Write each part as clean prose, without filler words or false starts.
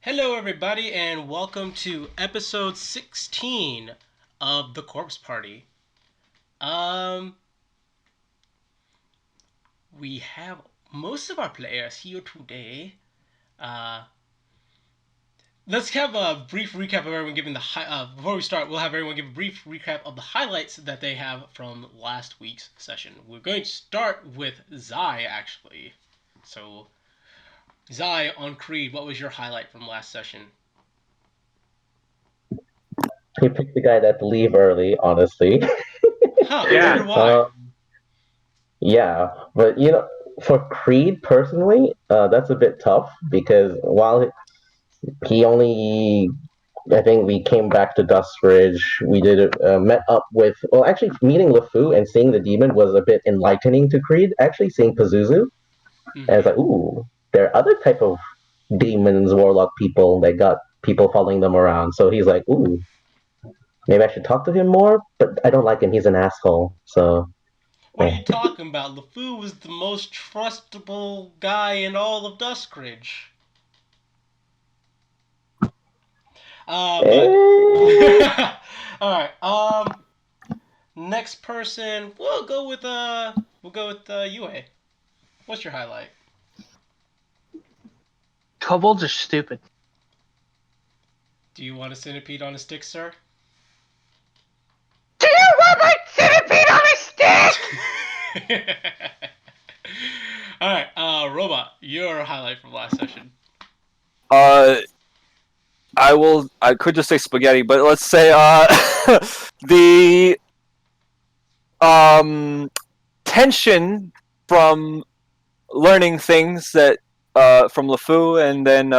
Hello, everybody, and welcome to episode 16 of The Corpse Party. Um, we have most of our players here today. Uh, let's have a brief recap of everyone giving before we start, we'll have everyone give a brief recap of the highlights that they have from last week's session. We're going to start with Zai, actually. So, Zai, on Creed, what was your highlight from last session? He picked the guy that leave early, honestly. Huh, I Yeah. wonder why. Yeah, but for Creed personally, that's a bit tough because while he only, I think we came back to Duskridge. We met up with, well, actually meeting LeFou and seeing the demon was a bit enlightening to Creed. Actually, seeing Pazuzu, and it's Mm-hmm. like, ooh, there are other type of demons, warlock people that got people following them around. So he's like, ooh, maybe I should talk to him more. But I don't like him; he's an asshole. So. What are you talking about? LeFou was the most trustable guy in all of Duskridge. But Eh, all right. Next person, we'll go with Yue. What's your highlight? Kobolds are stupid. Do you want a centipede on a stick, sir? Do you want my centipede on a stick? All right, Robot, your highlight from last session. Uh, I will. I could just say spaghetti, but let's say the um tension from learning things that from LeFou and then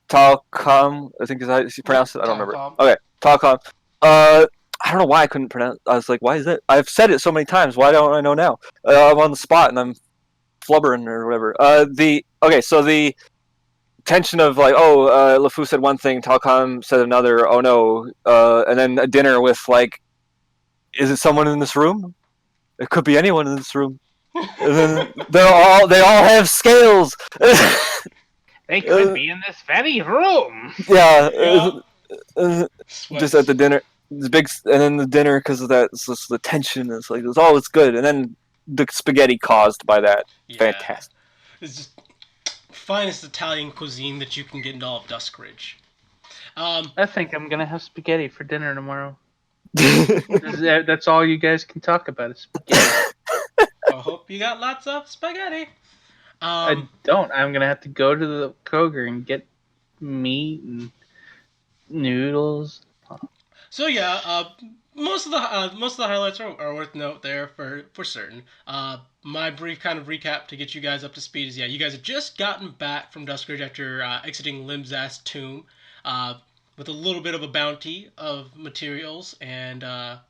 Talcom. I think is how you pronounce it. I don't remember. Talcom. Okay, Talcom. Uh, I don't know why I couldn't pronounce. I was like, why is that? I've said it so many times. Why don't I know now? I'm on the spot and I'm flubbering or whatever. So the tension of like, oh, LeFou said one thing, Talcom said another. Oh no, and then a dinner with like, is it someone in this room? It could be anyone in this room. And then they all have scales. They could be in this very room. Yeah, Yep. just at the Sweats. dinner, the big, and then the dinner because of that, it's just the tension. It's good, and then the spaghetti caused by that, Yeah. fantastic. It's just finest Italian cuisine that you can get in all of Duskridge. Um, I think I'm gonna have spaghetti for dinner tomorrow. That's all you guys can talk about is spaghetti. I hope you got lots of spaghetti. I Um, don't. I'm gonna have to go to the Kroger and get meat and noodles. so yeah, most of the highlights are worth note there for certain. My brief kind of recap to get you guys up to speed is you guys have just gotten back from Duskridge after exiting Limzast tomb, uh, with a little bit of a bounty of materials and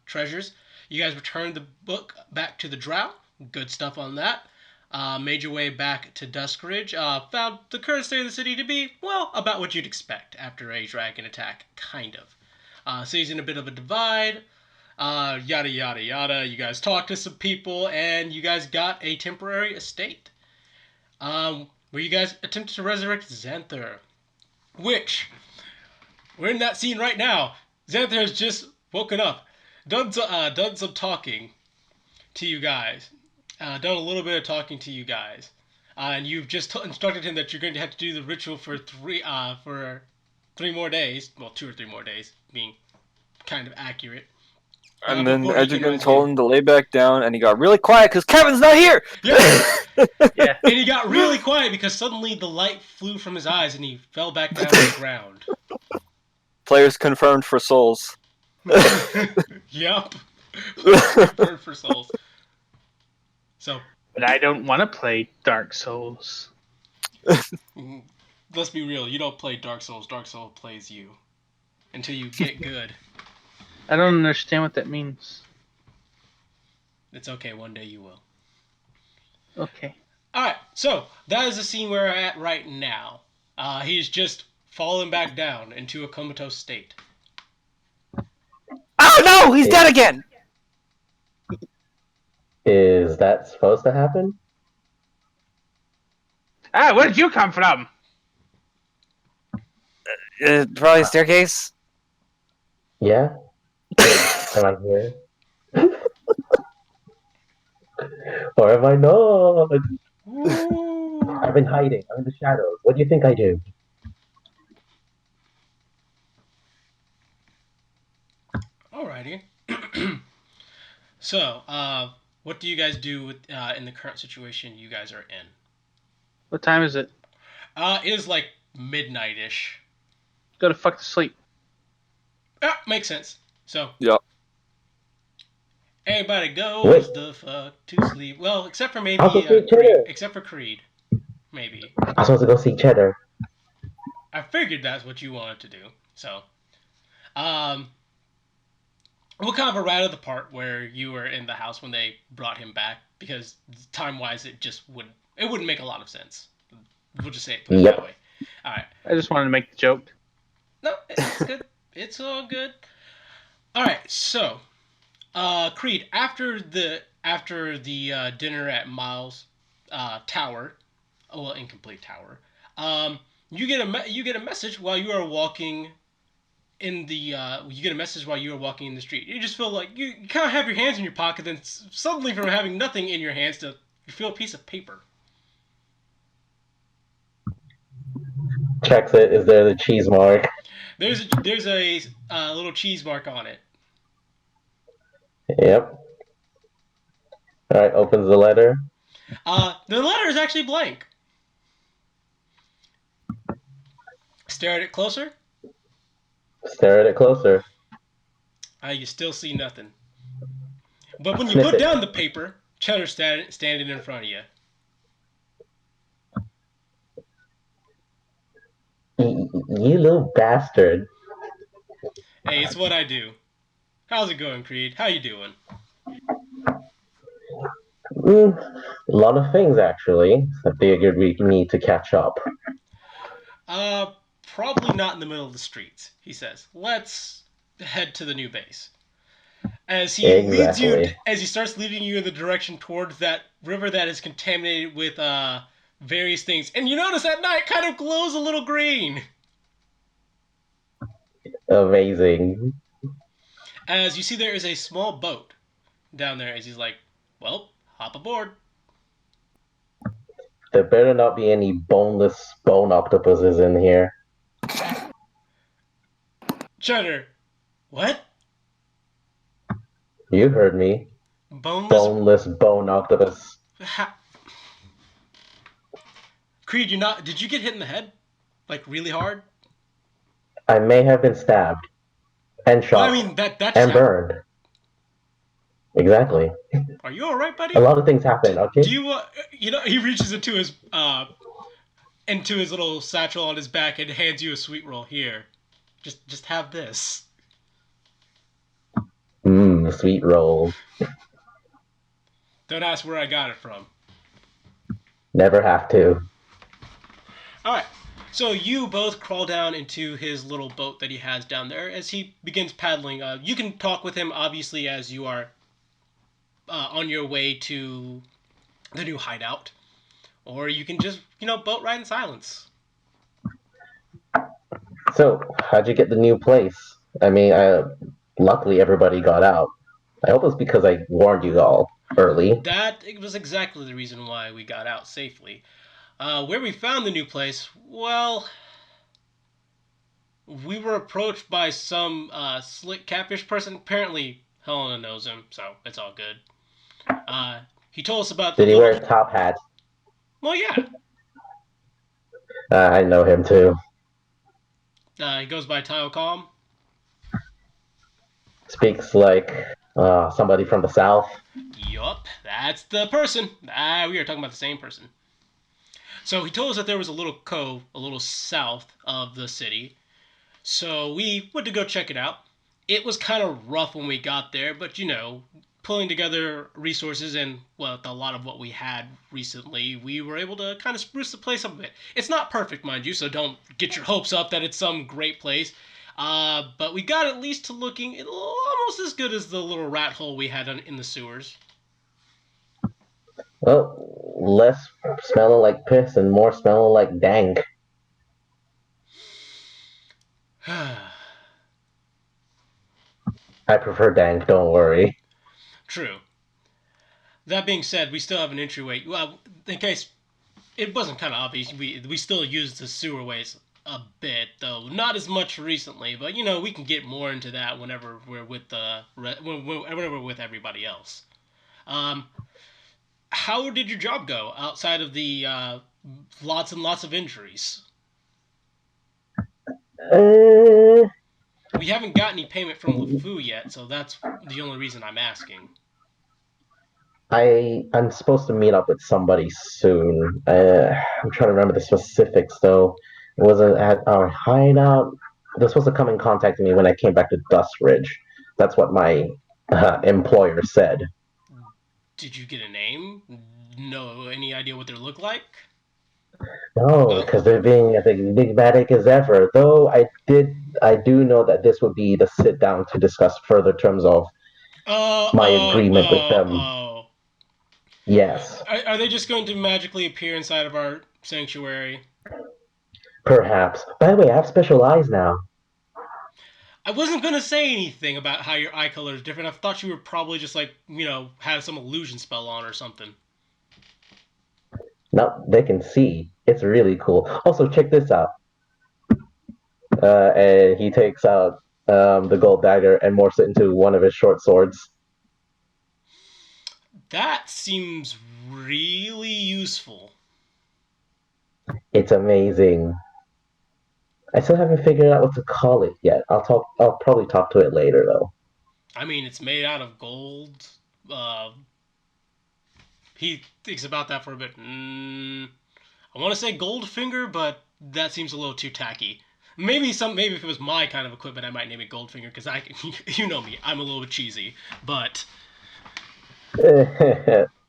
treasures. You guys returned the book back to the Drow. Good stuff on that. Made your way back to Duskridge. Found the current state of the city to be, well, about what you'd expect after a dragon attack, kind of. Season a bit of a divide, yada yada yada. You guys talked to some people, and you guys got a temporary estate. Where you guys attempted to resurrect Xanther, which we're in that scene right now. Xanther has just woken up, done some talking to you guys, done a little bit of talking to you guys, and you've just instructed him that you're going to have to do the ritual for three more days. Well, 2 or 3 more days, being kind of accurate. And then Before he can Edgerton resume. told him to lay back down, and he got really quiet because Kevin's not here. Yeah. Yeah. And he got really quiet because suddenly the light flew from his eyes and he fell back down to the ground. Players confirmed for Souls. Yup. Confirmed for souls. So, But I don't want to play Dark Souls. let's be real. You don't play Dark Souls. Dark Souls plays you. Until you get good. I don't understand what that means. It's okay. One day you will. Okay. Alright, so that is the scene we're at right now. He's just fallen back down into a comatose state. Oh no, he's dead again. is that supposed to happen? Ah, where did you come from? Probably a staircase. Yeah? Am I here? Or am I not? Ooh. I've been hiding. I'm in the shadows. What do you think I do? Alrighty. So, what do you guys do with, in the current situation you guys are in? What time is it? It is like midnight-ish. Go to fuck to sleep. Ah, makes sense. So, Yep. everybody goes Wait. the fuck to sleep. Well, except for maybe I'll go see Creed. Cheddar. Except for Creed, maybe. I'm supposed to go see Cheddar. I figured that's what you wanted to do. So, um, we'll kind of arrive at the part where you were in the house when they brought him back, because time-wise, it wouldn't make a lot of sense. We'll just say it put it Yep. that way. All right. I just wanted to make the joke. No, it's good. It's all good. All right. So, Creed, after the dinner at Miles' tower, well, incomplete tower, you get a message while you are walking in the you get a message while you are walking in the street. You just feel like you kind of have your hands in your pocket, then suddenly from having nothing in your hands to you feel a piece of paper. Checks it. Is there the cheese mark? There's a little cheese mark on it. Yep. Alright, opens the letter. The letter is actually blank. Stare at it closer. Stare at it closer. You still see nothing. But when you Sniff put it. down the paper, Cheddar's standing in front of you. You little bastard. Hey, it's what I do. How's it going, Creed? How you doing? A lot of things, actually. I figured we need to catch up. Probably not in the middle of the streets, he says. Let's head to the new base. Exactly. As he starts leading you in the direction towards that river that is contaminated with various things. And you notice at night kind of glows a little green. Amazing. As you see, there is a small boat down there. As he's like, "Well, hop aboard." There better not be any boneless bone octopuses in here. Cheddar, what? You heard me. Boneless? Boneless bone octopus. Ha- Creed, you not? Did you get hit in the head, like really hard? I may have been stabbed and Well, shot I mean that just and happened. burned. Exactly. Are you all right, buddy? A lot of things happen, okay? Do you? He reaches into his little satchel on his back and hands you a sweet roll. Here, just have this. Sweet roll. Don't ask where I got it from. Never have to. All right. So you both crawl down into his little boat that he has down there as he begins paddling. You can talk with him, obviously, as you are on your way to the new hideout, or you can just boat ride in silence. So, how'd you get the new place? I mean, luckily everybody got out. I hope it's because I warned you all early. That was exactly the reason why we got out safely. Where we found the new place, well, we were approached by some slick catfish person. Apparently, Helena knows him, so it's all good. He told us about Did he wear a top hat? Well, yeah. I know him too. He goes by Tile Calm. Speaks like somebody from the south. Yup, that's the person. We are talking about the same person. So he told us that there was a little cove a little south of the city. So we went to go check it out. It was kind of rough when we got there, but pulling together resources and a lot of what we had recently, we were able to kind of spruce the place up a bit. It's not perfect, mind you, so don't get your hopes up that it's some great place. But we got at least to looking almost as good as the little rat hole we had in the sewers. Well, less smelling like piss and more smelling like dank. I prefer Dank, don't worry. True. That being said, we still have an entryway. Well, in case it wasn't kind of obvious, we still use the sewerways a bit, though not as much recently. But we can get more into that whenever we're with whenever we're with everybody else. Um, how did your job go outside of the lots and lots of injuries? Uh, We haven't got any payment from LeFou yet, so that's the only reason I'm asking. I'm supposed to meet up with somebody soon. I'm trying to remember the specifics though. It wasn't at our hideout. They're supposed to come and contact me when I came back to Dust Ridge. That's what my employer said. Did you get a name? No, any idea what they look like? No, Oh, because they're being as enigmatic as ever. Though I do know that this would be the sit down to discuss further terms of oh, my oh, agreement with oh, them. oh. Yes, Are they just going to magically appear inside of our sanctuary? perhaps. By the way, I have special eyes now. I wasn't gonna say anything about how your eye color is different. I thought you were probably just like, had some illusion spell on or something. Now they can see. It's really cool. Also, check this out. And he takes out the gold dagger and morphs it into one of his short swords. That seems really useful. It's amazing. I still haven't figured out what to call it yet. I'll probably talk to it later though. I mean, it's made out of gold. Uh, he thinks about that for a bit. I want to say Goldfinger, but that seems a little too tacky. Maybe if it was my kind of equipment, I might name it Goldfinger because you know me, I'm a little bit cheesy. But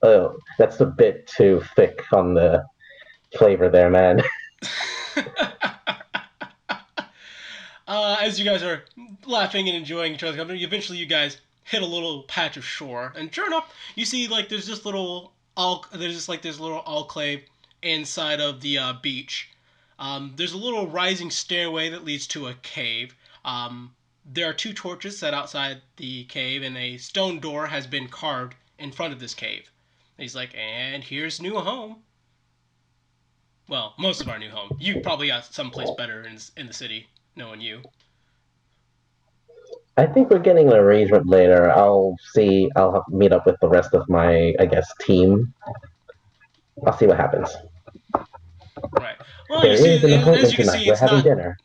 Oh, that's a bit too thick on the flavor there, man. as you guys are laughing and enjoying each other's company, eventually you guys hit a little patch of shore, and sure enough, you see like there's little enclave inside of the beach. There's a little rising stairway that leads to a cave. There are two torches set outside the cave, and a stone door has been carved in front of this cave. He's like, and here's new home. Well, most of our new home. You probably got someplace better in the city, knowing you. I think we're getting an arrangement later. I'll see. Meet up with the rest of my, I guess, team. I'll see what happens. Right. Well, There you is an see, as appointment you can tonight. see, We're it's having not. dinner.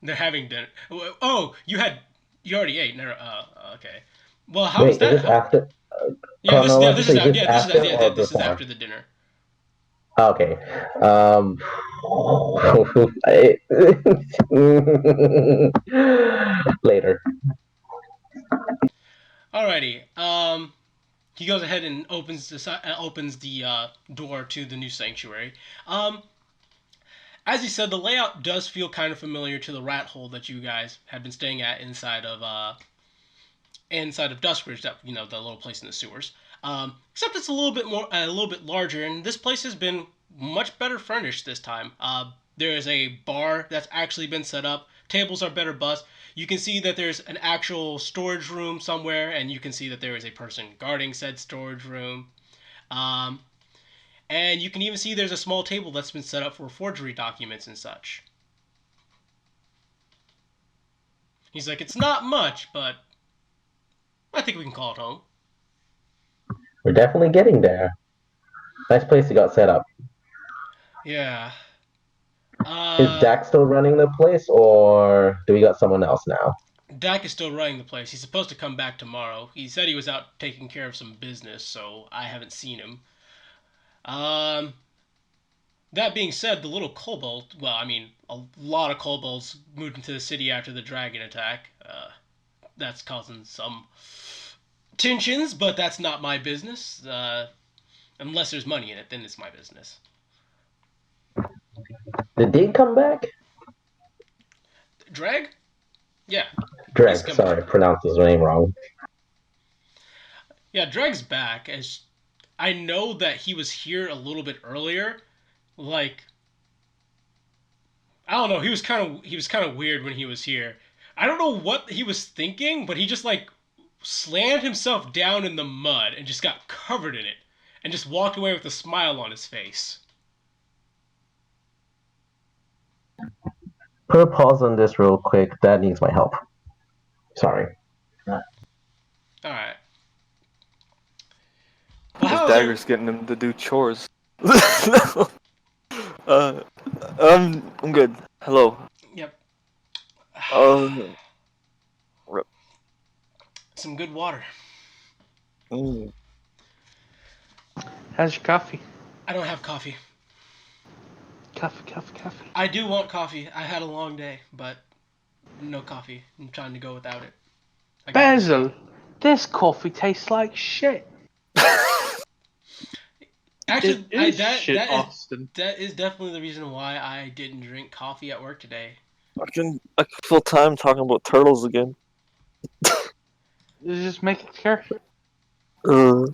They're having dinner. Oh, you already ate. Never. Okay. Well, how was Wait, is that? this after Yeah, this is chronologically? Is out. this Yeah, after or this is before? after the dinner. Okay. Um. Later. Alrighty. He goes ahead and opens the door to the new sanctuary. Um, as he said, the layout does feel kind of familiar to the rat hole that you guys have been staying at inside of Duskridge, that the little place in the sewers. Except it's a little bit larger, and this place has been much better furnished this time. There is a bar that's actually been set up. Tables are better bussed. You can see that there's an actual storage room somewhere, and you can see that there is a person guarding said storage room. Um, and you can even see there's a small table that's been set up for forgery documents and such. He's like, it's not much, but I think we can call it home. We're definitely getting there. Nice place you got set up. Yeah. Is Uh, Dak still running the place, or do we got someone else now? Dak is still running the place. He's supposed to come back tomorrow. He said he was out taking care of some business, so I haven't seen him. Um, that being said, the little kobold, well, I mean, a lot of kobolds moved into the city after the dragon attack. That's causing some tensions, but that's not my business. Unless there's money in it, then it's my business. Did Dean come back? Drag? Yeah, he's Dreg, come back. sorry, pronounced his name wrong. Yeah, Drag's back. As I know that he was here a little bit earlier. Like, I don't know. He was kind of weird when he was here. I don't know what he was thinking, but he just like slammed himself down in the mud and just got covered in it, and just walked away with a smile on his face. Put a pause on this real quick. Dad needs my help. Sorry. All right. Well, His how's dagger's getting him to do chores. uh, I'm good. Hello. Yep. Um, rip. Some good water. Mm. How's your coffee? I don't have coffee. Coffee. I do want coffee. I had a long day, but no coffee. I'm trying to go without it. I got this. Basil, this coffee tastes like shit. Actually, It is shit, that is Austin. that is definitely the reason why I didn't drink coffee at work today. I can full time talking about turtles again. Just make it careful. No,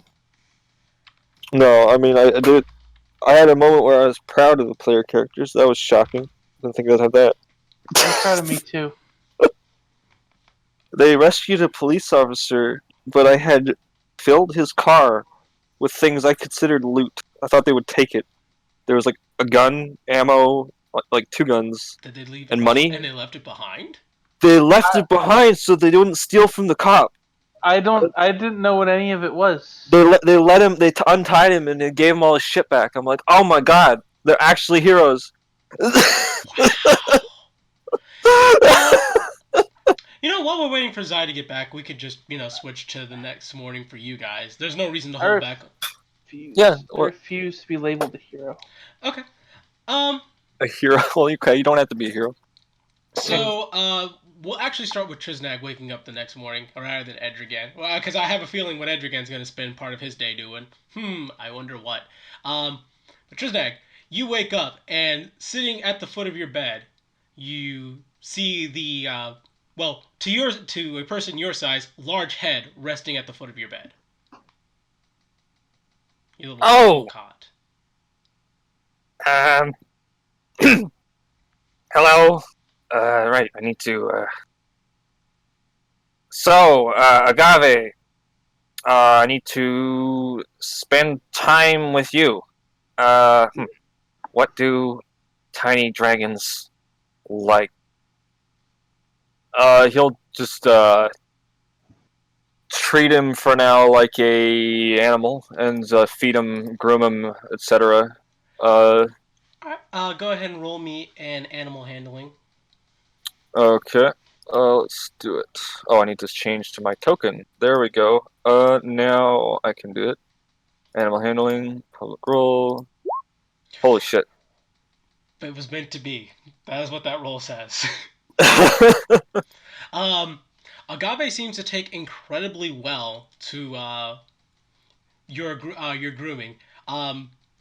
I mean I did. I had a moment where I was proud of the player characters. That was shocking. I didn't think I'd have that. I'm proud of me too. They rescued a police officer, but I had filled his car with things I considered loot. I thought they would take it. There was like a gun, ammo, like 2 guns. Did they leave And it money? And they left it behind? They left it behind so they wouldn't steal from the cop. I didn't know what any of it was. They let him. They untied him and they gave him all his shit back. I'm like, oh my god, they're actually heroes. You know, while we're waiting for Zai to get back, we could just, switch to the next morning for you guys. There's no reason to hold back. Yeah, I refuse to be labeled a hero. Okay. A hero? Well, you don't have to be a hero. So, we'll actually start with Triznag waking up the next morning, rather than Edrigan. Well, because I have a feeling what Edrigan's going to spend part of his day doing. I wonder what. But Triznag, you wake up, and sitting at the foot of your bed, you see the, to a person your size, large head resting at the foot of your bed. Your little cot. Hello. Right. I need to. So, Agave. I need to spend time with you. What do tiny dragons like? He'll just treat him for now like a animal and feed him, groom him, etc. Go ahead and roll me an animal handling. Okay. Let's do it. Oh, I need to change to my token. There we go. Now I can do it. Animal handling, public roll. Holy shit. It was meant to be. That is what that roll says. Agave seems to take incredibly well to your grooming.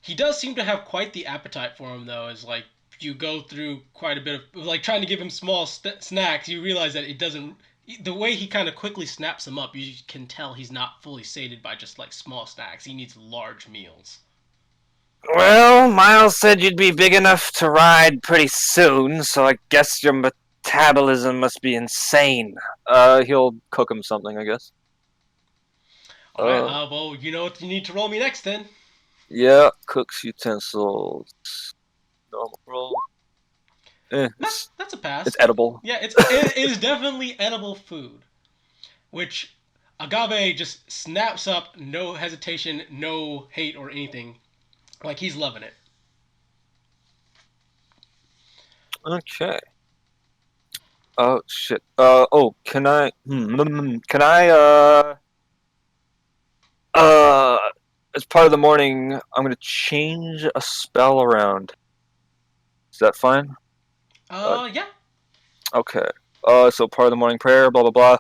He does seem to have quite the appetite for him, though. As like you go through quite a bit of like trying to give him small snacks, you realize that it doesn't. The way he kind of quickly snaps them up, you can tell he's not fully sated by just like small snacks. He needs large meals. Well, Miles said you'd be big enough to ride pretty soon, so I guess your metabolism must be insane. He'll cook him something, I guess. Alright, well, you know what you need to roll me next then. Yeah, cooks utensils. Normal roll. That's a pass. It's edible. Yeah, it is definitely edible food. Which Agave just snaps up, no hesitation, no hate or anything. Like he's loving it. Okay. Oh shit. Can I? Can I? As part of the morning, I'm gonna change a spell around. Is that fine? Yeah. Okay. So part of the morning prayer, blah blah blah.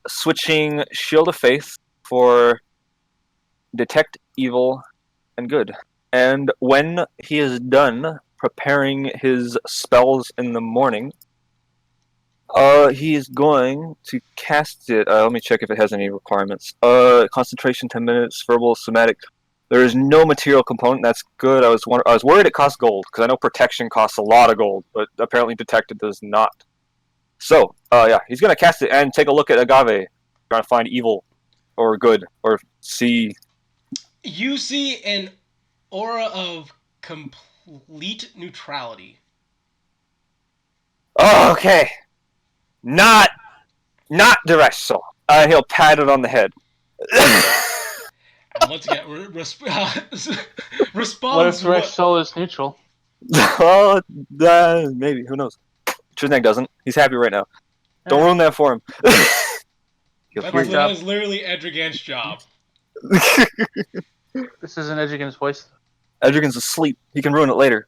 Switching Shield of Faith for Detect Evil and Good. And when he is done preparing his spells in the morning, he is going to cast it. Let me check if it has any requirements. Concentration 10 minutes, verbal, somatic, There is no material component. That's good. I was worried it cost gold because I know protection costs a lot of gold, but apparently detected does not. So, yeah, he's gonna cast it and take a look at Agave, trying to find evil or good or see. You see an aura of complete neutrality. Oh, okay, not direct soul. He'll pat it on the head. And once again, responds. What if the rest soul is neutral? Oh, maybe. Who knows? Trisnag doesn't. He's happy right now. Don't ruin that for him. He'll hear you. That is literally Edrigan's job. This isn't Edrigan's voice. Edrigan's asleep. He can ruin it later.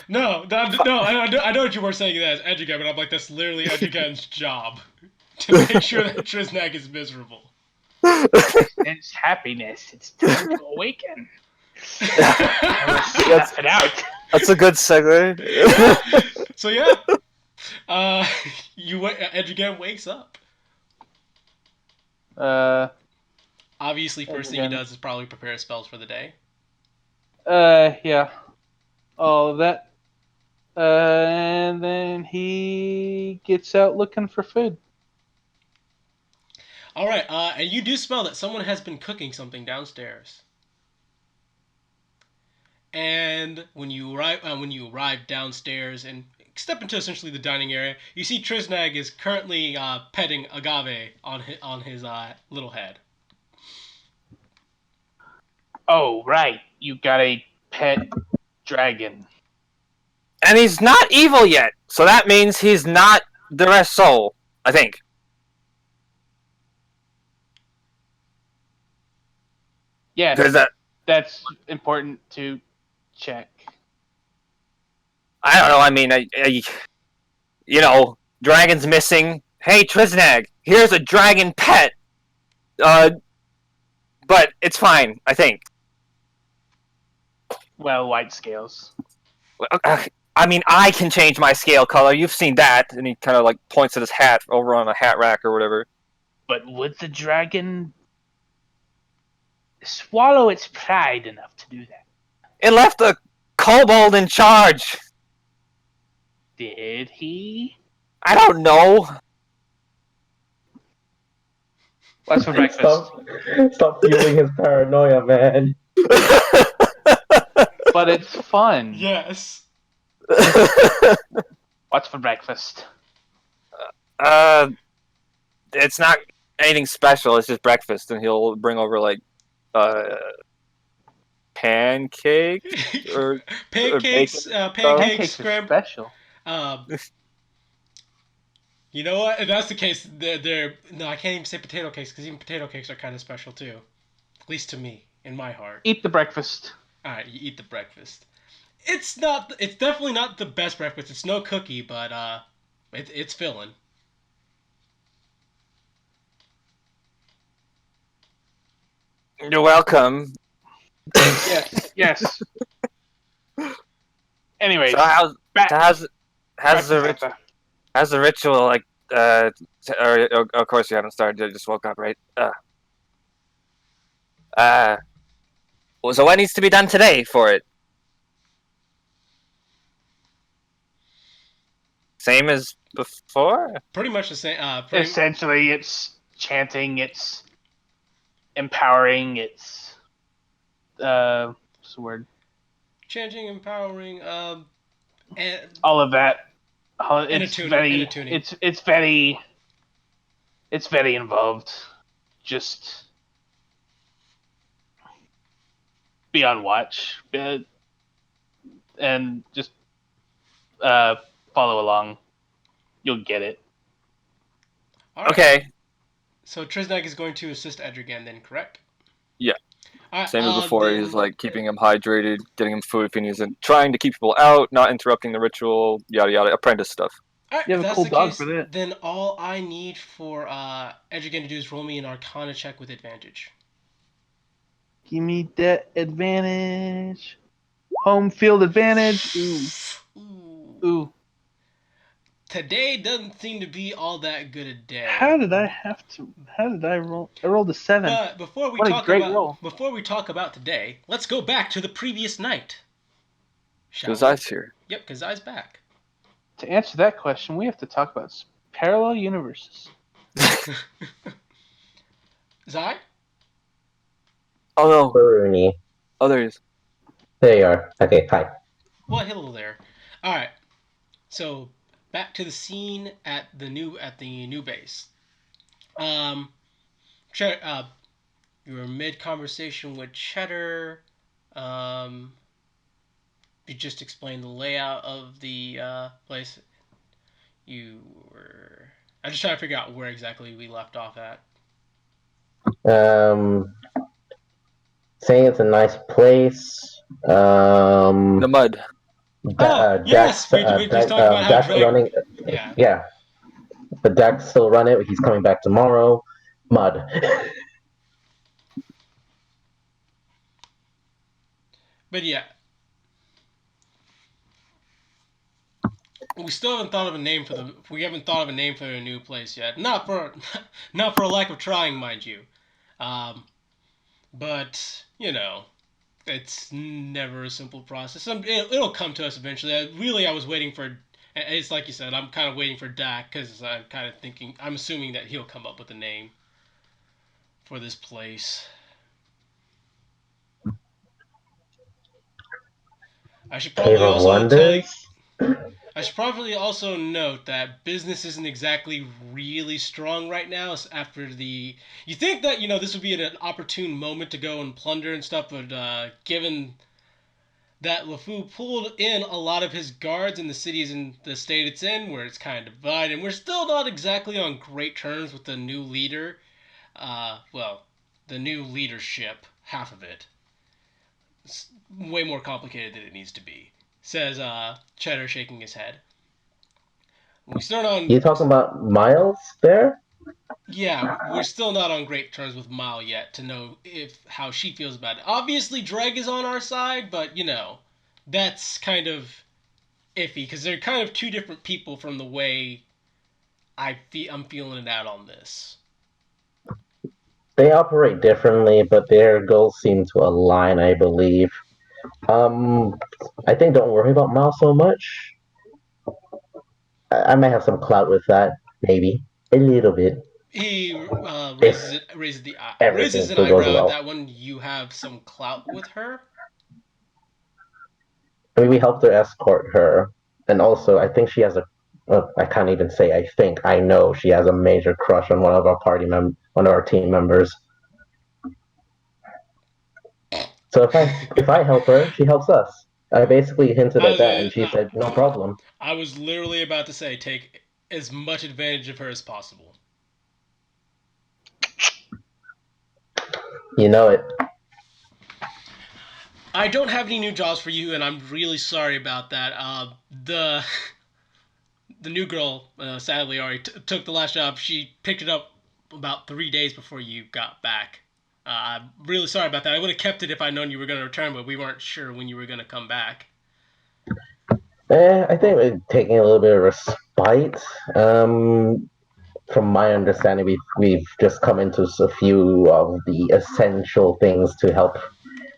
No, I know what you were saying that as Edrigan, but I'm like, that's literally Edrigan's job. To make sure that Trisnag is miserable. It's happiness. It's time to awaken. Snuff it out. That's a good segue. So yeah, Edrigan wakes up. Obviously, first thing he does is probably prepare his spells for the day. Yeah. All of that. And then he gets out looking for food. All right, and you do smell that someone has been cooking something downstairs. And when you arrive downstairs and step into essentially the dining area, you see Trisnag is currently petting Agave on his little head. Oh, right. You got a pet dragon. And he's not evil yet, so that means he's not the rest soul, I think. Yes, That, that's important to check. I don't know, I mean, you know, dragon's missing. Hey, Trisnag, here's a dragon pet. But it's fine, I think. Well, white scales. I mean, I can change my scale color. You've seen that. And he kind of like points at his hat over on a hat rack or whatever. But would the dragon swallow its pride enough to do that? It left a kobold in charge. Did he? I don't know. What's for breakfast? Stop fueling his paranoia, man. But it's fun. Yes. What's for breakfast? It's not anything special. It's just breakfast, and he'll bring over like pancakes or pancakes, bacon. pancakes, Are special. You know what? If that's the case, they're no, I can't even say potato cakes because even potato cakes are kind of special too, at least to me, in my heart. Eat the breakfast. All right, you eat the breakfast. It's definitely not the best breakfast. It's no cookie, but it's filling. You're welcome. Yes. Anyway, So how's the ritual like? Or, of course you haven't started. You just woke up, right? Well, so what needs to be done today for it? Same as before? Pretty much the same. essentially, it's chanting, it's empowering, it's what's the word? Changing, empowering, and All of that. And It's attuning, very, and attuning. it's very involved. Just be on watch, and just follow along. You'll get it. all right. Okay. So Trisnag is going to assist Edrigan, then, correct? Yeah. All right, Same as before. then- He's like keeping him hydrated, getting him food if he needs it, trying to keep people out, not interrupting the ritual, yada yada, apprentice stuff. All right, You have if a that's cool the dog case, for that. then all I need for Edrigan to do is roll me an Arcana check with advantage. Give me that advantage. Home field advantage. Ooh. Ooh. Ooh. today doesn't seem to be all that good a day. How did I roll? I rolled a 7. But before we What a talk great about roll. today, let's go back to the previous night. Shall Because we? I's here. Yep, because I's back. To answer that question, we have to talk about parallel universes. Zai? Oh no. Bruni. Oh, there he is. There you are. Okay, hi. Well, hello there. All right. So back to the scene at the new base. You were mid conversation with Cheddar. You just explained the layout of the place. You were. I'm just trying to figure out where exactly we left off at. Saying it's a nice place. The mud. Yes, we just talked about how Dax Drake. running. Yeah, Yeah, but Dax still run it. He's coming back tomorrow. Mud. but yeah, we still haven't thought of a name for the. We haven't thought of a name for the new place yet. Not for a lack of trying, mind you. But you know, it's never a simple process. It'll come to us eventually. I was waiting for. It's like you said. I'm kind of waiting for Dak because I'm kind of thinking. I'm assuming that he'll come up with a name for this place. I should Cave probably of also tell you. Wonders. I should probably also note that business isn't exactly really strong right now. After the, you think that this would be an opportune moment to go and plunder and stuff, but given that LeFou pulled in a lot of his guards in the cities in the state it's in, where it's kind of divided, and we're still not exactly on great terms with the new leader. The new leadership, half of it. It's way more complicated than it needs to be, says Cheddar, shaking his head. We start on. You talking about Miles there? Yeah, we're still not on great terms with Mile yet to know how she feels about it. Obviously, Dreg is on our side, but that's kind of iffy because they're kind of two different people from the way I'm feeling it out on this. They operate differently, but their goals seem to align, I believe. I think don't worry about Miles so much. I might have some clout with that, maybe a little bit. He If raises everything an still goes eyebrow at well. that one. You have some clout with her. I mean, we helped her escort her, and also I think she has a. I can't even say I think. I know she has a major crush on one of our one of our team members. So if I help her, she helps us. I basically hinted at that, and she said no problem. I was literally about to say take as much advantage of her as possible. You know it. I don't have any new jobs for you, and I'm really sorry about that. The new girl, sadly, already took the last job. She picked it up about 3 days before you got back. I'm really sorry about that. I would have kept it if I'd known you were going to return, but we weren't sure when you were going to come back. I think we're taking a little bit of respite. From my understanding, we've just come into a few of the essential things to help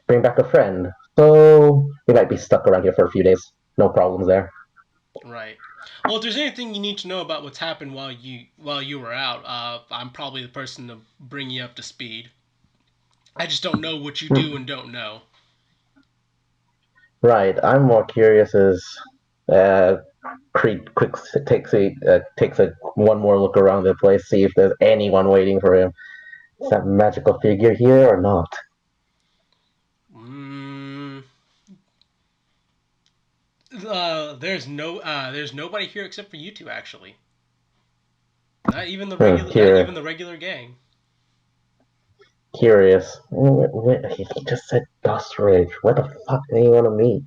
bring back a friend. So we might be stuck around here for a few days. No problems there. Right. Well, if there's anything you need to know about what's happened while you were out, I'm probably the person to bring you up to speed. I just don't know what you do and don't know. Right. I'm more curious as uh, Creed quick takes a one more look around the place, see if there's anyone waiting for him. Is that magical figure here or not? There's nobody here except for you two, actually. Not even the regular gang. Curious. He just said Dust Ridge. Where the fuck do you want to meet?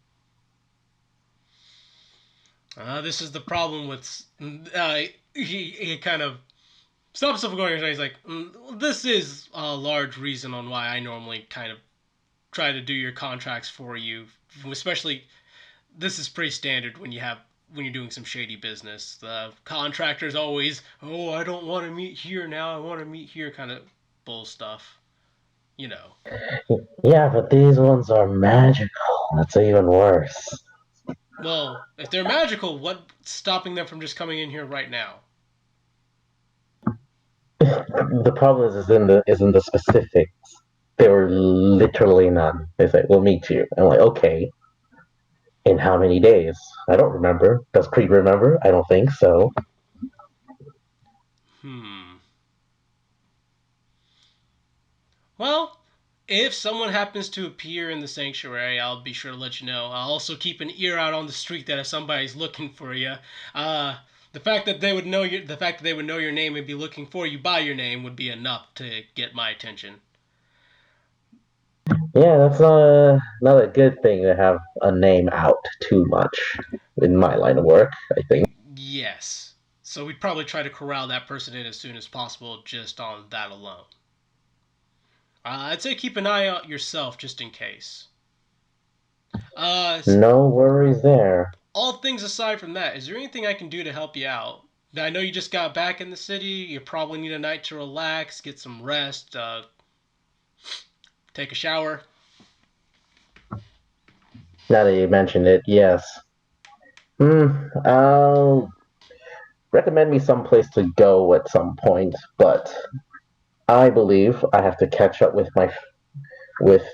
This is the problem with. He kind of stops himself going and he's like, this is a large reason on why I normally kind of try to do your contracts for you. Especially, this is pretty standard when you have when you're doing some shady business. The contractors always, oh, I don't want to meet here now. I want to meet here, kind of bull stuff. You know. Yeah, but these ones are magical. That's even worse. Well, if they're magical, what's stopping them from just coming in here right now? The problem is in the specifics. There were literally none. They say, "We'll meet you." I'm like, okay. In how many days? I don't remember. Does Creed remember? I don't think so. Hmm. Well, if someone happens to appear in the sanctuary, I'll be sure to let you know. I'll also keep an ear out on the street that if somebody's looking for you. The fact that they would know your name and be looking for you by your name would be enough to get my attention. Yeah, that's not a good thing to have a name out too much in my line of work, I think. Yes. So we'd probably try to corral that person in as soon as possible just on that alone. I'd say keep an eye out yourself just in case. Uh, No worries there. all things aside from that, is there anything I can do to help you out? I know you just got back in the city. You probably need a night to relax, get some rest, take a shower. Now that you mentioned it, yes. I'll recommend me some place to go at some point, but I believe I have to catch up with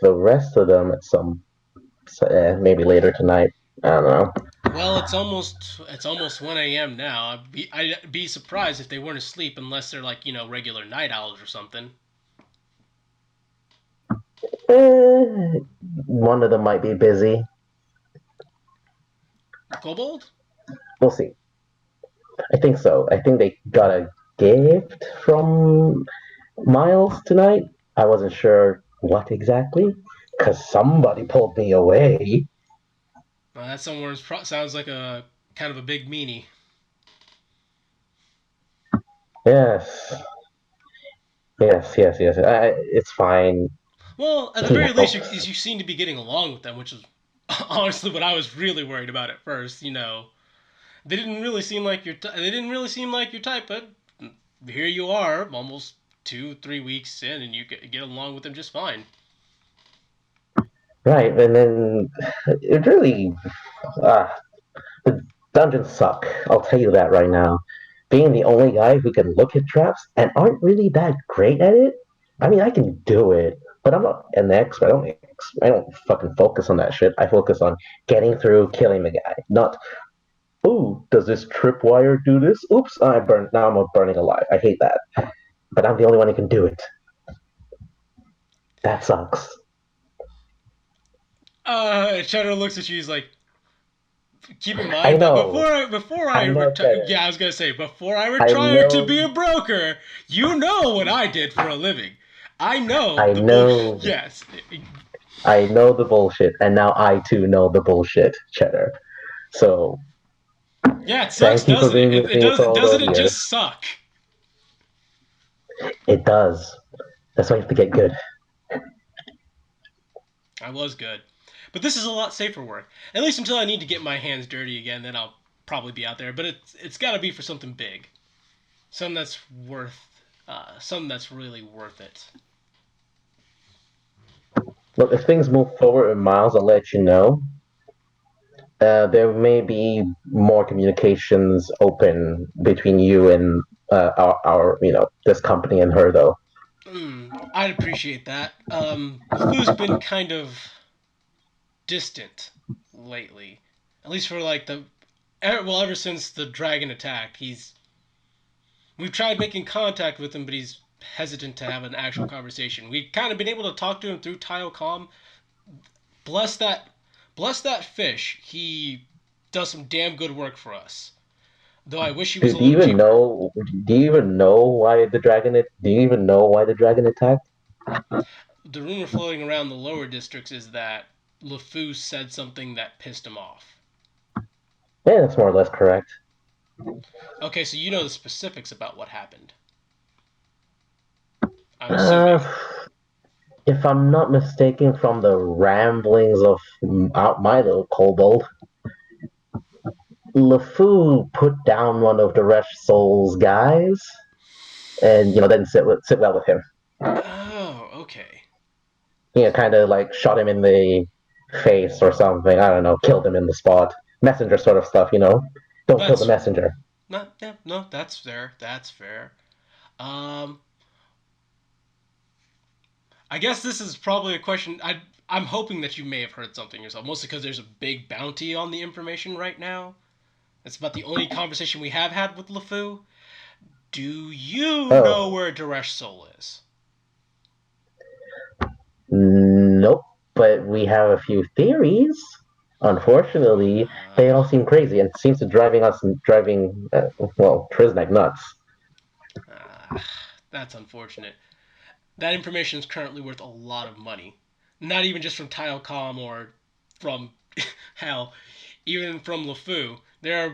the rest of them at some maybe later tonight. I don't know. Well, it's almost 1 a.m. now. I'd be surprised if they weren't asleep unless they're like regular night owls or something. Eh, one of them might be busy. Kobold? We'll see. I think so. I think they got a gift from Miles tonight. I wasn't sure what exactly, because somebody pulled me away. That somewhere sounds like a kind of a big meanie. Yes, yes. It's fine. Well, at the He very least, helps. you seem to be getting along with them, which is honestly what I was really worried about at first. They didn't really seem like your type, but here you are, almost 2, 3 weeks in, and you get along with them just fine. Right, and then it really, uh, the dungeons suck. I'll tell you that right now. Being the only guy who can look at traps and aren't really that great at it. I mean, I can do it, but I'm not an expert. I don't fucking focus on that shit. I focus on getting through, killing the guy. Not, ooh, does this tripwire do this? Oops, I burned. Now I'm burning alive. I hate that. But I'm the only one who can do it. That sucks. Cheddar looks at you. He's like, keep in I mind that know. I know better. yeah, I was gonna say before I I retired to know. be a broker, you know what I did for a living. I know I the bullshit. know. Yes, I know the bullshit, and now I too know the bullshit, Cheddar. So yeah, it sucks, thank you for doesn't it? being It, with it me does. for all Doesn't those it years. just suck? It does. That's why you have to get good. I was good, but this is a lot safer work. At least until I need to get my hands dirty again, then I'll probably be out there. But it's got to be for something big, something that's something that's really worth it. Look, if things move forward in miles, I'll let you know. There may be more communications open between you and this company and her, though. I'd appreciate that. LeFou's been kind of distant lately, at least for like ever since the dragon attacked. We've tried making contact with him, but he's hesitant to have an actual conversation. We've kind of been able to talk to him through Tilecom. Bless that, bless that fish. He does some damn good work for us. Though I wish he was Do, a do you little even cheaper. know? Do you even know why the dragon? Do you even know why the dragon attacked? The rumor floating around the lower districts is that LeFou said something that pissed him off. Yeah, that's more or less correct. Okay, so you know the specifics about what happened. I'm Uh, assuming. if I'm not mistaken, from the ramblings of out my little kobold, LeFou put down one of the Resh Soul's guys, and then sit well with him. Oh, okay. Kind of like shot him in the face or something. I don't know, killed him in the spot. Messenger sort of stuff. Don't kill the That's messenger. not. Yeah, no, that's fair. That's fair. Um, I guess this is probably a question. I'm hoping that you may have heard something yourself, mostly because there's a big bounty on the information right now. That's about the only conversation we have had with LeFou. Do you know Oh, where Daresh Soul is? nope. But we have a few theories. Unfortunately, they all seem crazy and seems to driving Triznek nuts. Uh, that's unfortunate. That information is currently worth a lot of money. Not even just from Tilecom or from hell, even from LeFou. There are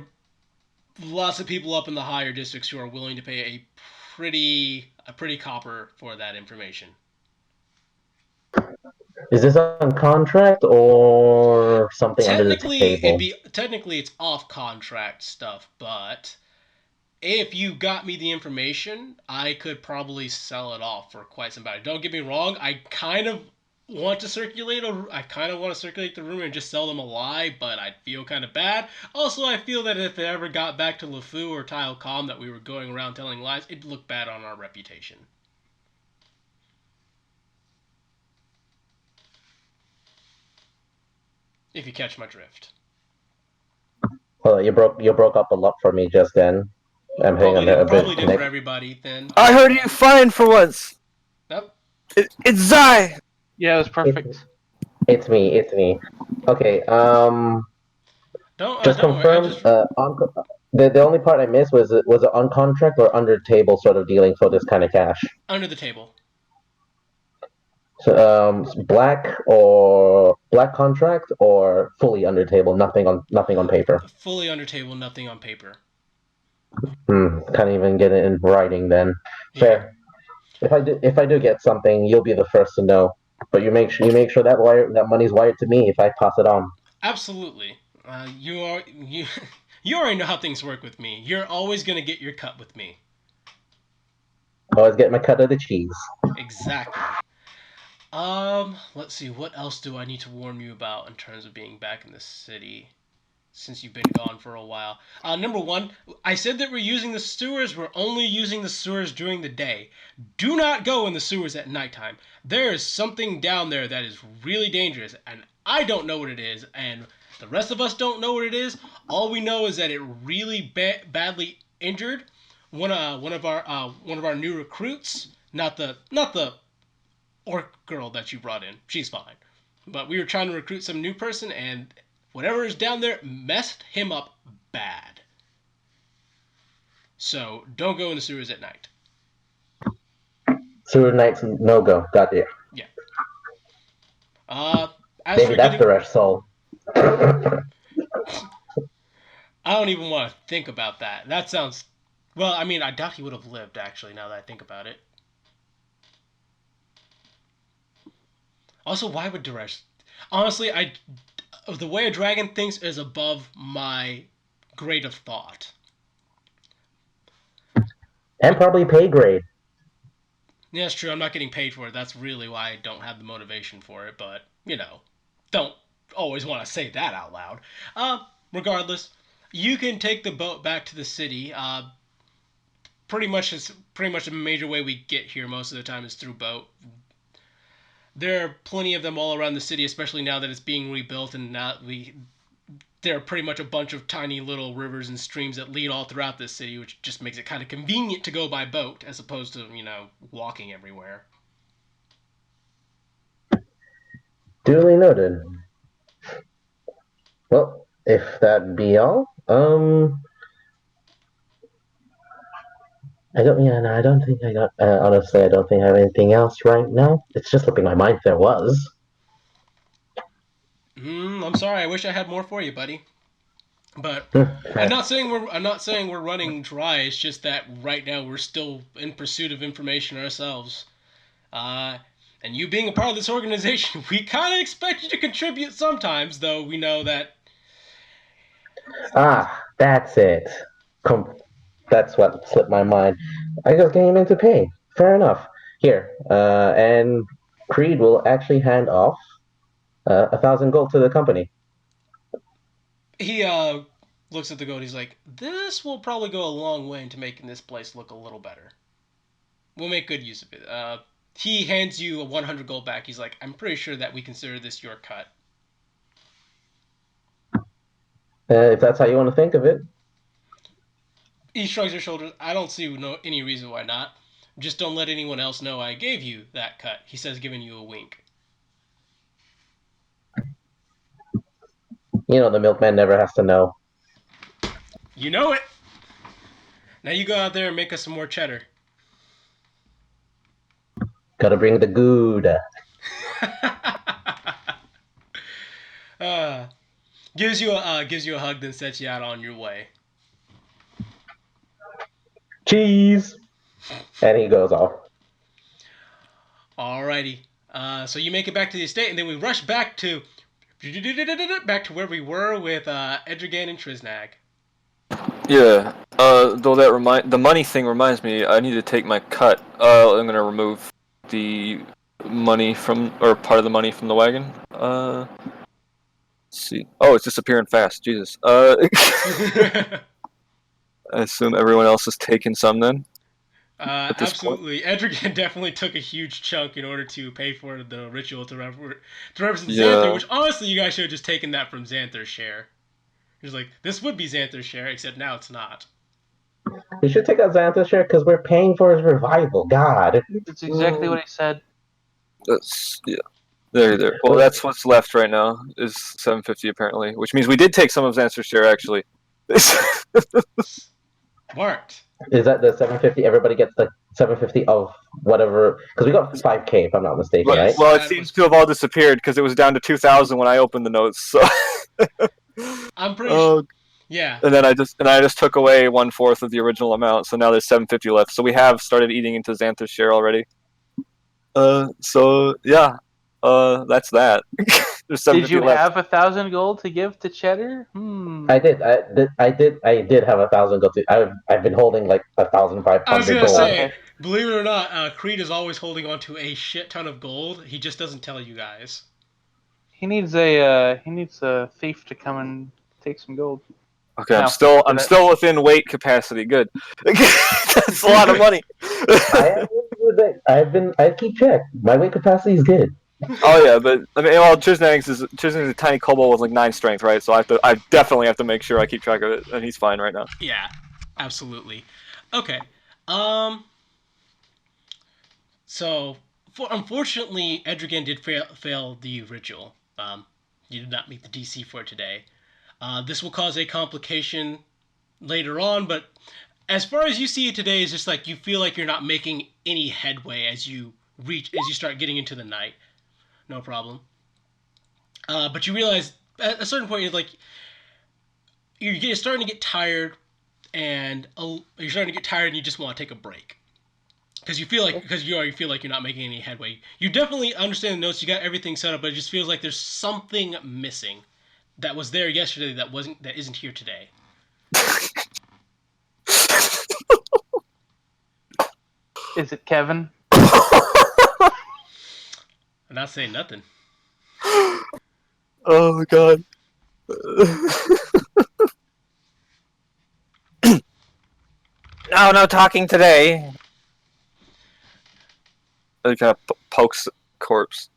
lots of people up in the higher districts who are willing to pay a pretty copper for that information. Is this on contract or something under the table? Technically it's off contract stuff, but if you got me the information, I could probably sell it off for quite some value. Don't get me wrong, I kind of want to circulate the rumor and just sell them a lie, but I'd feel kind of bad. Also, I feel that if it ever got back to LeFou or Tilecom that we were going around telling lies, it'd look bad on our reputation. If you catch my drift. Well, you broke up a lot for me just then. I'm hitting a bit Probably of did for connect. everybody then. I heard you fine for once. Nope. It's Zai. Yeah, it was perfect. It's me. It's me. Okay. Just Don't worry. I confirm. just The only part I missed was it on contract or under table sort of dealing for this kind of cash. under the table. So black contract or fully under table, nothing on paper. Fully under table, nothing on paper. Can't even get it in writing then. Yeah. Fair. If I do get something, you'll be the first to know. But you make sure that money's wired to me if I pass it on. Absolutely. You you already know how things work with me. You're always gonna get your cut with me. Always get my cut of the cheese. Exactly. Let's see. What else do I need to warn you about in terms of being back in the city? Since you've been gone for a while. Number one, I said that we're using the sewers. We're only using the sewers during the day. Do not go in the sewers at nighttime. There is something down there that is really dangerous, and I don't know what it is, and the rest of us don't know what it is. All we know is that it really badly injured one of our new recruits. Not the orc girl that you brought in. She's fine, but we were trying to recruit some new person, and whatever is down there messed him up bad. So don't go in the sewers at night. Sewer nights no go. Got you. Yeah. As Maybe for that's the getting, Rush Soul. I don't even want to think about that. That sounds. Well, I mean, I doubt he would have lived actually. Now that I think about it. Also, why would Daresh? Honestly, the way a dragon thinks is above my grade of thought. And probably pay grade. Yeah, it's true. I'm not getting paid for it. That's really why I don't have the motivation for it. But don't always want to say that out loud. Regardless, you can take the boat back to the city. Pretty much a major way we get here most of the time is through boat. There are plenty of them all around the city, especially now that it's being rebuilt, and there are pretty much a bunch of tiny little rivers and streams that lead all throughout this city, which just makes it kind of convenient to go by boat as opposed to walking everywhere. Duly noted. Well, if that be all, I don't. Yeah, no, I don't think I got. Honestly, I don't think I have anything else right now. It's just slipping my mind if there was. I'm sorry. I wish I had more for you, buddy. But I'm Fair. not saying we're running dry. It's just that right now we're still in pursuit of information ourselves. And you being a part of this organization, we kind of expect you to contribute sometimes, though we know that. Ah, That's it. That's what slipped my mind. I just came in to pay. Fair enough. Here, and Creed will actually hand off 1,000 gold to the company. He looks at the goat. He's like, "This will probably go a long way into making this place look a little better. We'll make good use of it." He hands you a 100 gold back. He's like, "I'm pretty sure that we consider this your cut." If that's how you want to think of it. He shrugs his shoulders. "I don't see any reason why not. Just don't let anyone else know I gave you that cut." He says, giving you a wink. The milkman never has to know. You know it. Now you go out there and make us some more cheddar. Gotta bring the good. Gives you a hug, then sets you out on your way. Cheese! And he goes off. Alrighty. So you make it back to the estate, and then we rush back to where we were with Edragan and Triznag. Yeah. Though the money thing reminds me, I need to take my cut. I'm gonna remove the money or part of the money from the wagon. Let's see. Oh, it's disappearing fast. Jesus. I assume everyone else has taken some then. Absolutely. Edragan definitely took a huge chunk in order to pay for the ritual to represent Yeah. Xanther, which honestly you guys should have just taken that from Xanther's share. He's like, this would be Xanther's share, except now it's not. We should take out Xanthus share because we're paying for his revival. God. That's exactly what I said. Yeah. There. Well, that's what's left right now is 750 apparently, which means we did take some of Xanthor's share actually. Marked. Is that the 750? Everybody gets the 750 of whatever. Because we got 5K, if I'm not mistaken, Well, right? well, it seems to have all disappeared because it was down to 2,000 when I opened the notes. So. I'm pretty sure. Yeah. And then I just took away 1/4 of the original amount, so now there's 750 left. So we have started eating into Xanthor's share already. So yeah, that's that. Did you left. have 1,000 gold to give to Cheddar? I did have 1,000 gold. I've been holding like 1,500 I was gonna gold. say, believe it or not, Creed is always holding on to a shit ton of gold. He just doesn't tell you guys. He needs a thief to come and take some gold. Okay, No, I'm still within weight capacity. Good. That's a lot of money. I keep check. My weight capacity is good. Oh yeah, but I mean, well, Triznag's is a tiny kobold with like 9 strength, right? So I definitely have to make sure I keep track of it, and he's fine right now. Yeah, absolutely. Okay. So, unfortunately, Edragan did fail the ritual. You did not meet the DC for today. This will cause a complication later on, but as far as you see it today, it's just like you feel like you're not making any headway as you start getting into the night. No problem. But you realize at a certain point you're starting to get tired, and you're starting to get tired, and you just want to take a break because you already feel like you're not making any headway. You definitely understand the notes. You got everything set up, but it just feels like there's something missing that was there yesterday that isn't here today. Is it Kevin? I'm not saying nothing. Oh god. No talking today. It kind of pokes the corpse.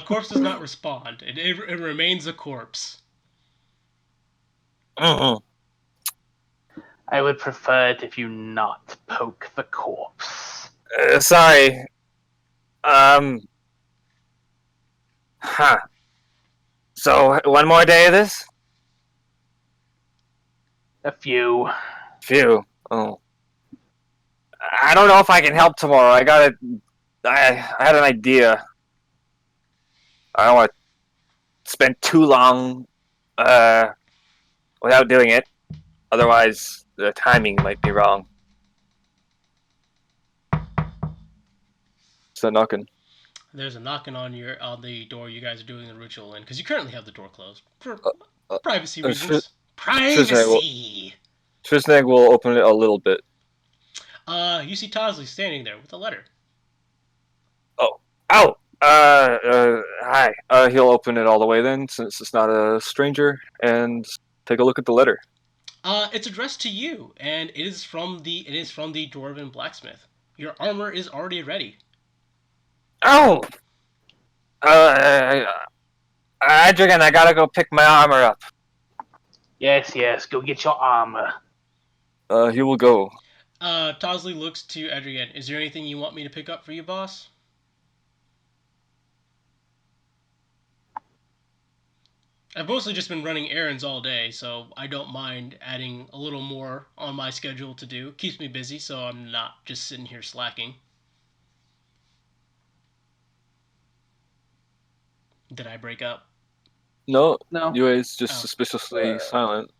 Corpse does not respond. It remains a corpse. Mm-hmm. I would prefer it if you not poke the corpse. Sorry. So, one more day of this? A few. Phew. Oh. I don't know if I can help tomorrow. I had an idea. I don't want to spend too long without doing it. Otherwise, the timing might be wrong. So knocking. There's a knocking on the door you guys are doing the ritual in, because you currently have the door closed for privacy reasons. Privacy. Trisnag will open it a little bit. You see Tosley standing there with a letter. Oh, hi. He'll open it all the way then, since it's not a stranger, and take a look at the letter. It's addressed to you, and it is from the dwarven blacksmith. Your armor is already ready. Oh! Adrian, I gotta go pick my armor up. Yes, go get your armor. He will go. Tosley looks to Edrian. Is there anything you want me to pick up for you, boss? I've mostly just been running errands all day, so I don't mind adding a little more on my schedule to do. Keeps me busy, so I'm not just sitting here slacking. Did I break up? No, No. Yue is just Oh. suspiciously silent.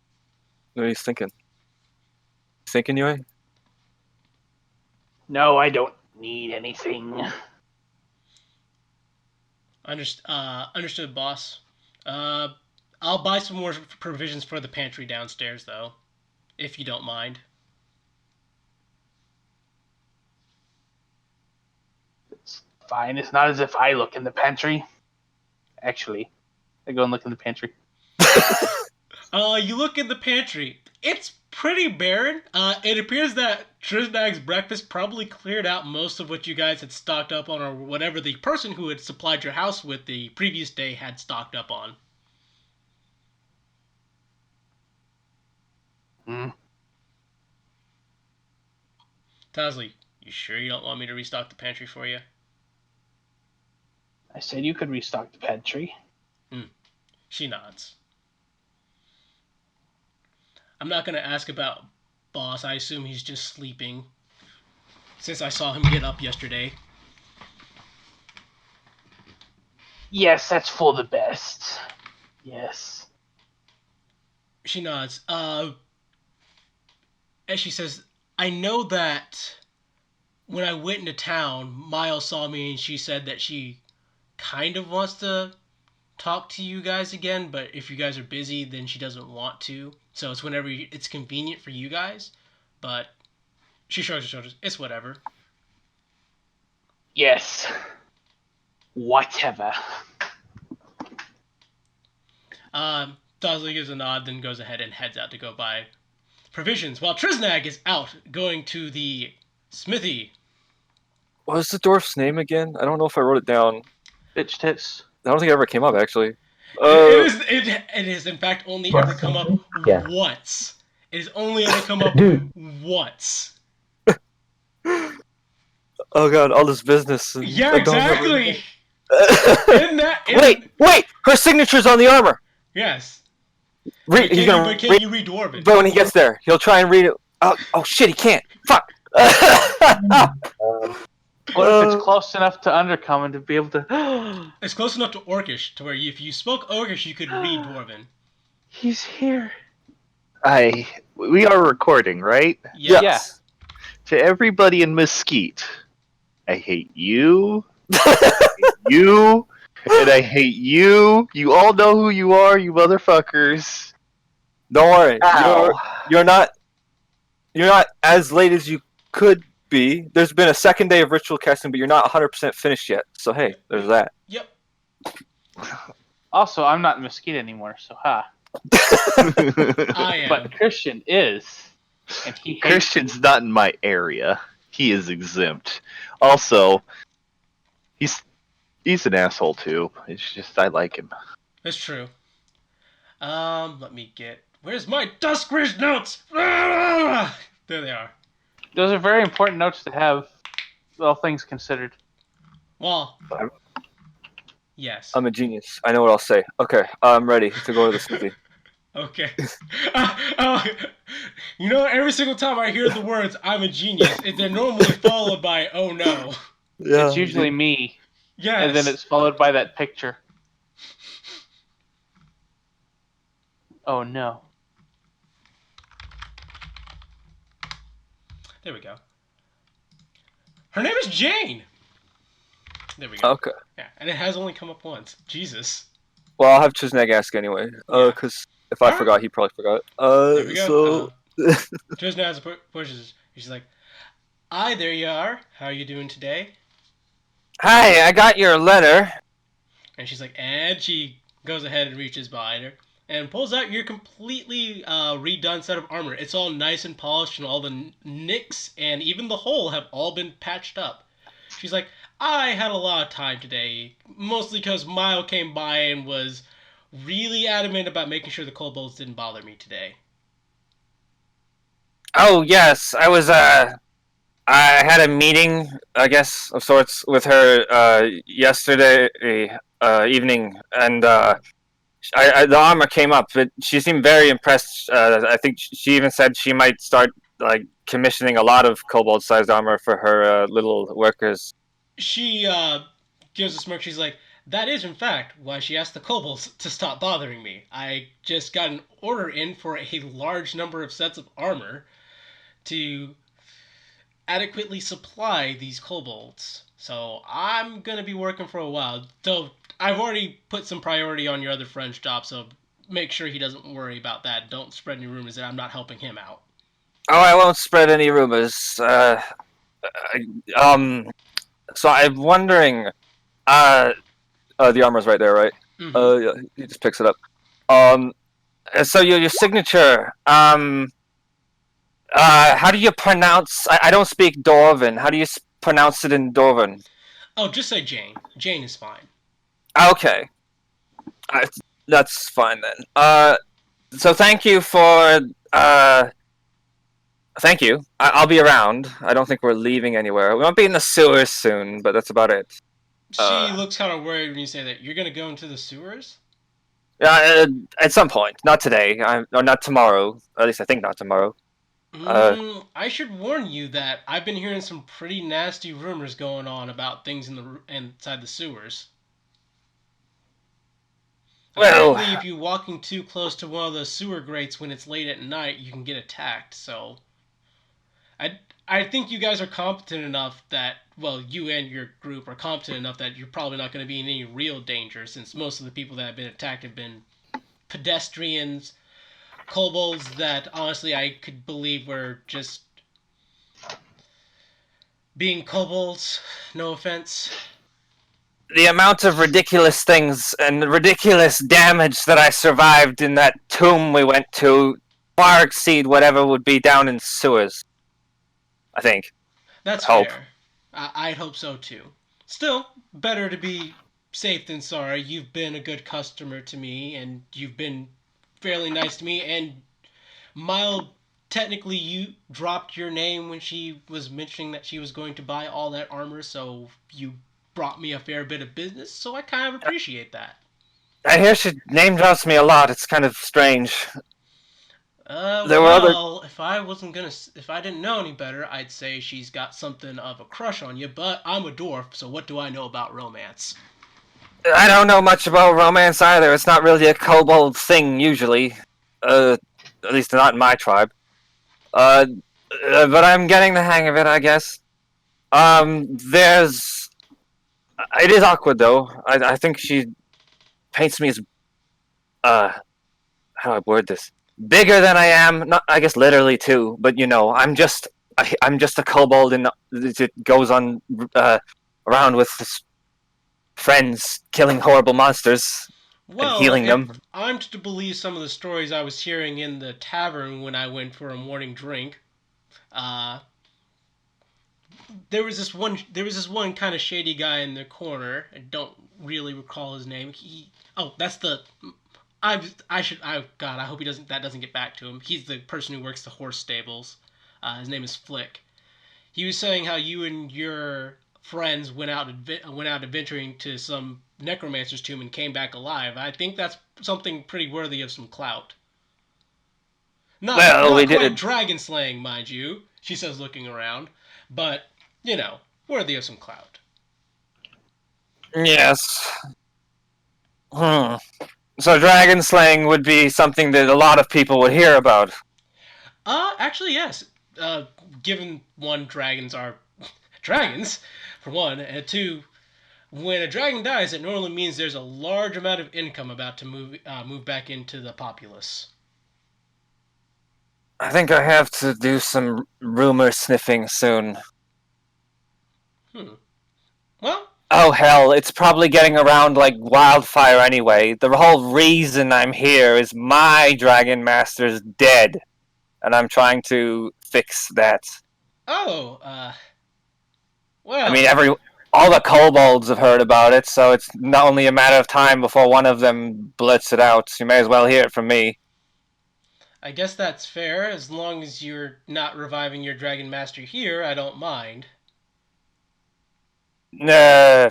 What are you thinking? Thinking, Yue? No, I don't need anything. Understood, boss. I'll buy some more provisions for the pantry downstairs, though, if you don't mind. It's fine. It's not as if I look in the pantry. Actually, I go and look in the pantry. You look in the pantry. It's pretty barren. It appears that Trisnag's breakfast probably cleared out most of what you guys had stocked up on, or whatever the person who had supplied your house with the previous day had stocked up on. Hmm. Tosley, you sure you don't want me to restock the pantry for you? I said you could restock the pantry. She nods. I'm not going to ask about boss. I assume he's just sleeping, since I saw him get up yesterday. Yes, that's for the best. Yes. She nods. And she says, I know that when I went into town, Miles saw me and she said that she kind of wants to talk to you guys again, but if you guys are busy, then she doesn't want to. So it's whenever it's convenient for you guys. But she shrugs her shoulders. It's whatever. Yes. Whatever. Tosley gives a nod, then goes ahead and heads out to go buy provisions, while Trisnag is out going to the smithy. What was the dwarf's name again? I don't know if I wrote it down. Bitch tits. I don't think it ever came up, actually. It is in fact only ever come up Yeah. once. It has only ever come up Dude. once. Oh god, all this business. And Yeah, I don't exactly. remember- Wait! Her signature's on the armor! Yes. He's gonna But can read, you read Dwarven? but when he gets there, he'll try and read it. Oh shit, he can't! Fuck! What if it's close enough to Undercommon to be able to... It's close enough to Orcish to where if you spoke Orcish, you could read Dwarven. He's here. We are recording, right? Yeah. Yes. To everybody in Mesquite, I hate you. I hate you. And I hate you. You all know who you are, you motherfuckers. Don't worry. Ow. You're not as late as you could be. There's been a second day of ritual casting, but you're not 100% finished yet. So hey, there's that. Yep. Also, I'm not in Mesquite anymore, so ha. I am. But Christian is. And he hates Christian's not in my area. He is exempt. Also, he's an asshole too. It's just I like him. That's true. Let me get. Where's my Duskridge notes? Ah! There they are. Those are very important notes to have, all things considered. Well. Yes. I'm a genius. I know what I'll say. Okay, I'm ready to go to the smithy. Okay. You know, every single time I hear the words "I'm a genius," they're normally followed by "Oh no." Yeah. It's usually me, Yes. and then it's followed by that picture. Oh no. There we go. Her name is Jane. There we go. Okay. Yeah, and it has only come up once. Jesus. Well, I'll have Chisnag ask anyway. Yeah. Because If I Alright. forgot, he probably forgot. There we go. So Tristan has pushes. She's like, "Hi, there you are. How are you doing today?" hi, I got your letter. And she's like, and she goes ahead and reaches behind her and pulls out your completely redone set of armor. It's all nice and polished, and all the nicks and even the hole have all been patched up. She's like, I had a lot of time today, mostly because Mile came by and was really adamant about making sure the kobolds didn't bother me today. Oh yes, I had a meeting, I guess, of sorts with her yesterday evening, and the armor came up. But she seemed very impressed. I think she even said she might start like commissioning a lot of kobold-sized armor for her little workers. She gives a smirk. She's like, that is, in fact, why she asked the kobolds to stop bothering me. I just got an order in for a large number of sets of armor to adequately supply these kobolds. So I'm gonna be working for a while. Though I've already put some priority on your other friend's job, so make sure he doesn't worry about that. Don't spread any rumors that I'm not helping him out. Oh, I won't spread any rumors. So I'm wondering. The armor's right there, right? Mhm. Yeah, he just picks it up. So your signature. How do you pronounce? I don't speak Dwarven. How do you pronounce it in Dwarven? Oh, just say Jane. Jane is fine. Okay, that's fine then. So thank you for. Thank you. I'll be around. I don't think we're leaving anywhere. We might be in the sewers soon, but that's about it. She looks kind of worried when you say that. You're gonna go into the sewers? At some point. Not today. Or not tomorrow. At least I think not tomorrow. I should warn you that I've been hearing some pretty nasty rumors going on about things inside the sewers. Well, Apparently, if you're walking too close to one of the sewer grates when it's late at night, you can get attacked. So, I think you guys are competent enough that, well, you and your group are competent enough that you're probably not going to be in any real danger, since most of the people that have been attacked have been pedestrians, kobolds that honestly I could believe were just being kobolds. No offense. the amount of ridiculous things and ridiculous damage that I survived in that tomb we went to far exceed whatever would be down in sewers. I think. That's Hope. fair. I'd hope so too. Still, better to be safe than sorry. You've been a good customer to me, and you've been fairly nice to me. And Mile, technically, you dropped your name when she was mentioning that she was going to buy all that armor, so you brought me a fair bit of business. So I kind of appreciate that. I hear she name drops me a lot. It's kind of strange. There were Well, if I didn't know any better, I'd say she's got something of a crush on you. But I'm a dwarf, so what do I know about romance? I don't know much about romance either. It's not really a kobold thing usually. At least not in my tribe. But I'm getting the hang of it, I guess. It is awkward though. I think she paints me as how do I word this? Bigger than I am. Not, I guess literally too. But I'm just a kobold, and it goes on around with his friends, killing horrible monsters and healing them. I'm to believe some of the stories I was hearing in the tavern when I went for a morning drink. There was this one kind of shady guy in the corner. I don't really recall his name. That's the. God, I hope that doesn't get back to him. He's the person who works the horse stables. His name is Flick. He was saying how you and your friends went out adventuring to some necromancer's tomb and came back alive. I think that's something pretty worthy of some clout. Not We quite did. dragon slaying, mind you, she says, looking around, but worthy of some clout. Yes. So dragon slaying would be something that a lot of people would hear about. Actually, yes. Given one, dragons are dragons, for one, and two, When a dragon dies, it normally means there's a large amount of income about to move back into the populace. I think I have to do some rumor sniffing soon. Well, Oh hell, it's probably getting around like wildfire anyway. The whole reason I'm here is my Dragon Master's dead. And I'm trying to fix that. oh, well. I mean, all the kobolds have heard about it, so it's not only a matter of time before one of them blurts it out. You may as well hear it from me. I guess that's fair. As long as you're not reviving your Dragon Master here, I don't mind. I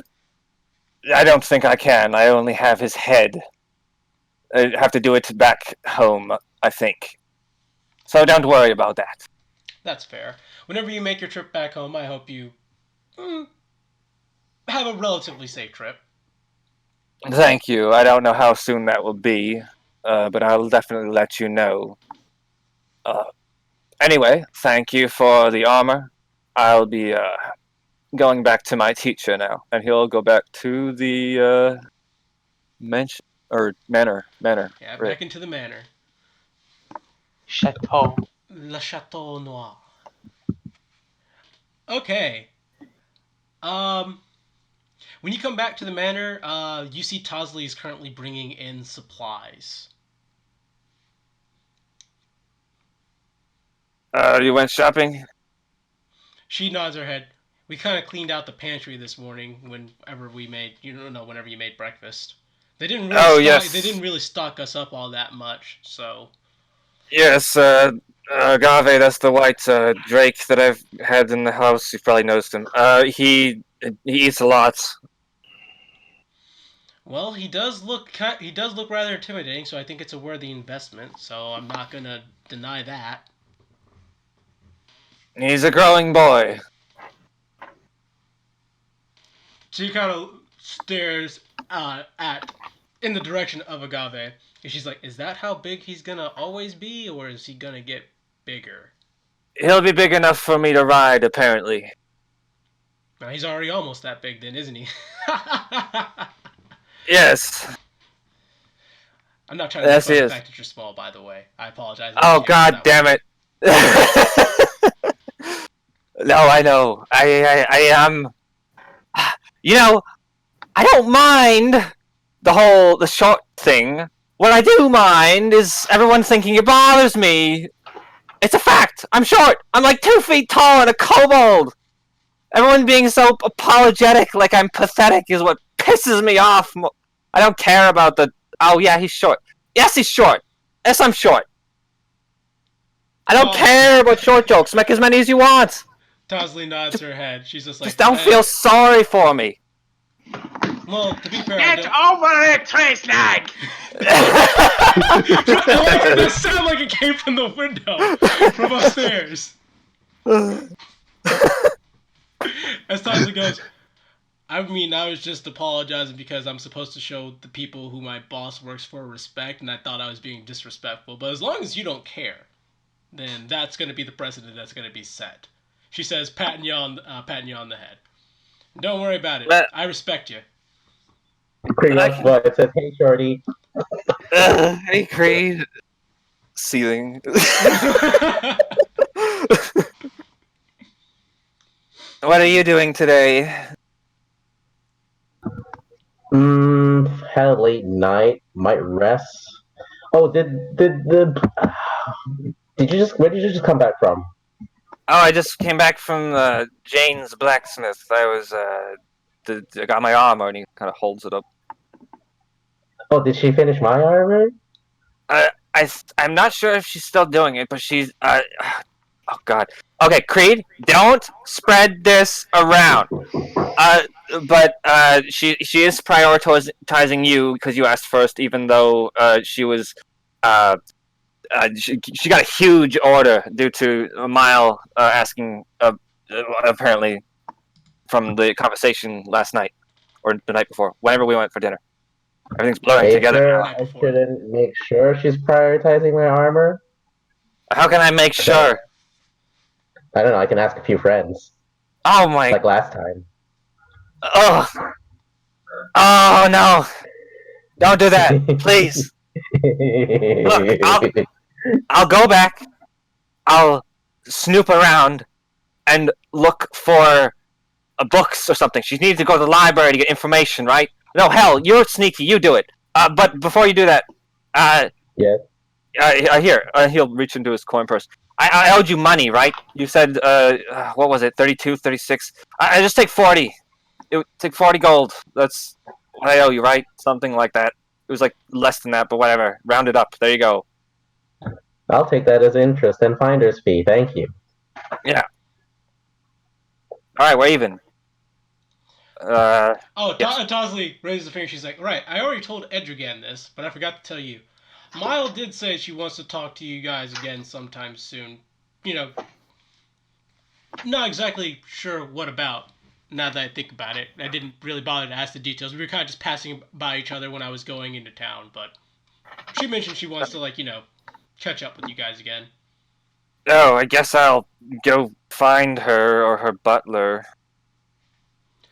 don't think I can. I only have his head. I have to do it back home, I think. So don't worry about that. That's fair. Whenever you make your trip back home, I hope you have a relatively safe trip. Thank you. I don't know how soon that will be, but I'll definitely let you know. Anyway, thank you for the armor. I'll be going back to my teacher now, and he'll go back to the manor. Yeah, Right. back into the manor. Chateau. Le Chateau Noir. Okay. When you come back to the manor, you see Tosley is currently bringing in supplies. You went shopping? She nods her head. We kind of cleaned out the pantry this morning whenever we made, whenever you made breakfast. They didn't really yes. They didn't really stock us up all that much, so. Yes, Agave, that's the white drake that I've had in the house. You've probably noticed him. He eats a lot. Well, he does look rather intimidating, so I think it's a worthy investment. So I'm not gonna deny that. He's a growing boy. She kind of stares in the direction of Agave, and she's like, "Is that how big he's gonna always be, or is he gonna get bigger?" He'll be big enough for me to ride, apparently. Now he's already almost that big, then, isn't he? Yes. I'm not trying to make fun of the fact that you're small, by the way. I apologize. Oh, god damn it. No, I know. I am. I don't mind the short thing. What I do mind is everyone thinking it bothers me. It's a fact. I'm short. I'm like 2 feet tall and a kobold. Everyone being so apologetic, like I'm pathetic, is what pisses me off. I don't care about oh yeah, he's short. Yes, he's short. Yes, I'm short. I don't care about short jokes. Make as many as you want. Tosley nods her head. She's just like, just don't feel sorry for me. Well, to be fair, Get over it, Trace-Lag! It sounded like it came from the window, from upstairs. As Tosley goes, I mean, I was just apologizing because I'm supposed to show the people who my boss works for respect, and I thought I was being disrespectful. But as long as you don't care, then that's going to be the precedent that's going to be set. She says, patting you on the head. Don't worry about it. I respect you. Creed walks by and says, "Hey, shorty." Hey, Creed. Ceiling. What are you doing today? Had a late night. Might rest. Oh, where did you just come back from? Oh, I just came back from Jane's blacksmith. I was I got my armor, and he kind of holds it up. Oh, did she finish my armor? I'm not sure if she's still doing it, but she's oh god. Okay, Creed, don't spread this around. But she is prioritizing you because you asked first, even though she was she got a huge order due to Mile asking apparently from the conversation last night or the night before, whenever we went for dinner. Everything's blurring together. I shouldn't make sure she's prioritizing my armor. How can I make sure? I don't know. I can ask a few friends. Oh my! Like last time. Ugh! Oh no! Don't do that, please. Look, I'll go back. I'll snoop around and look for books or something. She needs to go to the library to get information, right? No, hell, you're sneaky. You do it. But before you do that, Yeah. Here, he'll reach into his coin purse. I owed you money, right? You said, what was it, 32, 36? I just take 40. It would take 40 gold. That's what I owe you, right? Something like that. It was like less than that, but whatever. Round it up. There you go. I'll take that as interest and finder's fee. Thank you. Yeah. All right, we're even. Tosley raises a finger. She's like, right, I already told Edrigan this, but I forgot to tell you. Mile did say she wants to talk to you guys again sometime soon. You know, not exactly sure what about, now that I think about it. I didn't really bother to ask the details. We were kind of just passing by each other when I was going into town, but she mentioned she wants to, like, you know, catch up with you guys again. Oh, I guess I'll go find her or her butler.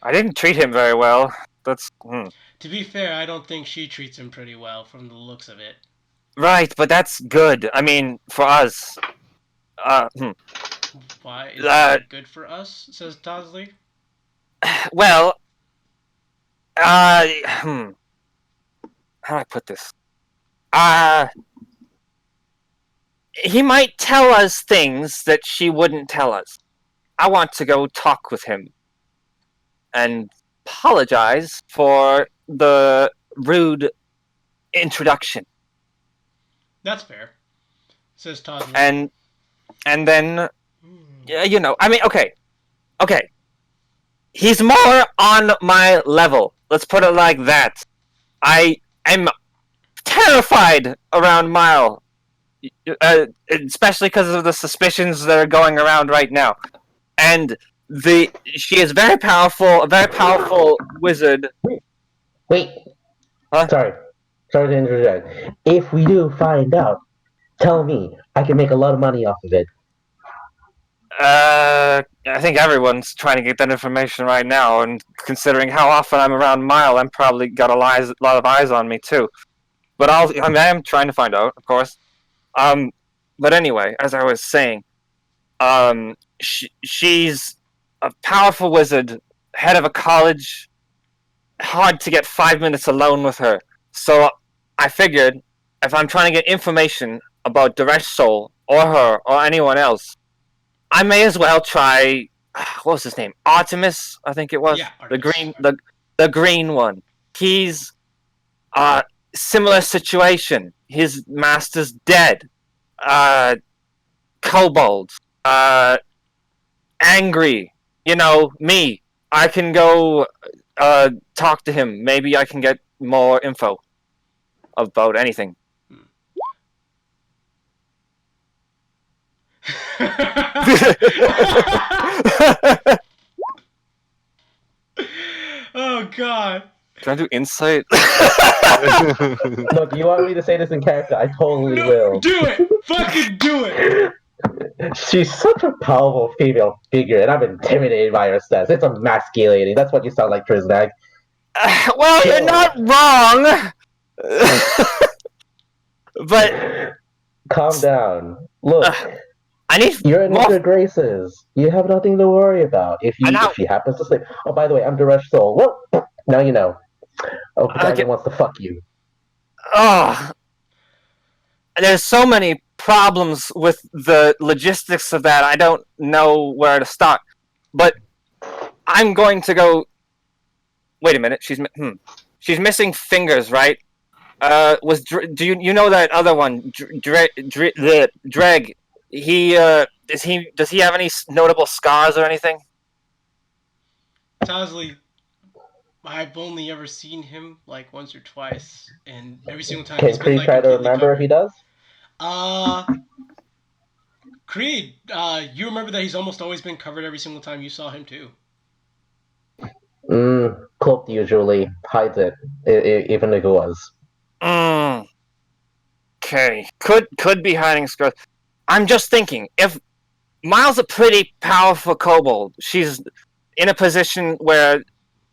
I didn't treat him very well. That's... To be fair, I don't think she treats him pretty well from the looks of it. Right, but that's good. I mean, for us. Why is that good for us, says Tosley? Well, how do I put this? He might tell us things that she wouldn't tell us. I want to go talk with him and apologize for the rude introduction. That's fair, says Tosley. And then, you know, I mean, okay. He's more on my level. Let's put it like that. I am terrified around Mile, especially because of the suspicions that are going around right now. And she is very powerful, a very powerful wizard. Wait. Huh? Sorry to interject. If we do find out, tell me. I can make a lot of money off of it. I think everyone's trying to get that information right now, and considering how often I'm around Mile, I'm probably got a lot of eyes on me too. But I am trying to find out, of course. But anyway, as I was saying, she's a powerful wizard, head of a college. Hard to get 5 minutes alone with her. So I figured, if I'm trying to get information about Diresh Soul or her or anyone else, I may as well try. What was his name? Artemis, I think it was. Yeah, Artemis. The green one. He's similar situation. His master's dead. Kobold. Angry. You know, me. I can go talk to him. Maybe I can get more info about anything. Oh god. Can I do insight? Look, you want me to say this in character? I totally will. Do it! Fucking do it! She's such a powerful female figure, and I'm intimidated by her stats. It's emasculating. That's what you sound like, Triznak. Well, you're not wrong. But Calm down. Look, I need you're in more. good graces. You have nothing to worry about. If she happens to sleep. Oh, by the way, I'm Diresh Soul. Well, now you know. Oh, Dragon wants to fuck you. Oh, there's so many problems with the logistics of that. I don't know where to start. But I'm going to go. Wait a minute. She's missing fingers, right? Do you know that other one, Dreg? Does he have any notable scars or anything? Tosley, I've only ever seen him like once or twice, and every single time Can he's been Creed like try to completely remember if covered. he does? Creed, you remember that he's almost always been covered every single time you saw him too. Cloaked usually hides it, even if it was. Okay, could be hiding scars. I'm just thinking, if Mile's a pretty powerful kobold, she's in a position where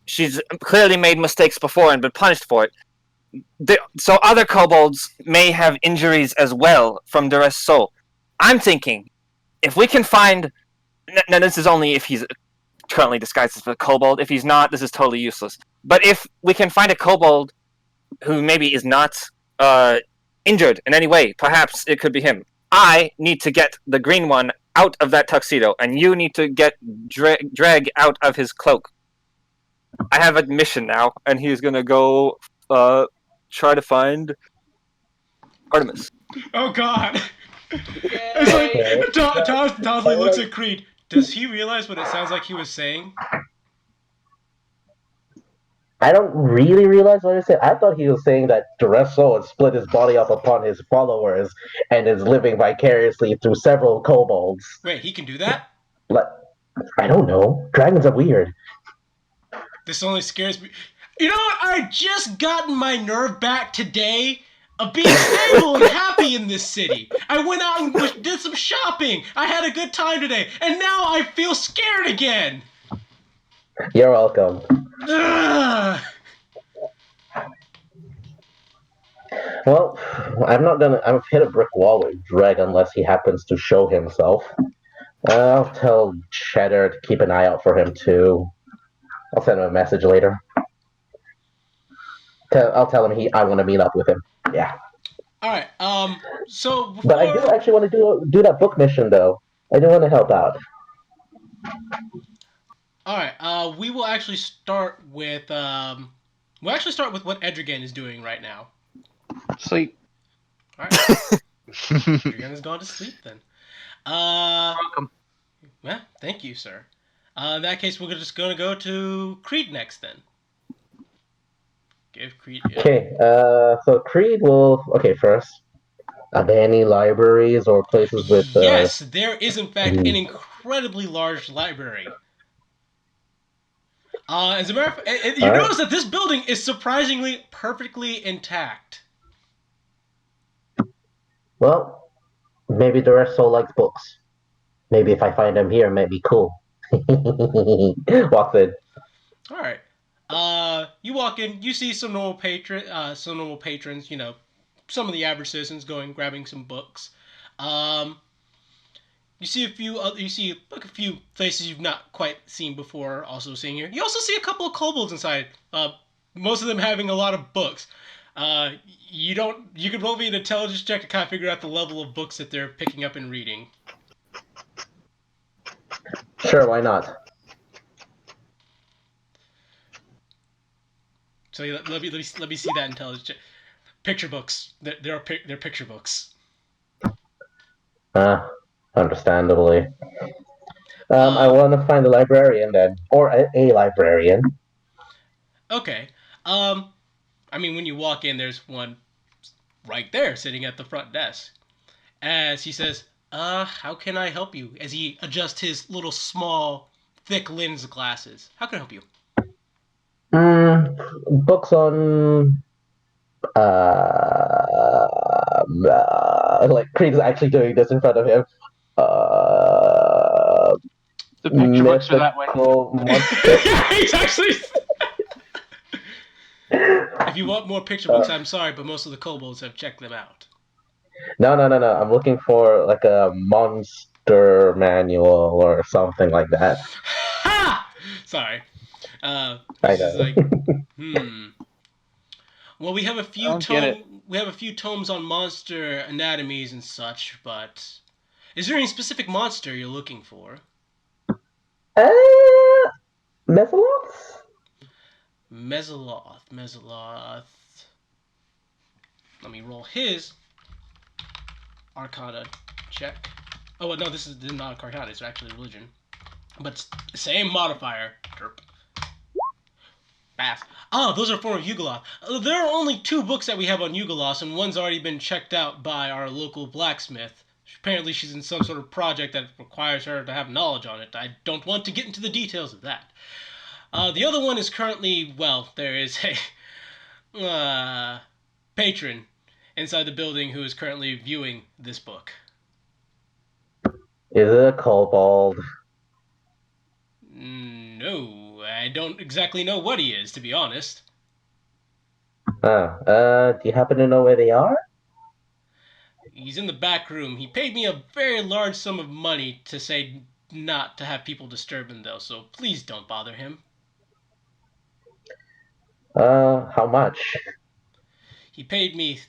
she's clearly made mistakes before and been punished for it. So other kobolds may have injuries as well from duress soul. I'm thinking, if we can find... Now, this is only if he's currently disguised as a kobold. If he's not, this is totally useless. But if we can find a kobold who maybe is not injured in any way, perhaps it could be him. I need to get the green one out of that tuxedo, and you need to get Dreg out of his cloak. I have a mission now, and he's gonna go try to find Artemis. Oh God! It's like Tosley looks at Creed. Does he realize what it sounds like he was saying? I don't really realize what he said. I thought he was saying that Duress Soul had split his body up upon his followers and is living vicariously through several kobolds. Wait, he can do that? I don't know. Dragons are weird. This only scares me. You know what? I just gotten my nerve back today of being stable and happy in this city. I went out and did some shopping. I had a good time today, and now I feel scared again. You're welcome. Ugh. Well, I've hit a brick wall with Dreg unless he happens to show himself. I'll tell Cheddar to keep an eye out for him too. I'll send him a message later. I'll tell him I want to meet up with him. Yeah. All right. So. But I do actually want to do that book mission though. I do want to help out. All right. We will actually start with what Edrigan is doing right now. Sleep. All right. Edrigan has gone to sleep then. Welcome. Well, thank you, sir. In that case, we're just going to go to Creed next then. Give Creed. Yeah. Okay. So Creed will. Okay, first. Are there any libraries or places with? Yes, there is in fact an incredibly large library. As a matter of fact, you notice that this building is surprisingly perfectly intact. Well, maybe the rest Soul likes books. Maybe if I find them here, it might be cool. Walks in. All right. You walk in. You see some normal patrons. You know, some of the average citizens grabbing some books. You see a few faces you've not quite seen before. Also seeing here. You also see a couple of kobolds inside. Most of them having a lot of books. You could roll me an intelligence check to kind of figure out the level of books that they're picking up and reading. Sure, why not? So let me see that intelligence check. Picture books. They're picture books. Understandably. I want to find a librarian then, or a librarian. Okay. I mean, when you walk in, there's one right there sitting at the front desk. As he says, how can I help you? As he adjusts his little small, thick lens glasses. How can I help you? Books on... like, Creed's actually doing this in front of him. The picture books are that way. Yeah, he's actually... If you want more picture books, I'm sorry, but most of the kobolds have checked them out. No. I'm looking for like a monster manual or something like that. Ha! Sorry. I know. Well, we have a few tomes on monster anatomies and such, but is there any specific monster you're looking for? Mesoloths? Mesoloth. Let me roll his Arcana check. Oh, well, no, this is not Arcana, it's actually religion. But it's the same modifier. Derp. Pass. Oh, those are a form of Yugoloth. There are only 2 books that we have on Yugoloth, and one's already been checked out by our local blacksmith. Apparently she's in some sort of project that requires her to have knowledge on it. I don't want to get into the details of that. The other one is currently, well, there is a patron inside the building who is currently viewing this book. Is it a kobold? No, I don't exactly know what he is, to be honest. Do you happen to know where they are? He's in the back room. He paid me a very large sum of money to say not to have people disturb him, though, so please don't bother him. How much? He paid me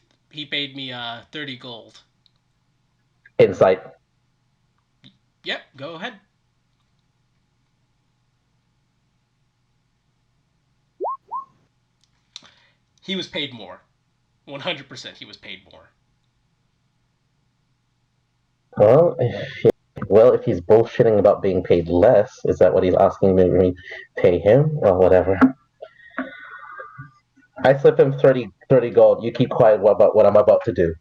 30 gold. Insight. Yep, go ahead. He was paid more. 100% he was paid more. Well, if he's bullshitting about being paid less, is that what he's asking me to pay him? Well, whatever. I slip him 30 gold. You keep quiet about what I'm about to do.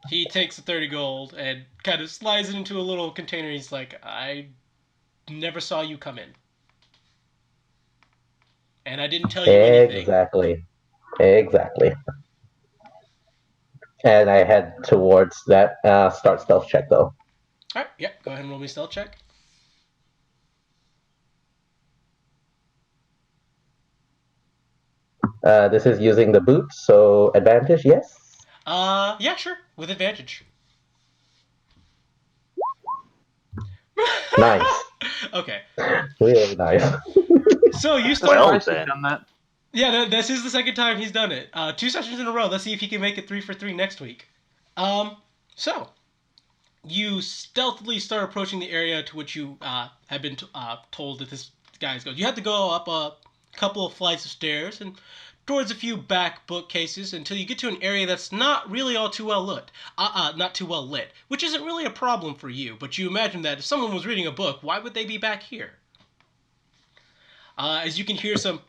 He takes the 30 gold and kind of slides it into a little container. He's like, I never saw you come in. And I didn't tell you anything. Exactly. And I head towards that start stealth check, though. Alright, yep, go ahead and roll me a stealth check. This is using the boots, so advantage, yes? Yeah, sure, with advantage. Nice. Okay. Really nice. So you start. Well, Twice he's then. done that. Yeah, this is the second time he's done it. 2 sessions in a row. Let's see if he can make it 3 for 3 next week. So you stealthily start approaching the area to which you have been told that this guy is going. You have to go up a couple of flights of stairs and towards a few back bookcases until you get to an area that's not really all too well lit. Not too well lit, which isn't really a problem for you. But you imagine that if someone was reading a book, why would they be back here? As you can hear some.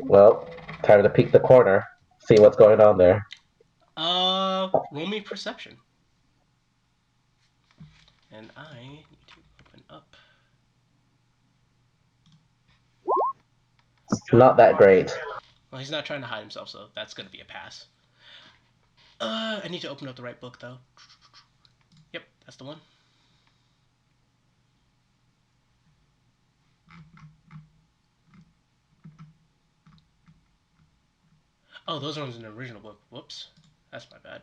Well, time to peek the corner, see what's going on there. Roll me perception. And I need to open up. Not that great. Well, he's not trying to hide himself, so that's going to be a pass. I need to open up the right book, though. Yep, that's the one. Oh, those ones in the original book. Whoops. That's my bad.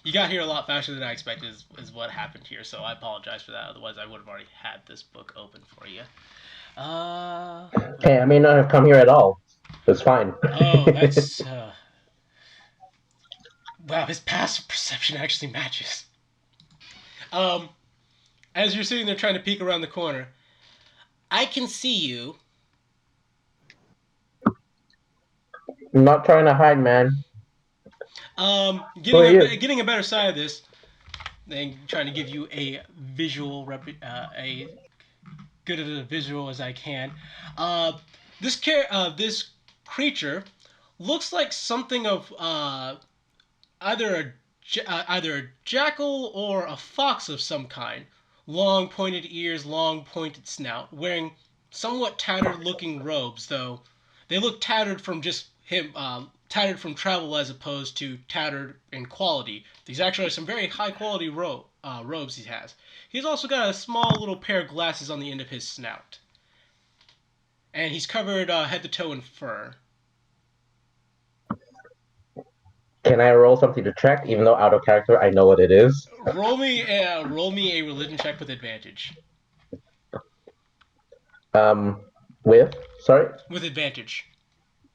You got here a lot faster than I expected is what happened here, so I apologize for that. Otherwise, I would have already had this book open for you. Hey, I may not have come here at all. It's fine. Oh, that's... Wow, his passive perception actually matches. As you're sitting there trying to peek around the corner, I can see you. I'm not trying to hide, man. Getting a better side of this, and trying to give you a visual, a good of a visual as I can. This creature looks like something of either a jackal or a fox of some kind. Long pointed ears, long pointed snout, wearing somewhat tattered looking robes, though they look tattered from just him, tattered from travel as opposed to tattered in quality. These actually are some very high quality robes he has. He's also got a small little pair of glasses on the end of his snout. And he's covered head to toe in fur. Can I roll something to check, even though out of character I know what it is? Roll me a religion check with advantage. Sorry? With advantage.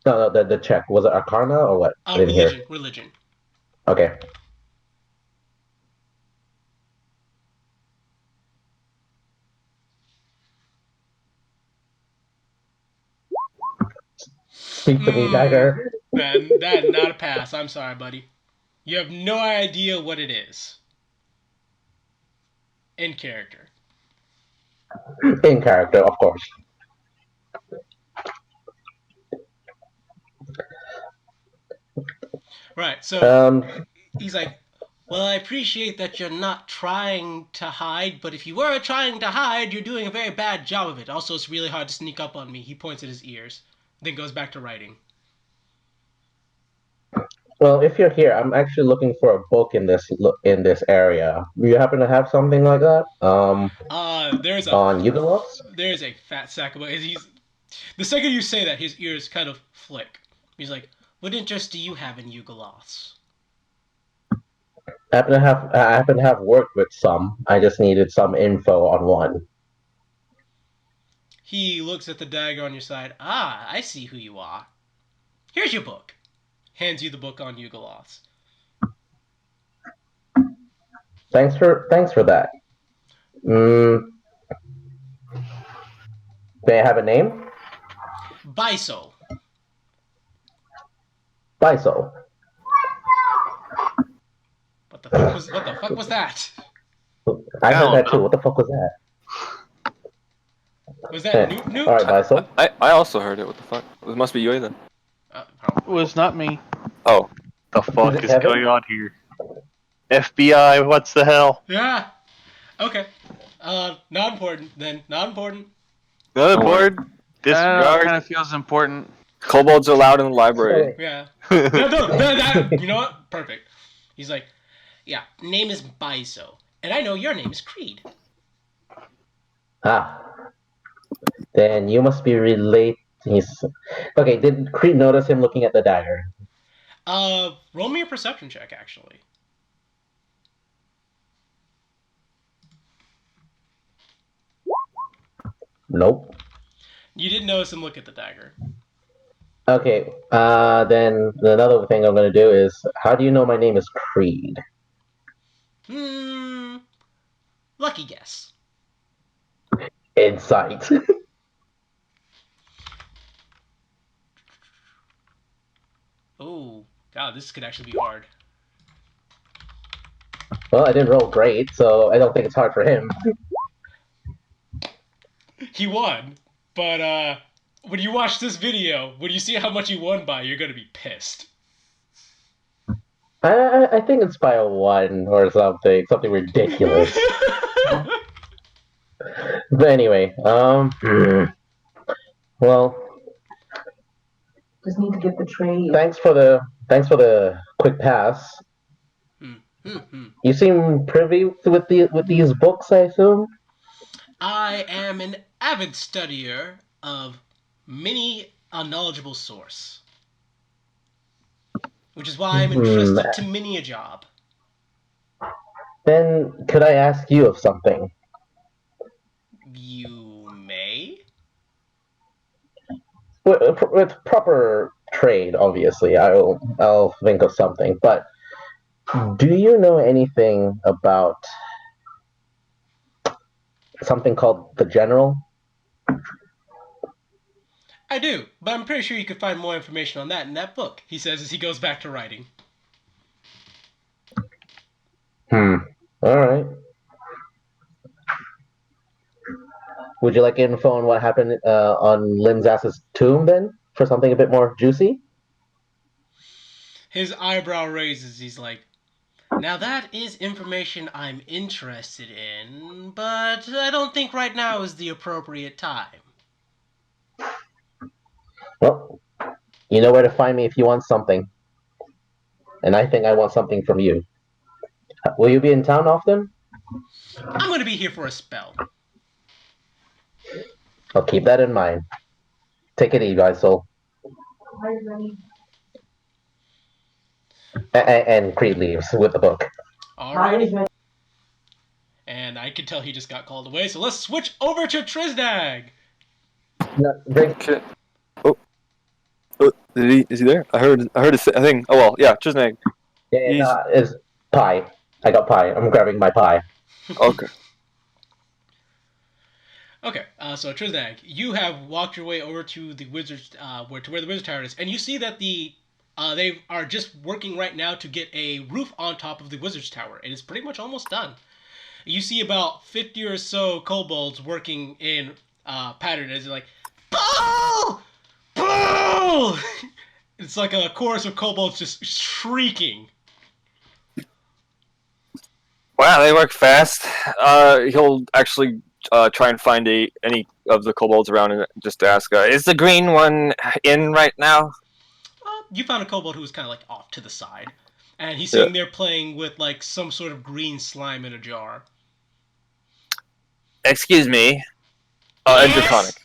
No, the check. Was it Arcana or what? I didn't hear. Religion. Okay. Speak to me, dagger. That not a pass. I'm sorry, buddy. You have no idea what it is. In character. In character, of course. Right, so he's like, well, I appreciate that you're not trying to hide, but if you were trying to hide, you're doing a very bad job of it. Also, it's really hard to sneak up on me. He points at his ears. then goes back to writing. Well, if you're here, I'm actually looking for a book in this area. Do you happen to have something like that? There's a On Yugolos? there's a fat sack of books. He's the second you say that, his ears kind of flick. He's like, "What interest do you have in Yugolos?" I happen to have worked with some. I just needed some info on one. He looks at the dagger on your side. Ah, I see who you are. Here's your book. Hands you the book on Yugolos. Thanks for that. Mm, may I have a name? Biso. Biso. What the fuck was that? I I heard don't that too. know. What the fuck was that? Was that Newt? All right, Biso. I also heard it. What the fuck? It must be you then. It was not me. Oh, The fuck it is Evan? going on here? FBI, what's the hell? Yeah. Okay. Not important then. Not important. Another board? It kind Disregard. of feels important. kobolds are allowed in the library. Yeah. No, you know what? Perfect. He's like, yeah, name is Biso. And I know your name is Creed. Ah. Then you must be related. Okay, did Creed notice him looking at the dagger? Roll me a perception check, actually. Nope. You did notice him look at the dagger. Okay, then another thing I'm gonna do is, how do you know my name is Creed? Lucky guess. Insight. Oh, God, this could actually be hard. Well, I didn't roll great, so I don't think it's hard for him. He won, but when you watch this video, when you see how much he won by, you're gonna be pissed. I think it's by a 1 or something ridiculous. But anyway, well, Just need to get the trade. thanks for the quick pass. You seem privy with these books, I assume. I am an avid studier of many a knowledgeable source, which is why I'm entrusted to many a job. Then could I ask you of something? You may. With proper trade, obviously, I'll think of something. But do you know anything about something called the General? I do, but I'm pretty sure you could find more information on that in that book, he says as he goes back to writing. All right. Would you like info on what happened on Lim's tomb then, for something a bit more juicy? His eyebrow raises. He's like, now that is information I'm interested in, but I don't think right now is the appropriate time. Well, you know where to find me if you want something. And I think I want something from you. Will you be in town often? I'm going to be here for a spell. I'll keep that in mind. Take it easy, guys. So, and Creed leaves with the book. Alrighty. And I can tell he just got called away, so let's switch over to Trizdag. No, drink. Okay. Oh, is he there? I heard a thing. Oh well, yeah, Trisnag. It's pie. I got pie. I'm grabbing my pie. Okay. Okay, so Trizdag, you have walked your way over to the wizard's, where the wizard tower is, and you see that they are just working right now to get a roof on top of the wizard's tower. It is pretty much almost done. You see about 50 or so kobolds working in pattern as they're like, "Boo! Boo!" It's like a chorus of kobolds just shrieking. Wow, they work fast. He'll actually try and find any of the kobolds around and just ask, is the green one in right now? You found a kobold who was kind of like off to the side, and he's sitting there playing with like some sort of green slime in a jar. Excuse me. Yes? Draconic.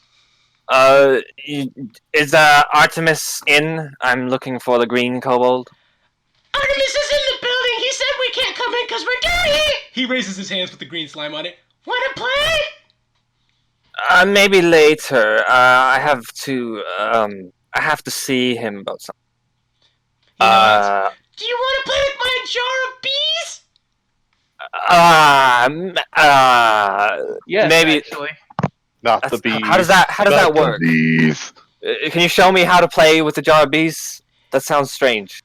Is Artemis in? I'm looking for the green kobold. Artemis is in the building! He said we can't come in because we're dirty! He raises his hands with the green slime on it. Wanna play? Maybe later. I have to see him about something. He nods. Do you want to play with my jar of bees? Yes, maybe. actually. Not the bees. How does that work? Bees. Can you show me how to play with the jar of bees? That sounds strange.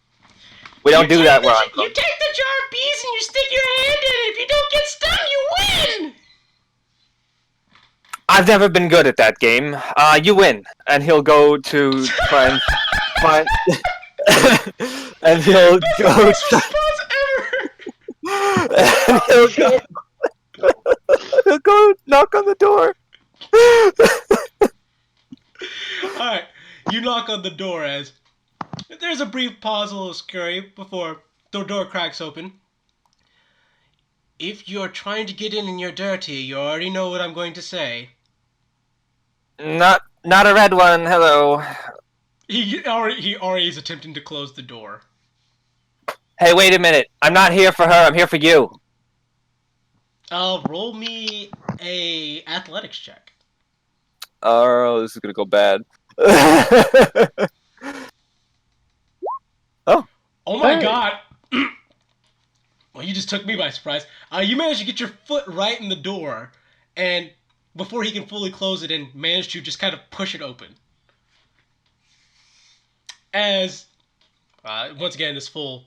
We don't do that where I'm from. You take the jar of bees and you stick your hand in it. If you don't get stung, you win! I've never been good at that game. You win. And he'll go to try and find... and he'll go... and he'll go knock on the door. Alright, you knock on the door as... There's a brief pause, a little scurry, before the door cracks open. If you're trying to get in and you're dirty, you already know what I'm going to say. Not a red one, hello. He already is attempting to close the door. Hey, wait a minute. I'm not here for her, I'm here for you. Roll me a athletics check. Oh, this is gonna go bad. Oh my god! Well, you just took me by surprise. You managed to get your foot right in the door, and before he can fully close it and manage to just kind of push it open. As, once again, this full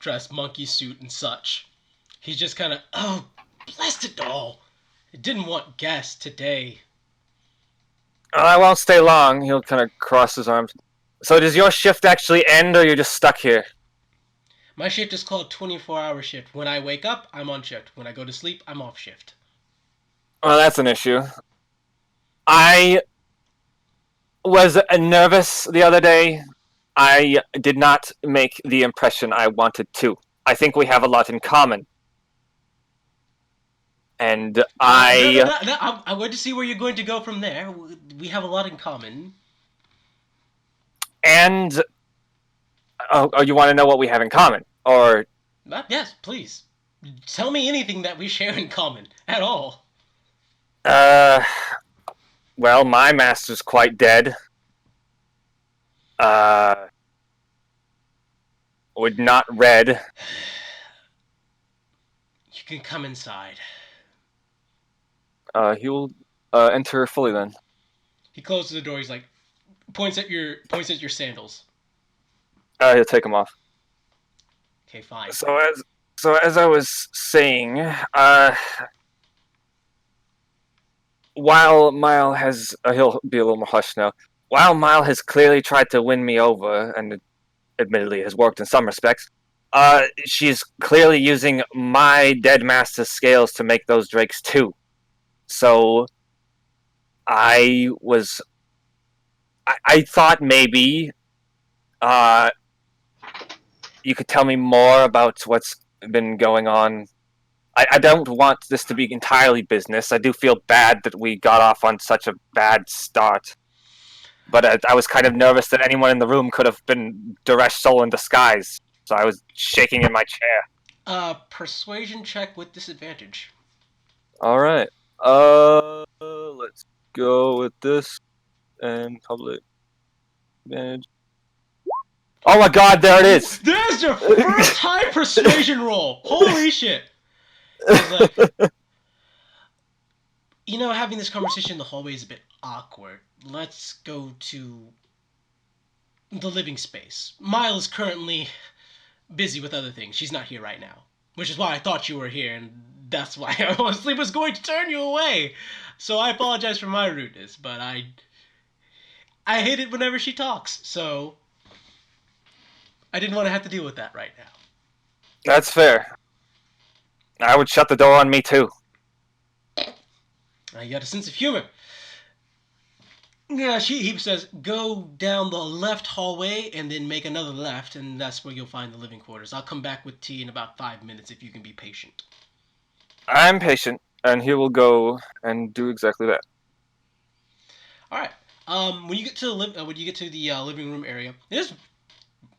dress monkey suit and such, he's just kind of, oh, blessed it all. It didn't want guests today. I won't stay long. He'll kind of cross his arms. So does your shift actually end, or you're just stuck here? My shift is called 24-hour shift. When I wake up, I'm on shift. When I go to sleep, I'm off shift. Well, that's an issue. I was nervous the other day. I did not make the impression I wanted to. I think we have a lot in common. And I'm going to see where you're going to go from there. We have a lot in common. And... Oh, you want to know what we have in common? Or... Yes, please. Tell me anything that we share in common. At all. Well, my master's quite dead. Would not red. You can come inside. He will enter fully then. He closes the door. He's like, points at your sandals. He'll take them off. Okay, fine. So as I was saying, while Mile has, he'll be a little more hushed now. While Mile has clearly tried to win me over, and admittedly has worked in some respects, she's clearly using my Dead Master's scales to make those drakes too. So, I thought maybe, you could tell me more about what's been going on. I don't want this to be entirely business. I do feel bad that we got off on such a bad start. But I was kind of nervous that anyone in the room could have been Duresh Soul in disguise. So I was shaking in my chair. Persuasion check with disadvantage. Alright. Let's go with this. And public advantage. Oh my god, there it is! There's your first high persuasion roll! Holy shit! Like, having this conversation in the hallway is a bit awkward. Let's go to the living space. Mile is currently busy with other things. She's not here right now. Which is why I thought you were here, and that's why I honestly was going to turn you away. So I apologize for my rudeness, but I hate it whenever she talks, so I didn't want to have to deal with that right now. That's fair. I would shut the door on me too. You got a sense of humor. Yeah, he says, go down the left hallway and then make another left, and that's where you'll find the living quarters. I'll come back with tea in about 5 minutes if you can be patient. I'm patient, and he will go and do exactly that. All right. When you get to the living room area, it is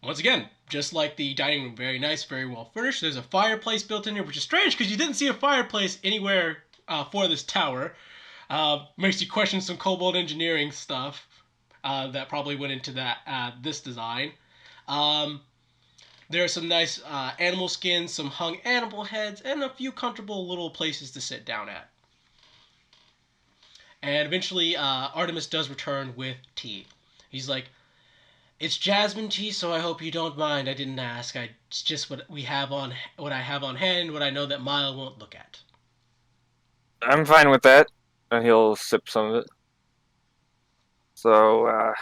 once again just like the dining room, very nice, very well furnished. There's a fireplace built in here, which is strange because you didn't see a fireplace anywhere for this tower. Makes you question some kobold engineering stuff that probably went into this design. There are some nice animal skins, some hung animal heads, and a few comfortable little places to sit down at. And eventually, Artemis does return with tea. He's like, "It's jasmine tea, so I hope you don't mind. I didn't ask. It's just what I have on hand, what I know that Mile won't look at." I'm fine with that, and he'll sip some of it. So,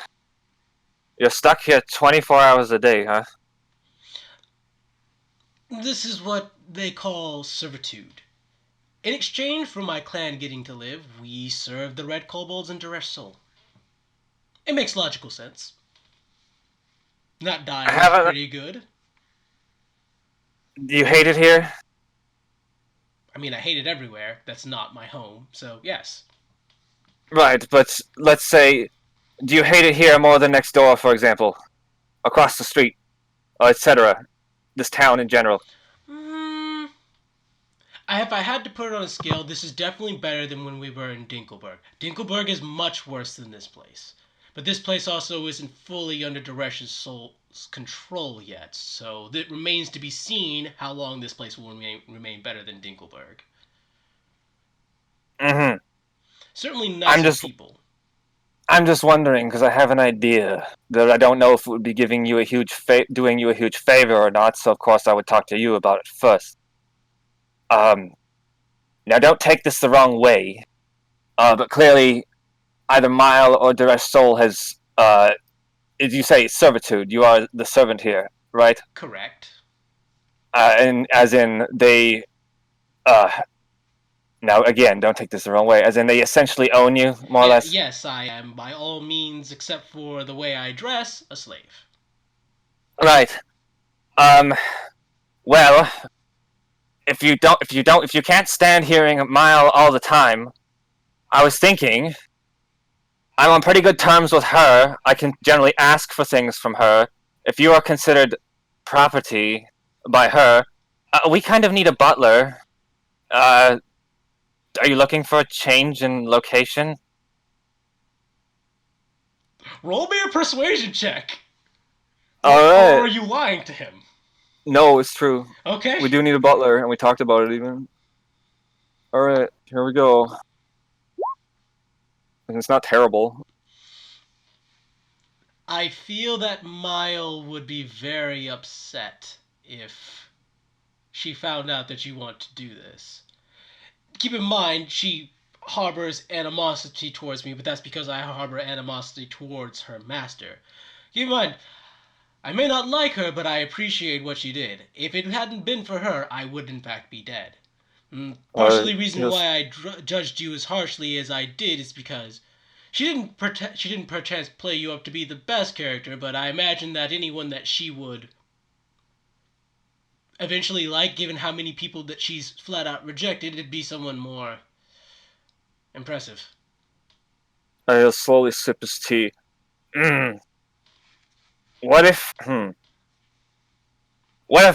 you're stuck here 24 hours a day, huh? This is what they call servitude. In exchange for my clan getting to live, we serve the red kobolds and Duresh Soul. It makes logical sense. Not dying is pretty good. Do you hate it here? I mean, I hate it everywhere. That's not my home, so yes. Right, but let's say, do you hate it here more than next door, for example? Across the street, etc. This town in general. If I had to put it on a scale, this is definitely better than when we were in Dinkelberg. Dinkelberg is much worse than this place. But this place also isn't fully under Duresh's Soul's control yet, so it remains to be seen how long this place will remain better than Dinkelberg. Mm-hmm. Certainly nicer people. I'm just wondering, because I have an idea that I don't know if it would be giving you doing you a huge favor or not, so of course I would talk to you about it first. Now don't take this the wrong way, but clearly either Mile or Duresh Soul has, as you say, servitude. You are the servant here, right? Correct. And as in they, now again, don't take this the wrong way, as in they essentially own you, more or less? Yes, I am, by all means, except for the way I dress, a slave. Right. Well, if you can't stand hearing Mile all the time, I was thinking, I'm on pretty good terms with her. I can generally ask for things from her. If you are considered property by her, we kind of need a butler. Are you looking for a change in location? Roll me a persuasion check. Alright. Or are you lying to him? No, it's true. Okay. We do need a butler, and we talked about it even. Alright, here we go. And it's not terrible. I feel that Mile would be very upset if she found out that you want to do this. Keep in mind, she harbors animosity towards me, but that's because I harbor animosity towards her master. Keep in mind, I may not like her, but I appreciate what she did. If it hadn't been for her, I would in fact be dead. Partially the reason why I judged you as harshly as I did is because she didn't perchance play you up to be the best character, but I imagine that anyone that she would eventually like, given how many people that she's flat out rejected, it'd be someone more impressive. He'll slowly sip his tea. What if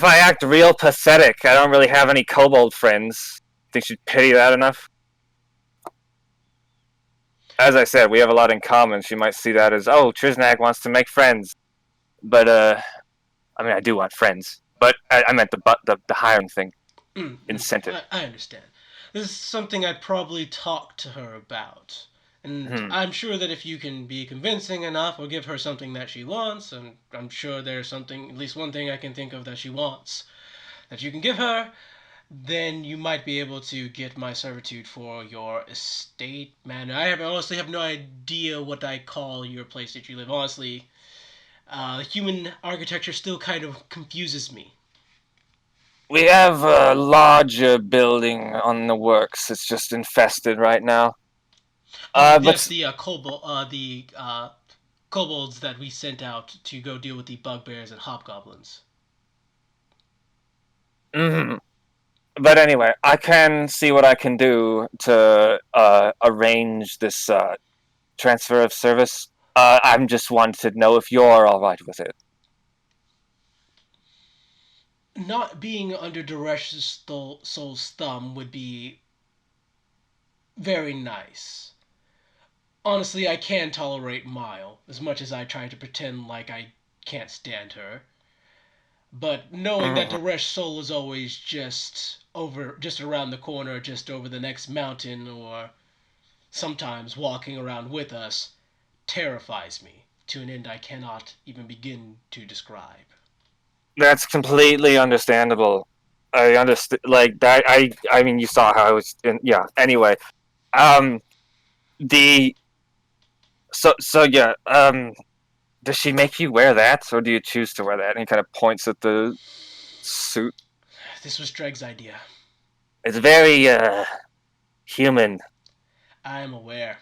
I act real pathetic? I don't really have any kobold friends. Think she'd pity that enough? As I said, we have a lot in common. She might see that as, oh, Triznak wants to make friends. But, I mean, I do want friends. But I meant the hiring thing. Incentive. I understand. This is something I'd probably talk to her about. And I'm sure that if you can be convincing enough or give her something that she wants, and I'm sure there's something, at least one thing I can think of that she wants, that you can give her, then you might be able to get my servitude for your estate manor. I honestly have no idea what I call your place that you live. Honestly, human architecture still kind of confuses me. We have a larger building on the works. It's just infested right now. But Yes, the kobolds that we sent out to go deal with the bugbears and hobgoblins. mhm. But anyway, I can see what I can do to arrange this transfer of service. I'm just wanted to know if you're all right with it. Not being under Daresh's soul's thumb would be very nice. Honestly, I can tolerate Mile, as much as I try to pretend like I can't stand her. But knowing that Mhm. Daresh's soul is always just around the corner, just over the next mountain, or sometimes walking around with us, terrifies me to an end I cannot even begin to describe. That's completely understandable. I understand. Like that. I mean, you saw how I was. Yeah. Anyway, um, the so yeah. Does she make you wear that, or do you choose to wear that? And he kind of points at the suit. This was Dreg's idea. It's very human. I am aware.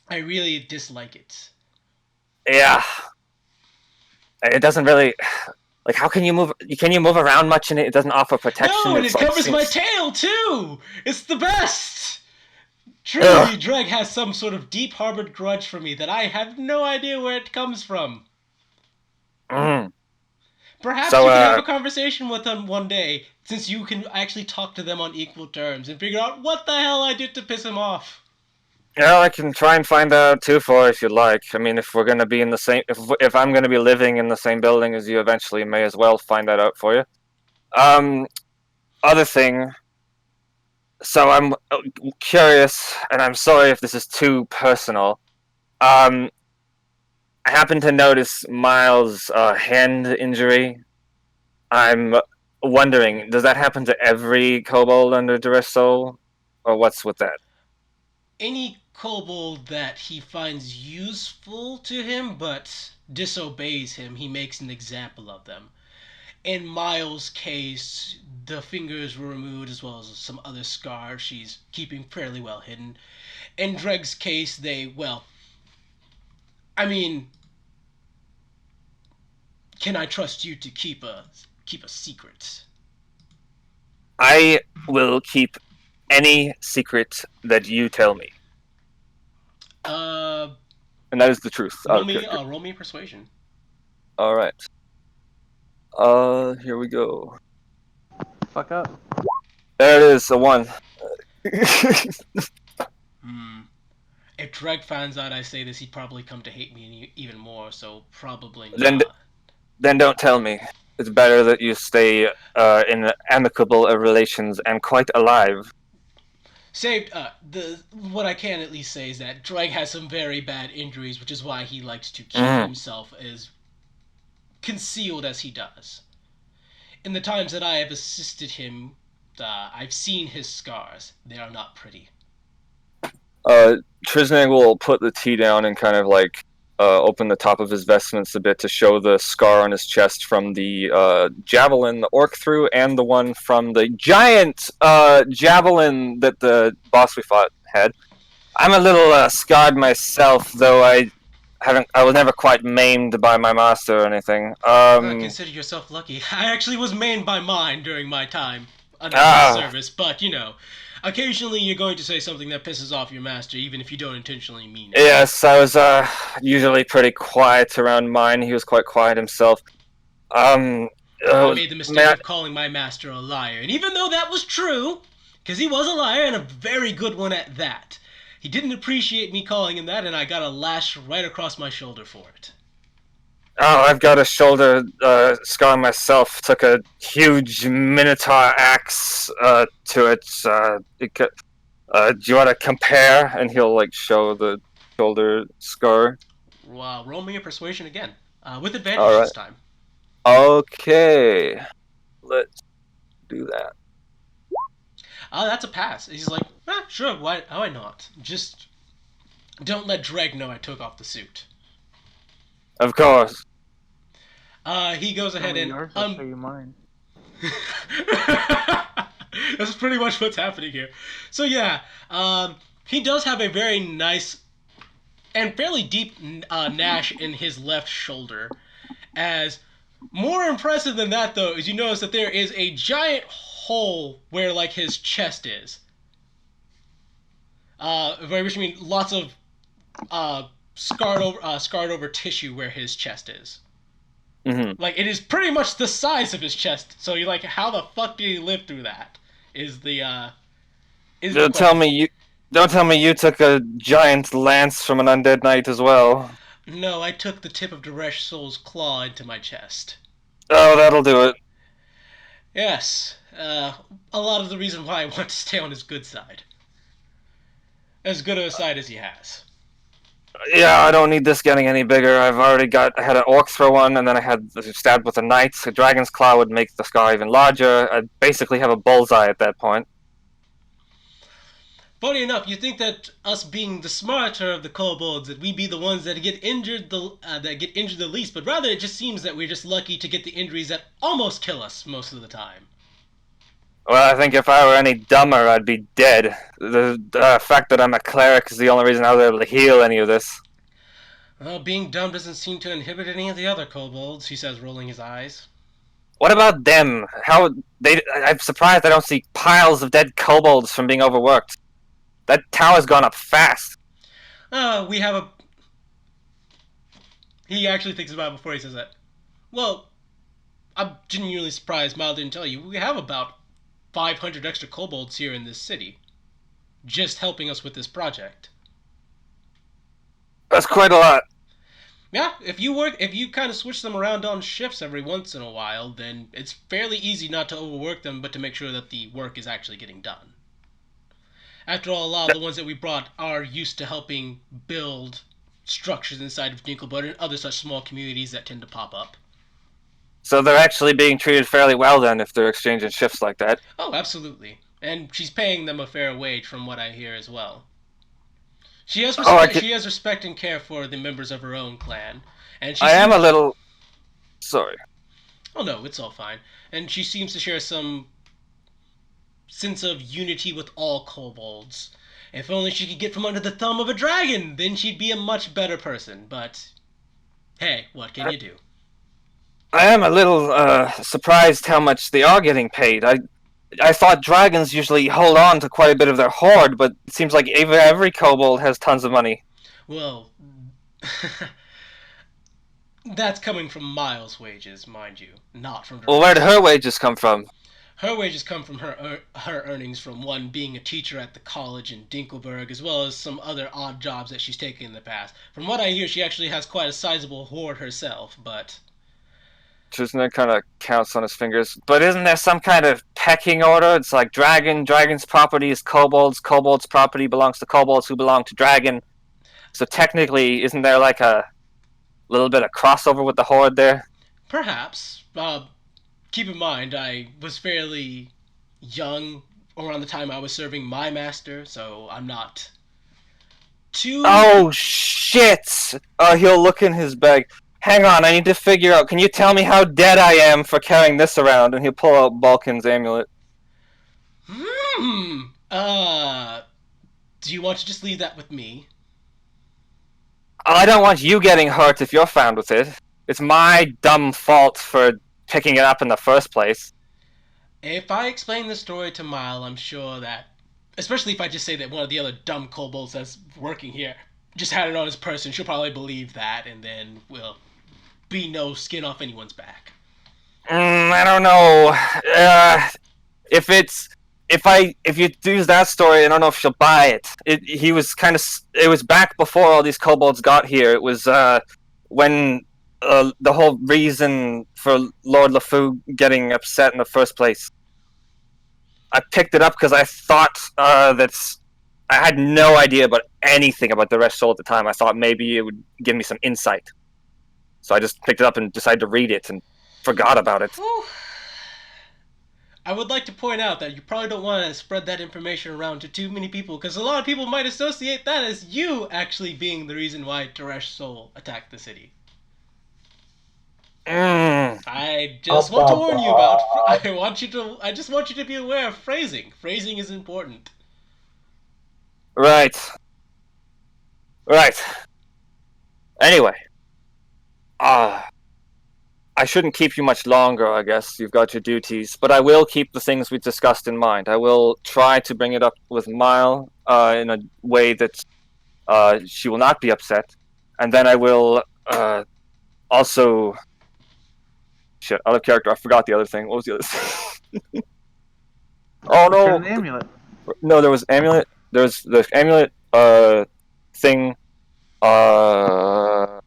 I really dislike it. Yeah. It doesn't really. Like, how can you move? Can you move around much in it? It doesn't offer protection. No, and it It's like covers my seems- tail too. It's the best. Truly, Ugh. Dreg has some sort of deep harbored grudge for me that I have no idea where it comes from. Mm. Perhaps So, you can have a conversation with them one day, since you can actually talk to them on equal terms and figure out what the hell I did to piss him off. Well, I can try and find out too for if you'd like. I mean, if we're gonna be in the same, if I'm gonna be living in the same building as you, eventually, may as well find that out for you. Other thing. So I'm curious, and I'm sorry if this is too personal. I happen to notice Miles' hand injury. I'm wondering, does that happen to every kobold under Duress Soul, or what's with that? Any kobold that he finds useful to him but disobeys him, he makes an example of them. In Miles' case, the fingers were removed as well as some other scars she's keeping fairly well hidden. In Dreg's case, I mean, can I trust you to keep a secret? I will keep any secret that you tell me, Uh, and that is the truth. roll me a persuasion. All right. Here we go. Fuck up. There it is, a 1. If Dreg finds out I say this, he'd probably come to hate me even more. So probably Then not. Then don't tell me. It's better that you stay in amicable relations and quite alive. What I can at least say is that Dreg has some very bad injuries, which is why he likes to keep Mm. himself as concealed as he does. In the times that I have assisted him, I've seen his scars. They are not pretty. Trisnag will put the tea down and kind of like open the top of his vestments a bit to show the scar on his chest from the javelin the orc threw, and the one from the giant javelin that the boss we fought had. I'm a little scarred myself, though I was never quite maimed by my master or anything. Consider yourself lucky. I actually was maimed by mine during my time under service, but occasionally you're going to say something that pisses off your master, even if you don't intentionally mean it. Yes, I was usually pretty quiet around mine. He was quite quiet himself. I made the mistake of calling my master a liar, and even though that was true, because he was a liar and a very good one at that, he didn't appreciate me calling him that, and I got a lash right across my shoulder for it. Oh, I've got a shoulder scar myself. Took a huge minotaur axe to it. Do you want to compare? And he'll like show the shoulder scar. Wow, roll me a persuasion again, with advantage All right. this time. Okay, let's do that. That's a pass. He's like, sure, why not? Just don't let Dreg know I took off the suit. Of course. He goes ahead and yours, I'll show you mine. That's pretty much what's happening here. So yeah, He does have a very nice and fairly deep nash in his left shoulder. As more impressive than that, though, is you notice that there is a giant hole where like his chest is. Which means lots of scarred over tissue where his chest is. Mm-hmm. Like it is pretty much the size of his chest. So you're like, how the fuck did he live through that? Is the Don't tell me you took a giant lance from an undead knight as well. No, I took the tip of Daresh Soul's claw into my chest. Oh, that'll do it. Yes, a lot of the reason why I want to stay on his good side. As good of a side as he has. Yeah, I don't need this getting any bigger. I had an orc throw one, and then I had stabbed with a knight. A dragon's claw would make the scar even larger. I'd basically have a bullseye at that point. Funny enough, you think that us being the smarter of the kobolds, that we be the ones that get injured the least, but rather it just seems that we're just lucky to get the injuries that almost kill us most of the time. Well, I think if I were any dumber, I'd be dead. The fact that I'm a cleric is the only reason I was able to heal any of this. Well, being dumb doesn't seem to inhibit any of the other kobolds, he says, rolling his eyes. What about them? I'm surprised I don't see piles of dead kobolds from being overworked. That tower's gone up fast. We have a... He actually thinks about it before he says that. Well, I'm genuinely surprised Mal didn't tell you. We have about 500 extra kobolds here in this city. Just helping us with this project. That's quite a lot. Yeah, if you kind of switch them around on shifts every once in a while, then it's fairly easy not to overwork them, but to make sure that the work is actually getting done. After all, a lot of the ones that we brought are used to helping build structures inside of Dinklebud and other such small communities that tend to pop up. So they're actually being treated fairly well then if they're exchanging shifts like that. Oh, absolutely. And she's paying them a fair wage from what I hear as well. She has respect and care for the members of her own clan. And I am a little... Sorry. Oh no, it's all fine. And she seems to share some sense of unity with all kobolds. If only she could get from under the thumb of a dragon, then she'd be a much better person. But, hey, what can you do? I am a little surprised how much they are getting paid. I thought dragons usually hold on to quite a bit of their hoard, but it seems like every kobold has tons of money. Well, that's coming from Miles' wages, mind you, not from... Well, where do her wages come from? Her wages come from her earnings from, one, being a teacher at the college in Dinkelberg, as well as some other odd jobs that she's taken in the past. From what I hear, she actually has quite a sizable hoard herself, but... Tristan kind of counts on his fingers. But isn't there some kind of pecking order? It's like dragon's property is kobold's property belongs to kobolds who belong to dragon. So technically, isn't there like a little bit of crossover with the horde there? Perhaps. Keep in mind, I was fairly young around the time I was serving my master, so I'm not too... Oh, shit! He'll look in his bag. Hang on, I need to figure out, can you tell me how dead I am for carrying this around? And he'll pull out Balkan's amulet. Do you want to just leave that with me? I don't want you getting hurt if you're found with it. It's my dumb fault for picking it up in the first place. If I explain the story to Mile, I'm sure that, especially if I just say that one of the other dumb kobolds that's working here just had it on his person, she'll probably believe that, and then we'll be no skin off anyone's back. I don't know. If you use that story, I don't know if she'll buy it. It was back before all these kobolds got here. It was when the whole reason for Lord LeFou getting upset in the first place. I picked it up because I thought I had no idea about anything about the Daresh Soul at the time. I thought maybe it would give me some insight. So I just picked it up and decided to read it and forgot about it. Whew. I would like to point out that you probably don't want to spread that information around to too many people, because a lot of people might associate that as you actually being the reason why Daresh Soul attacked the city. I just want to warn you about... I just want you to be aware of phrasing. Phrasing is important. Right. Right. Anyway. I shouldn't keep you much longer, I guess. You've got your duties. But I will keep the things we discussed in mind. I will try to bring it up with Mile in a way that she will not be upset. And then I will also... Shit, out of character. I forgot the other thing. What was the other thing? Oh, Return no! the amulet. No, there was amulet. There's the amulet thing. I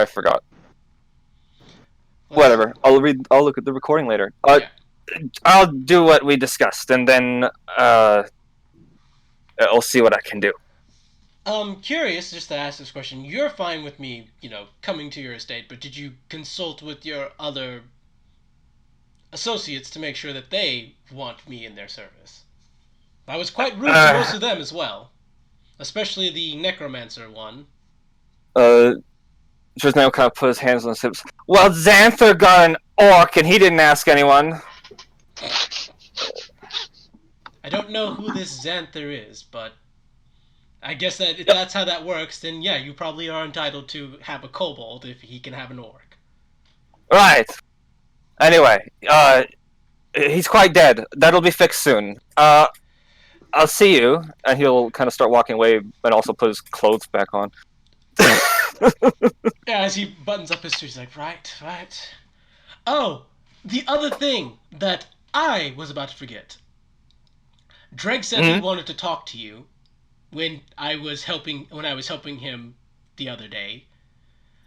forgot. Whatever. I'll look at the recording later. Yeah. I'll do what we discussed, and then I'll see what I can do. Curious, just to ask this question. You're fine with me, coming to your estate, but did you consult with your other associates to make sure that they want me in their service? I was quite rude to most of them as well, especially the necromancer one. Trisnell kind of put his hands on his hips. Well, Xanther got an orc, and he didn't ask anyone. I don't know who this Xanther is, but I guess that if that's how that works, then yeah, you probably are entitled to have a kobold if he can have an orc. Right. Anyway, he's quite dead. That'll be fixed soon. I'll see you. And he'll kind of start walking away, and also put his clothes back on. Yeah, as he buttons up his suit, he's like, right. Oh, the other thing that I was about to forget. Dreg said he wanted to talk to you when I was helping him the other day.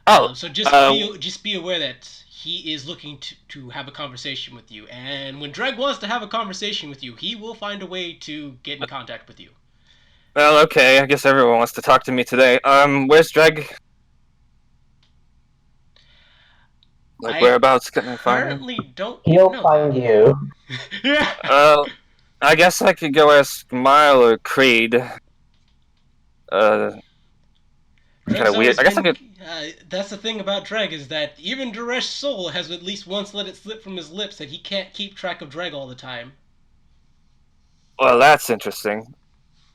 Oh, so just be aware that he is looking to have a conversation with you, and when Dreg wants to have a conversation with you, he will find a way to get in contact with you. well, okay. I guess everyone wants to talk to me today. Where's Dreg? Like, whereabouts can I find him? Apparently don't He'll know. find you. Yeah. I guess I could go ask Mile or Creed. Kind of weird. I guess I could. That's the thing about Dreg, is that even Duresh's soul has at least once let it slip from his lips that he can't keep track of Dreg all the time. Well, that's interesting.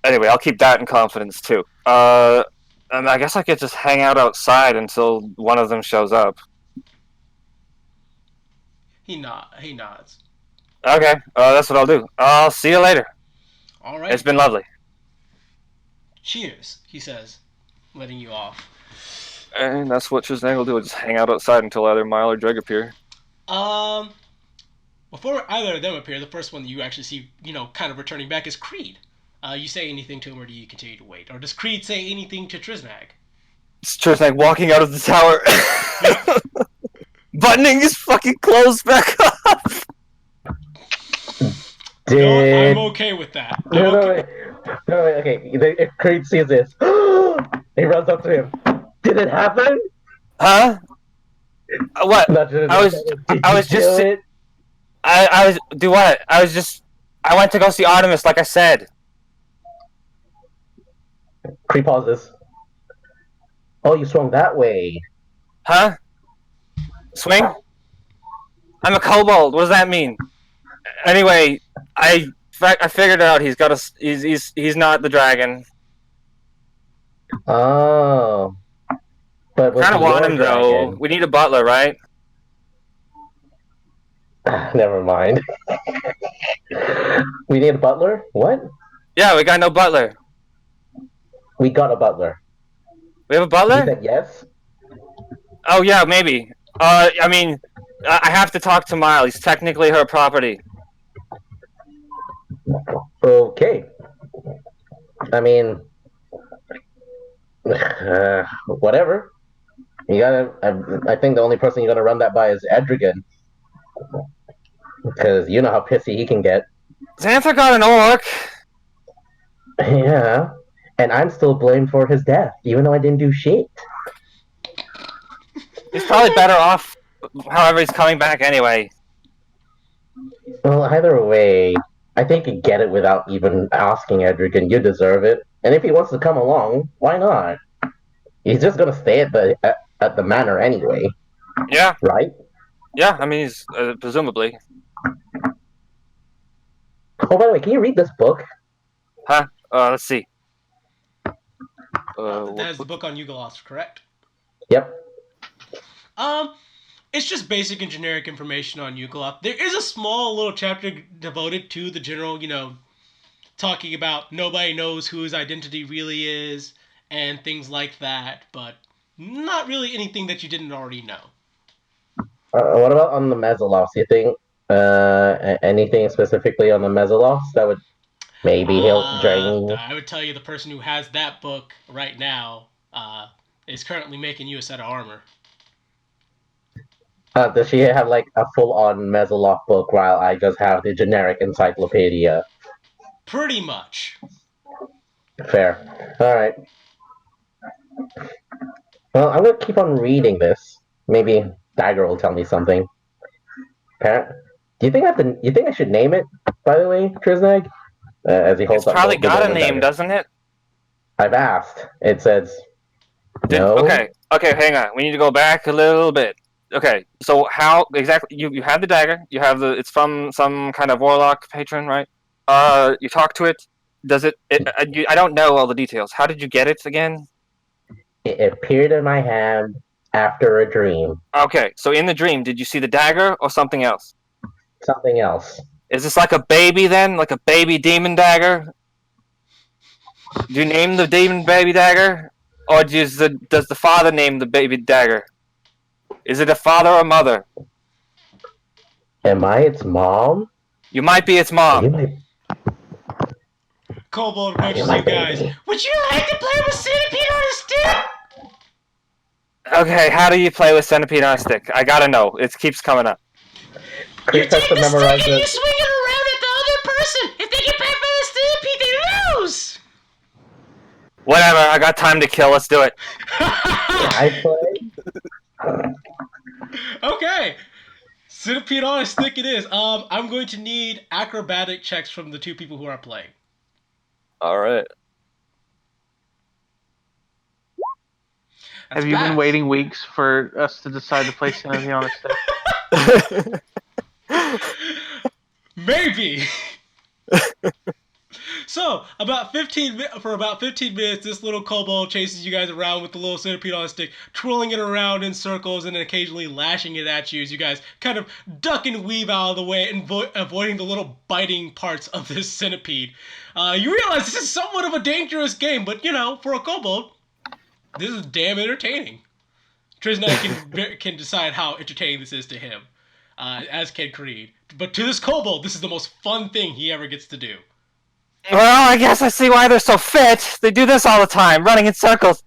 Anyway, I'll keep that in confidence too. I guess I could just hang out outside until one of them shows up. He nods. Okay, that's what I'll do. I'll see you later. All right. It's been lovely. Cheers, he says, letting you off. And that's what Trisnang will do. Just hang out outside until either Mile or Dreg appear. Before either of them appear, the first one that you actually see, kind of returning back is Creed. You say anything to him, or do you continue to wait? Or does Creed say anything to Trisnag? It's Trisnag walking out of the tower. Buttoning his fucking clothes back up. I'm okay with that. Wait. Okay. If Creed sees this, he runs up to him. Did it happen? Huh? What? I was do what? I went to go see Artemis, like I said. Creed pauses. Oh, you swung that way. Huh? Swing? I'm a kobold. What does that mean? Anyway, I figured out he's not the dragon. Oh. But Kind of want him though. We need a butler, right? Never mind. We need a butler? What? Yeah, we got no butler. We got a butler. We have a butler? You said yes? Oh yeah, maybe. I mean, I have to talk to Mile. He's technically her property. Okay. I mean, whatever. You gotta. I think the only person you're gonna run that by is Edrigan, because you know how pissy he can get. Xanther got an orc. Yeah, and I'm still blamed for his death, even though I didn't do shit. He's probably better off. However, he's coming back anyway. Well, either way, I think you get it without even asking Edrigan. You deserve it, and if he wants to come along, why not? He's just gonna stay at the manor anyway. Yeah. Right? Yeah, I mean, he's presumably. Oh, by the way, can you read this book? Huh? Let's see. That is the book on Yugoloth, correct? Yep. It's just basic and generic information on Yugoloth. There is a small little chapter devoted to the general, talking about nobody knows who his identity really is and things like that, but not really anything that you didn't already know. What about on the Mezzalofts? You think anything specifically on the Mezzalofts that would maybe help Drain? I would tell you the person who has that book right now is currently making you a set of armor. Does she have like a full-on Mezzaloft book while I just have the generic encyclopedia? Pretty much. Fair. All right. Well, I'm gonna keep on reading this. Maybe Dagger will tell me something. Do you think I have to? You think I should name it? By the way, Triznag, as he holds It's up probably the got a golden name, dagger. doesn't it? I've asked. It says no. Okay, hang on. We need to go back a little bit. Okay, so how exactly you have the dagger, you have it's from some kind of warlock patron, right? You talk to it. Does I don't know all the details. How did you get it again? It appeared in my hand after a dream. Okay, so in the dream, did you see the dagger or something else? Something else. Is this like a baby then? Like a baby demon dagger? Do you name the demon baby dagger? Or does the father name the baby dagger? Is it a father or mother? Am I its mom? You might be its You mom. might. Kobold approaches you guys. Would you like to play with Centipede on a stick? Okay, how do you play with centipede on a stick? I gotta know. It keeps coming up. You Chris has take to the memorize stick and you this. swing it around at the other person. If they get back by the centipede, they lose. Whatever, I got time to kill. Let's do it. I play. Okay. Centipede on a stick it is. I'm going to need acrobatic checks from the two people who are playing. Alright. That's Have you been fast. waiting weeks for us to decide to play Centipede on a stick? Maybe. So, for about 15 minutes, this little kobold chases you guys around with the little centipede on a stick, twirling it around in circles and then occasionally lashing it at you as you guys kind of duck and weave out of the way and avoiding the little biting parts of this centipede. You realize this is somewhat of a dangerous game, but for a kobold, this is damn entertaining. Triznag can decide how entertaining this is to him, as can Creed. But to this kobold, this is the most fun thing he ever gets to do. Well, I guess I see why they're so fit. They do this all the time, running in circles.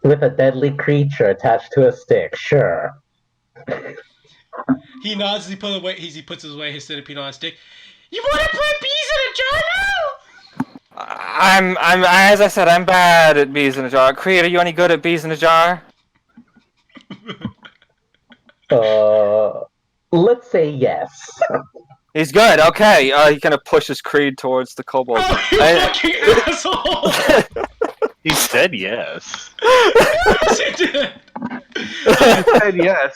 With a deadly creature attached to a stick, sure. He nods as he puts his centipede on a stick. You want to play bees in a jar now? I'm as I said, I'm bad at bees in a jar. Creed, are you any good at bees in a jar? Let's say yes. He's good. Okay. He kind of pushes Creed towards the kobold. Oh, you fucking asshole! He said yes. Yes, he did. I said yes.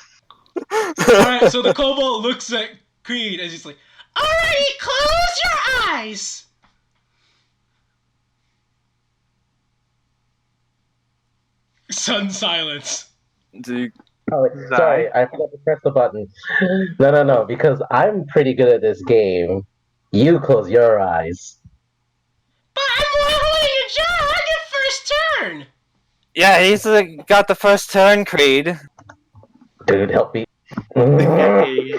Alright, so the kobold looks at Creed as he's like, alrighty, close your eyes! Sudden silence. Do you... Oh, sorry, I forgot to press the button. No, because I'm pretty good at this game. You close your eyes. But I'm holding a jar! I get first turn! Yeah, he's got the first turn, Creed. Dude, help me. Hey,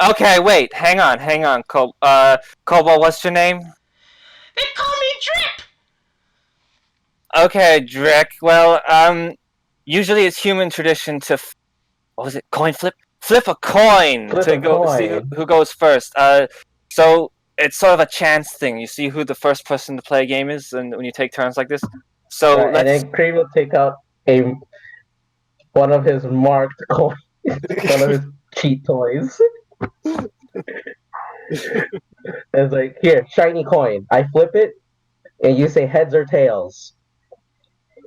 Okay, wait. Hang on. Kobold, what's your name? They call me Drip! Okay, Drek. Well, usually it's human tradition to... what was it? Coin flip? Flip a coin Flip to a go coin. see who goes first. So it's sort of a chance thing. You see who the first person to play a game is, and when you take turns like this. So And let's... then Creed will take out one of his marked coins, one of his cheat toys. It's like, here, shiny coin. I flip it, and you say heads or tails.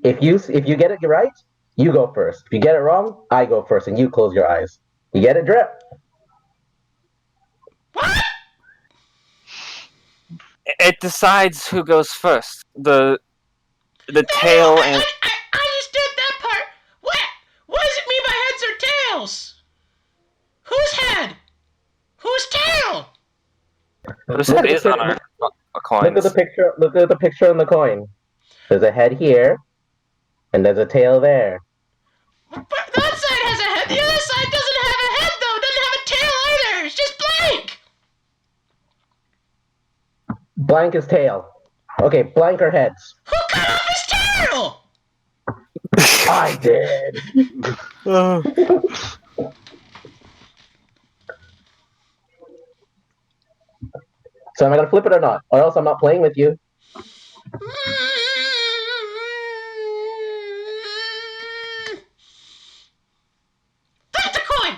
If you get it right, you go first. If you get it wrong, I go first, and you close your eyes. You get it, Drip? What? it decides who goes first. The tail and I understood that part. What does it mean by heads or tails? Whose head? Whose tail? whose Look head at is the- on our Look coins. at the picture. Look at the picture on the coin. There's a head here, and there's a tail there. But that side has a head. The other side doesn't have a head, though. It doesn't have a tail either. It's just blank. Blank is tail. Okay, blank or heads. Who cut off his tail? I did. So am I gonna flip it or not? Or else I'm not playing with you. Flip the coin.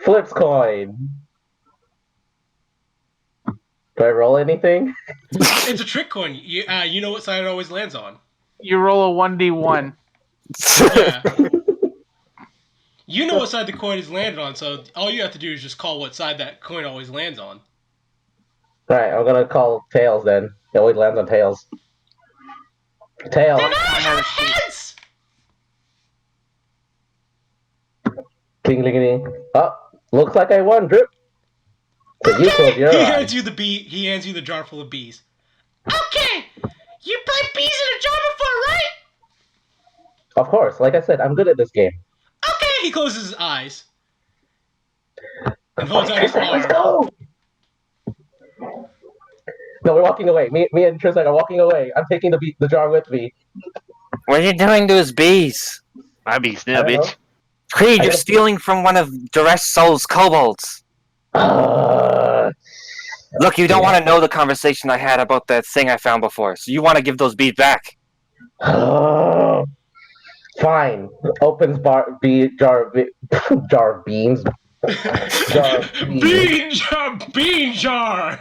Flips coin. Do I roll anything? It's a trick coin. You know what side it always lands on. You roll a 1d1. Yeah. You know what side the coin is landed on, so all you have to do is just call what side that coin always lands on. Alright, I'm gonna call tails then. It always lands on tails. Tail. Then I have heads. Ding ding ding. Oh, looks like I won, Drip. So you close your He eyes. hands you the bee. He hands you the jar full of bees. Okay, you played bees in a jar before, right? Of course, like I said, I'm good at this game. Okay. He closes his eyes and holds out his Let's arm. go! No, we're walking away. Me and Tristan are walking away. I'm taking the jar with me. What are you doing to his bees? My beast I now, don't know. bitch. Creed, I you're don't- stealing from one of Duress Soul's kobolds. Look, you don't want to know the conversation I had about that thing I found before, so you want to give those bees back. Fine. Opens jar of beans. Jar of beans. Bean jar.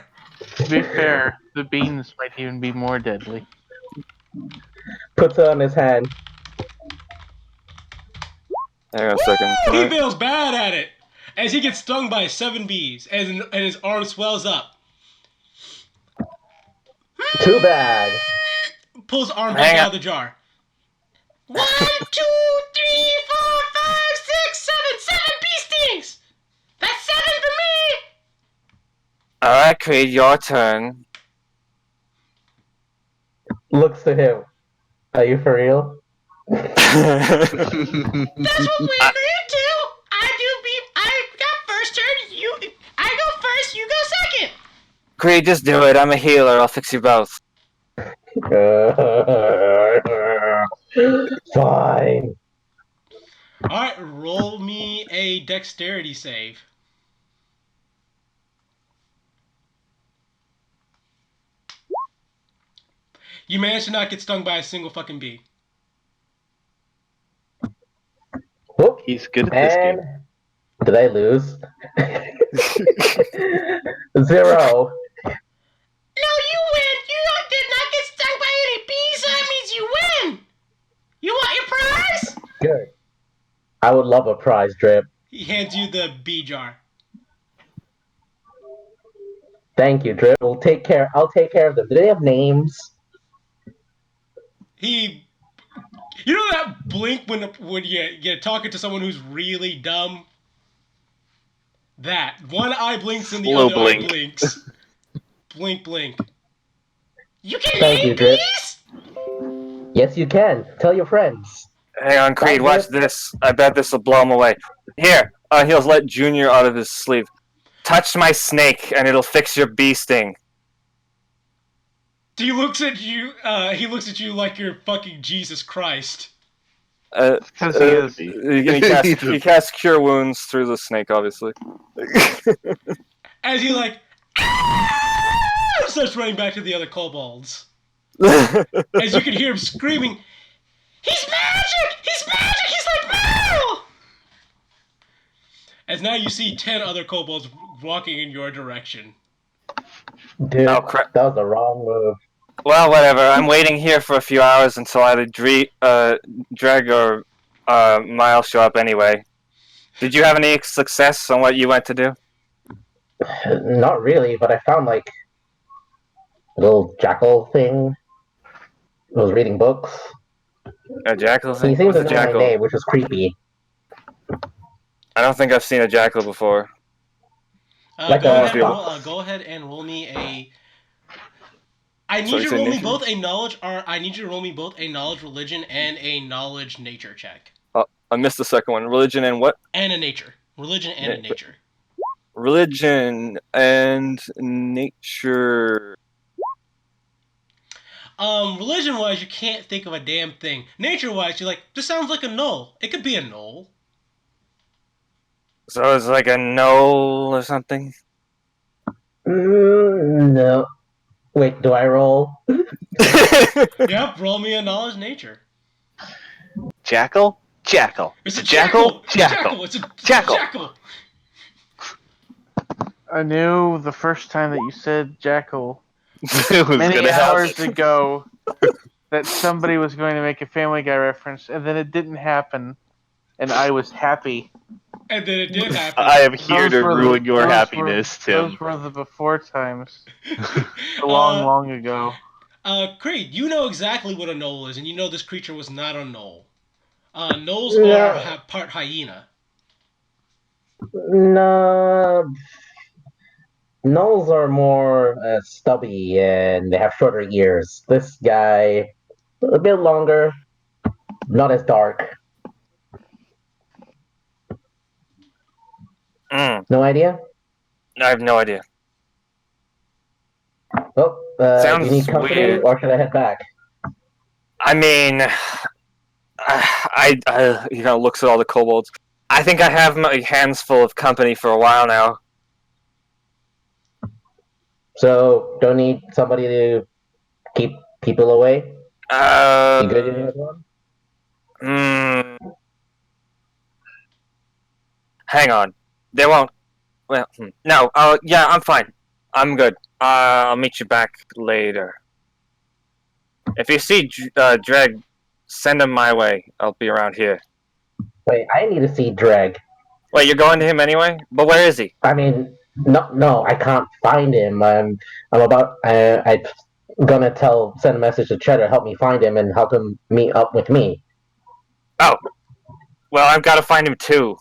To be fair, the beans might even be more deadly. Puts it on his hand. Hang on a second. He feels bad at it as he gets stung by 7 bees, and his arm swells up. Too bad. Pulls arm back Hang out on. of the jar. 1, 2, 3, 4, 5, 6, 7 bee stings. That's 7 for me. Alright, Creed, your turn. Looks to him. Are you for real? That's what we agreed to. I got first turn. I go first. You go second. Creed, just do it. I'm a healer. I'll fix you both. Fine. All right, roll me a dexterity save. You managed to not get stung by a single fucking bee. Whoop. He's good at this And game. did I lose? 0. No, you win. You did not get stung by any bees, so that means you win. You want your prize? Good. I would love a prize, Drip. He hands you the bee jar. Thank you, Drip. I'll take care of them. Do they have names? You know that blink when you're talking to someone who's really dumb? That. One eye blinks and the Slow other blink. eye blinks. Blink, blink. You can Thank name you, Drip. bees? Yes, you can. Tell your friends. Hang on, Creed, watch this. I bet this will blow him away. Here, he'll let Junior out of his sleeve. Touch my snake, and it'll fix your bee sting. He looks at you like you're fucking Jesus Christ. Because he is. He casts Cure Wounds through the snake, obviously. As he starts running back to the other kobolds. As you can hear him screaming, "He's magic! He's magic! He's like Meryl!" As now you see 10 other kobolds walking in your direction. Dude, Oh, crap. that was the wrong move. Well, whatever. I'm waiting here for a few hours until either Dreg or Miles show up anyway. Did you have any success on what you went to do? Not really, but I found like a little jackal thing. I was reading books. A jackal He thing? seemed What's to a know my jackal? name, which was creepy. I don't think I've seen a jackal before. Like Go a ahead and roll. fox. Go ahead and roll me a. I need So you you to say roll me nature? both a knowledge, or I need you to roll me both a knowledge religion and a knowledge nature check, I missed the second one. Religion and what? and a nature religion and a Na- nature. Religion and nature. Religion wise, you can't think of a damn thing. Nature wise, you're like, this sounds like a knoll. It could be a knoll. So it's like a knoll or something? No. Wait, do I roll? Yep, roll me a knowledge nature. Jackal? Jackal. It's a jackal? jackal. It's a jackal. It's a Jackal. jackal. I knew the first time that you said jackal It was many gonna hours happen. ago that somebody was going to make a Family Guy reference, and then it didn't happen, and I was happy. And then it did happen. I am here Those to were the- ruin your those happiness, Tim. Those were the before times, long ago. Creed, you know exactly what a knoll is, and you know this creature was not a knoll. Knolls Yeah. have part hyena. No. Gnolls are more stubby and they have shorter ears. This guy, a bit longer, not as dark. No idea? I have no idea. Oh, do you need Sounds company weird. or should I head back? I mean, he kind of looks at all the kobolds. I think I have my hands full of company for a while now. So, don't need somebody to keep people away? You good in one? Hang on. They won't. Well, no. Yeah, I'm fine. I'm good. I'll meet you back later. If you see Dreg, send him my way. I'll be around here. Wait, I need to see Dreg. Wait, you're going to him anyway? But where is he? I mean, no, I can't find him. I'm gonna send a message to Cheddar, help me find him and help him meet up with me. Oh. Well, I've got to find him too.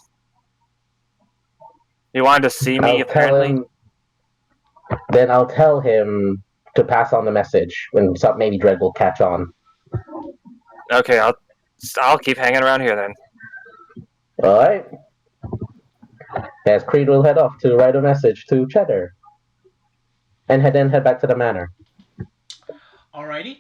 He wanted to see me, apparently. Then I'll tell him to pass on the message, and maybe Dreg will catch on. Okay, I'll keep hanging around here then. All right. As Creed will head off to write a message to Cheddar, and then head back to the manor. Alrighty.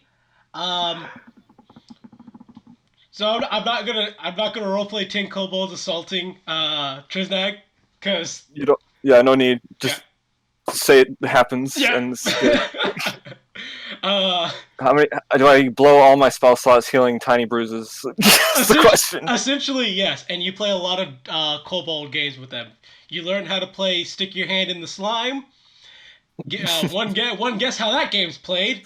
So I'm not gonna roleplay 10 kobolds assaulting Trisnag, because You don't. Yeah, no need. Just say it happens. Yeah. And how many? Do I blow all my spell slots healing tiny bruises? That's the question. Essentially, yes. And you play a lot of kobold games with them. You learn how to play stick your hand in the slime. One guess how that game's played.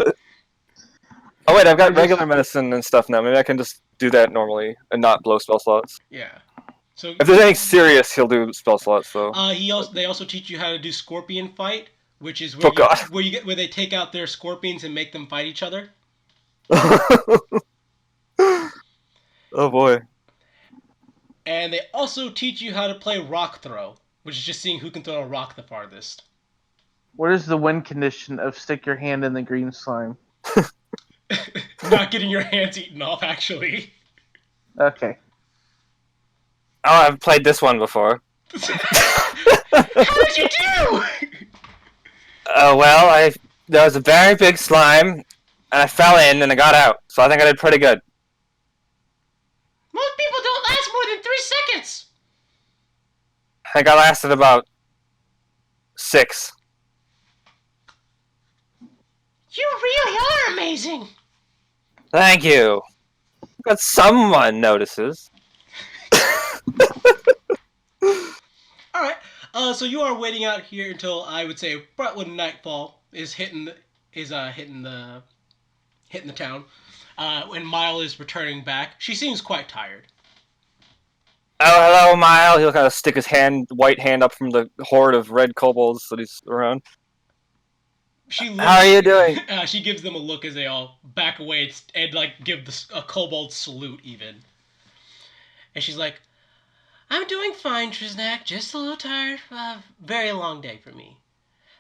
Oh wait, I've got regular medicine and stuff now. Maybe I can just do that normally and not blow spell slots. Yeah. So If there's anything serious, he'll do spell slots. So. they also teach you how to do scorpion fight, which is where where they take out their scorpions and make them fight each other. Oh boy. And they also teach you how to play rock throw, which is just seeing who can throw a rock the farthest. What is the win condition of stick your hand in the green slime? Not getting your hands eaten off, actually. Okay. Oh, I've played this one before. How did you do? Well, there was a very big slime, and I fell in and I got out. So I think I did pretty good. Most people don't last more than 3 seconds. I think I lasted about 6. You really are amazing. Thank you. But someone notices. All right. So you are waiting out here until I would say about when nightfall is hitting the town. When Mile is returning back, she seems quite tired. Oh, hello, Mile. He'll kind of stick his white hand up from the horde of red kobolds that he's around. How are you doing? She gives them a look as they all back away and like give a kobold salute even. And she's like, "I'm doing fine, Triznak. Just a little tired. Very long day for me.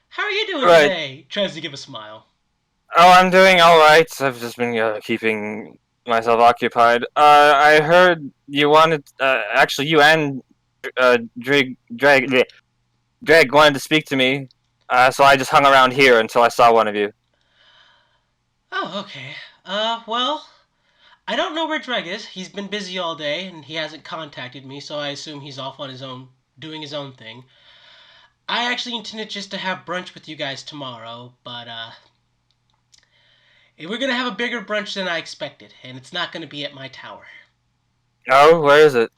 How are you doing Right. today?" Tries to give a smile. Oh, I'm doing all right. I've just been keeping myself occupied. I heard you wanted, actually, you and Dreg wanted to speak to me. So I just hung around here until I saw one of you. Oh, okay. Well, I don't know where Dreg is. He's been busy all day and he hasn't contacted me, so I assume he's off on his own, doing his own thing. I actually intended just to have brunch with you guys tomorrow, but we're gonna have a bigger brunch than I expected, and it's not gonna be at my tower. Oh, where is it?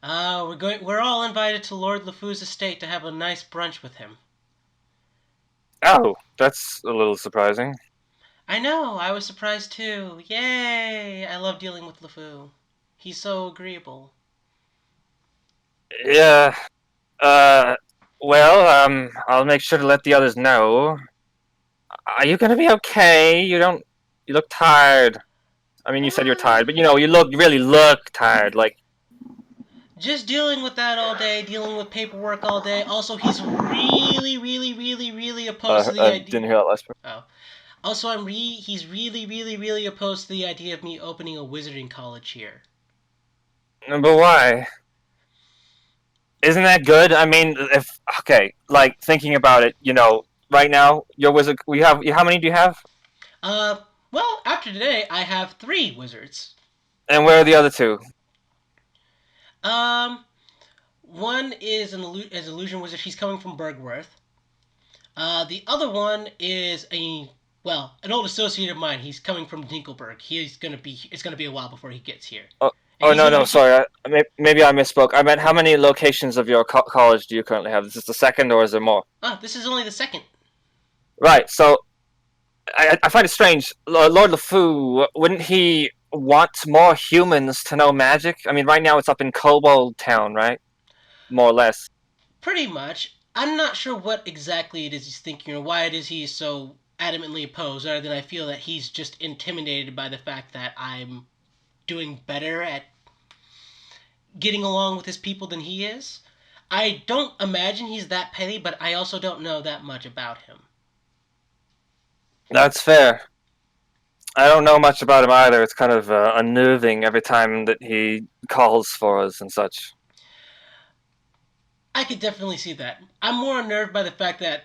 We're all invited to Lord LeFou's estate to have a nice brunch with him. Oh, that's a little surprising. I know, I was surprised too. Yay! I love dealing with LeFou. He's so agreeable. Yeah. I'll make sure to let the others know. Are you gonna be okay? You look tired. I mean, you said you're tired, but you really look tired. Like, Just dealing with that all day, dealing with paperwork all day. Also, he's really, really, really, really opposed to the I idea. didn't hear that last part. Oh. Also, he's really, really, really opposed to the idea of me opening a wizarding college here. But why? Isn't that good? I mean, like thinking about it, right now your wizard. How many do you have? Well, after today, I have 3 wizards. And where are the other 2? One is an illusion wizard. He's coming from Bergworth. The other one is an old associate of mine. He's coming from Dinkelberg. It's gonna be a while before he gets here. Oh no, sorry. Maybe I misspoke. I meant how many locations of your college do you currently have? Is this the second, or is there more? This is only the second. Right. So I find it strange. Lord LeFou, wouldn't he want more humans to know magic? I mean, right now it's up in Kobold Town, right? More or less. Pretty much. I'm not sure what exactly it is he's thinking or why it is he's so adamantly opposed, other than I feel that he's just intimidated by the fact that I'm doing better at getting along with his people than he is. I don't imagine he's that petty, but I also don't know that much about him. That's fair. I don't know much about him either. It's kind of unnerving every time that he calls for us and such. I could definitely see that. I'm more unnerved by the fact that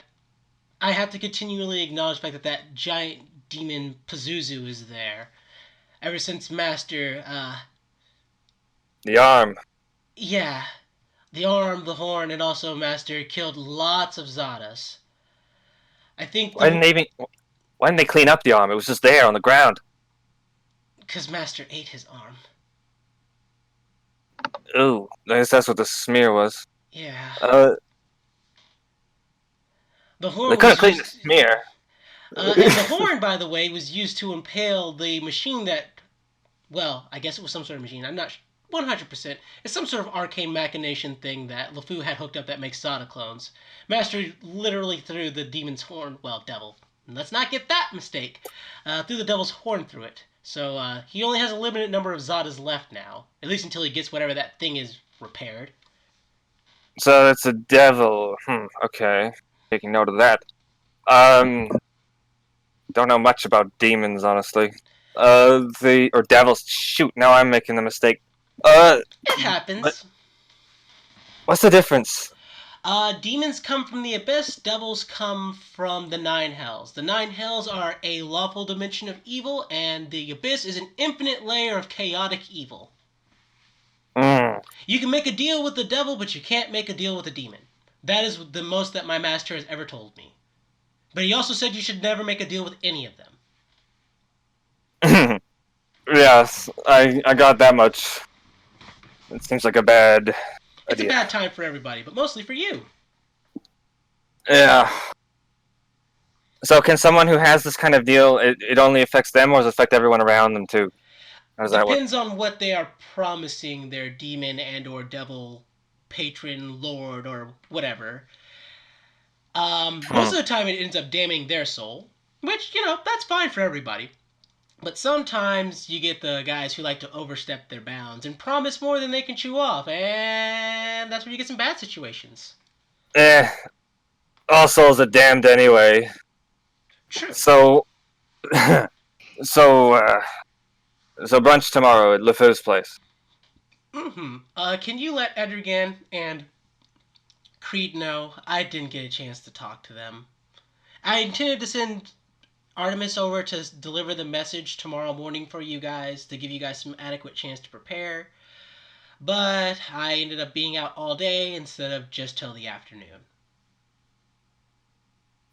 I have to continually acknowledge the fact that giant demon Pazuzu is there. Ever since Master, The arm. yeah, the arm, the horn, and also Master killed lots of Zadas. I think Why didn't they clean up the arm? It was just there on the ground. because Master ate his arm. Ooh, I guess that's what the smear was. Yeah. The horn They couldn't was clean the used, smear. and the horn, by the way, was used to impale the machine that, well, I guess it was some sort of machine. I'm not 100%. It's some sort of arcane machination thing that LeFou had hooked up that makes Zada clones. Master literally threw the demon's horn, well, devil. Let's not get that mistake. Threw the devil's horn through it. So he only has a limited number of Zadas left now. At least until he gets whatever that thing is repaired. So it's a devil. Okay. Taking note of that. Don't know much about demons, honestly. Or devils. Shoot, now I'm making the mistake. It happens. What's the difference? Demons come from the Abyss, devils come from the Nine Hells. The Nine Hells are a lawful dimension of evil, and the Abyss is an infinite layer of chaotic evil. You can make a deal with the devil, but you can't make a deal with a demon. That is the most that my master has ever told me. But he also said you should never make a deal with any of them. Yes, I got that much. It seems like a bad It's idea. a bad time for everybody, but mostly for you. Yeah. So can someone who has this kind of deal, it only affects them, or does it affect everyone around them too? How does that work? Depends on what they are promising their demon and or devil patron, lord, or whatever. Most of the time it ends up damning their soul, which, that's fine for everybody. But sometimes you get the guys who like to overstep their bounds and promise more than they can chew off, and that's where you get some bad situations. All souls are damned anyway. True. So, so brunch tomorrow at LeFeu's place. Can you let Edrigan and Creed know I didn't get a chance to talk to them? I intended to send Artemis over to deliver the message tomorrow morning for you guys, to give you guys some adequate chance to prepare. But I ended up being out all day instead of just till the afternoon.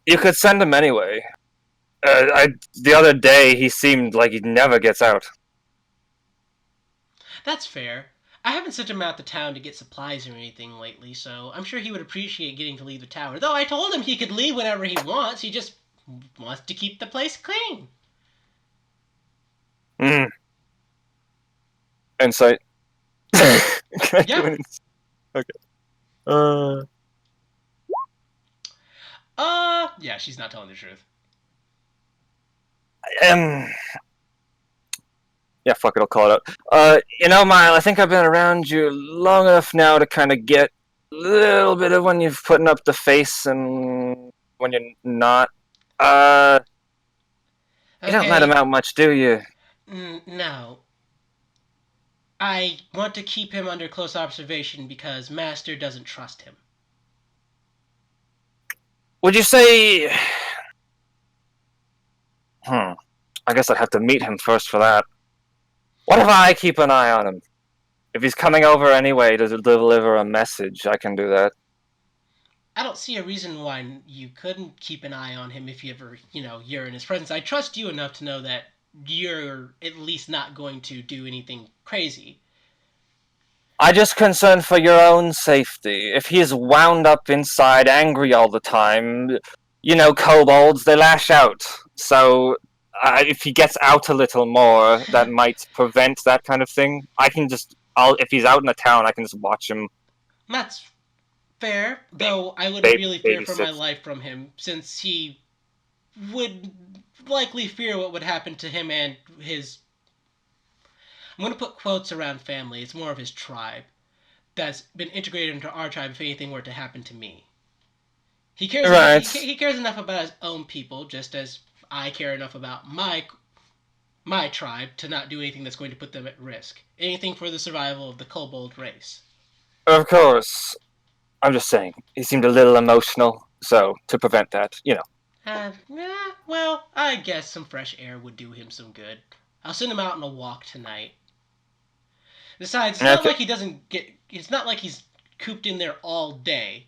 You could send him anyway. The other day, he seemed like he never gets out. That's fair. I haven't sent him out to town to get supplies or anything lately, so I'm sure he would appreciate getting to leave the tower. Though I told him he could leave whenever he wants, he just wants to keep the place clean. Insight. Can I Yeah. do an Okay. Yeah, she's not telling the truth. Yeah, fuck it, I'll call it out. Mile, I think I've been around you long enough now to kind of get a little bit of when you're putting up the face and when you're not. You don't let him out much, do you? No. I want to keep him under close observation because Master doesn't trust him. Would you say... I guess I'd have to meet him first for that. What if I keep an eye on him? If he's coming over anyway to deliver a message, I can do that. I don't see a reason why you couldn't keep an eye on him if you ever, you're in his presence. I trust you enough to know that you're at least not going to do anything crazy. I just concerned for your own safety. If he's wound up inside, angry all the time, kobolds, they lash out. So, if he gets out a little more, that might prevent that kind of thing. If he's out in the town, I can just watch him. That's fair, though I would really fear for my life from him, since he would likely fear what would happen to him and his... I'm going to put quotes around family. It's more of his tribe that's been integrated into our tribe if anything were to happen to me. He cares he cares enough about his own people, just as I care enough about my tribe to not do anything that's going to put them at risk. Anything for the survival of the kobold race. Of course. I'm just saying, he seemed a little emotional, so to prevent that, Well, I guess some fresh air would do him some good. I'll send him out on a walk tonight. Besides, it's not like he's cooped in there all day.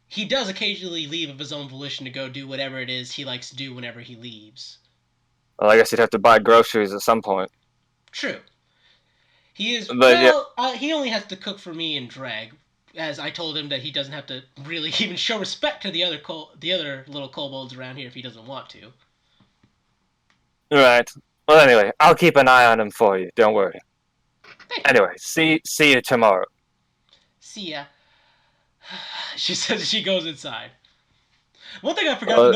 He does occasionally leave of his own volition to go do whatever it is he likes to do whenever he leaves. Well, I guess he'd have to buy groceries at some point. True. He is... he only has to cook for me and Dreg, as I told him that he doesn't have to really even show respect to the other little kobolds around here if he doesn't want to. Right. Well, anyway, I'll keep an eye on him for you. Don't worry. Anyway, see you tomorrow. See ya. She says she goes inside. One thing I forgot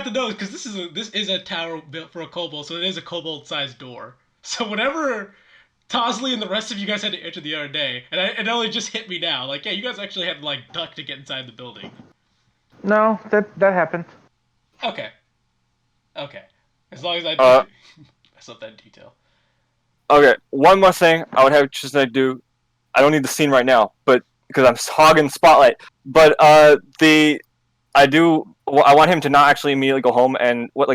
to note, because this is a tower built for a kobold, so it is a kobold-sized door. So whenever Tosley and the rest of you guys had to enter the other day, and it only just hit me now, like, yeah, you guys actually had to, duck to get inside the building. No, that happened. Okay. As long as I didn't mess up that detail. Okay, one more thing I would have just to do. I don't need the scene right now, but because I'm hogging the spotlight. But I want him to not actually immediately go home. And what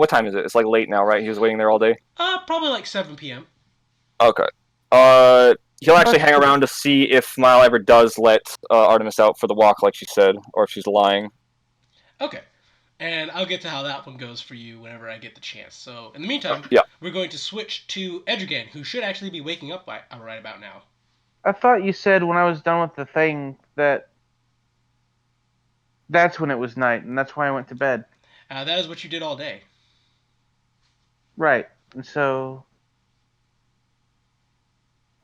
time is it? It's late now, right? He was waiting there all day. Probably 7 p.m. Okay. He'll actually hang around to see if Mile ever does let Artemis out for the walk, like she said, or if she's lying. Okay. And I'll get to how that one goes for you whenever I get the chance. So, in the meantime, we're going to switch to Edrigan, who should actually be waking up right about now. I thought you said when I was done with the thing that's when it was night, and that's why I went to bed. That is what you did all day. Right. And so...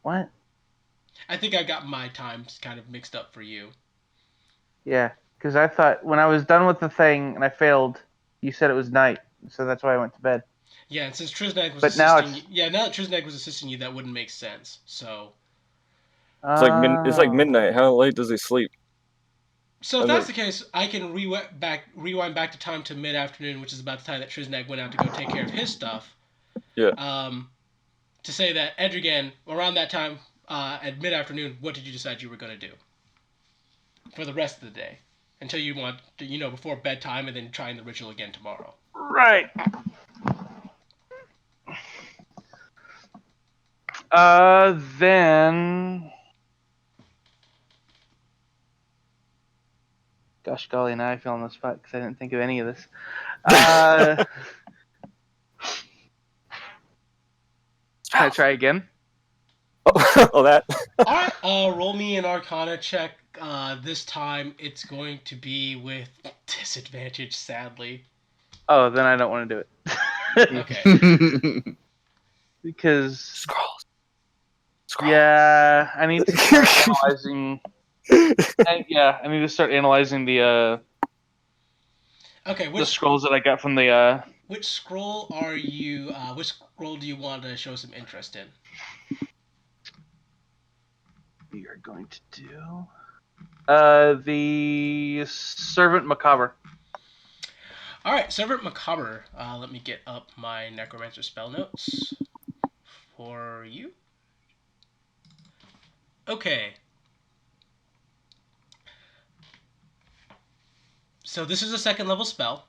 What? I think I got my times kind of mixed up for you. Yeah, because I thought when I was done with the thing and I failed, you said it was night, so that's why I went to bed. Yeah, and since Trisnag was But now assisting it's you, now that Trisnag was assisting you, that wouldn't make sense. So, It's like midnight. How late does he sleep? so if I'm that's like- the case, I can rewind back to time to mid afternoon, which is about the time that Trisnag went out to go take care of his stuff. Yeah. To say that Edrigan, around that time at mid afternoon, what did you decide you were going to do for the rest of the day until you want to, before bedtime, and then trying the ritual again tomorrow? right. Then. Gosh golly, now I fell on the spot because I didn't think of any of this. Can I try again? Oh, that. All right, roll me an Arcana check. This time it's going to be with disadvantage, sadly. Oh, then I don't want to do it. Okay. Because Scrolls. yeah, I need to start analyzing. I need to start analyzing the Okay, the scrolls that I got from the. which scroll are you? Which scroll do you want to show some interest in? We are going to do the Servant Macabre. All right, Servant Macabre. Let me get up my Necromancer spell notes for you. Okay. So this is a second level spell.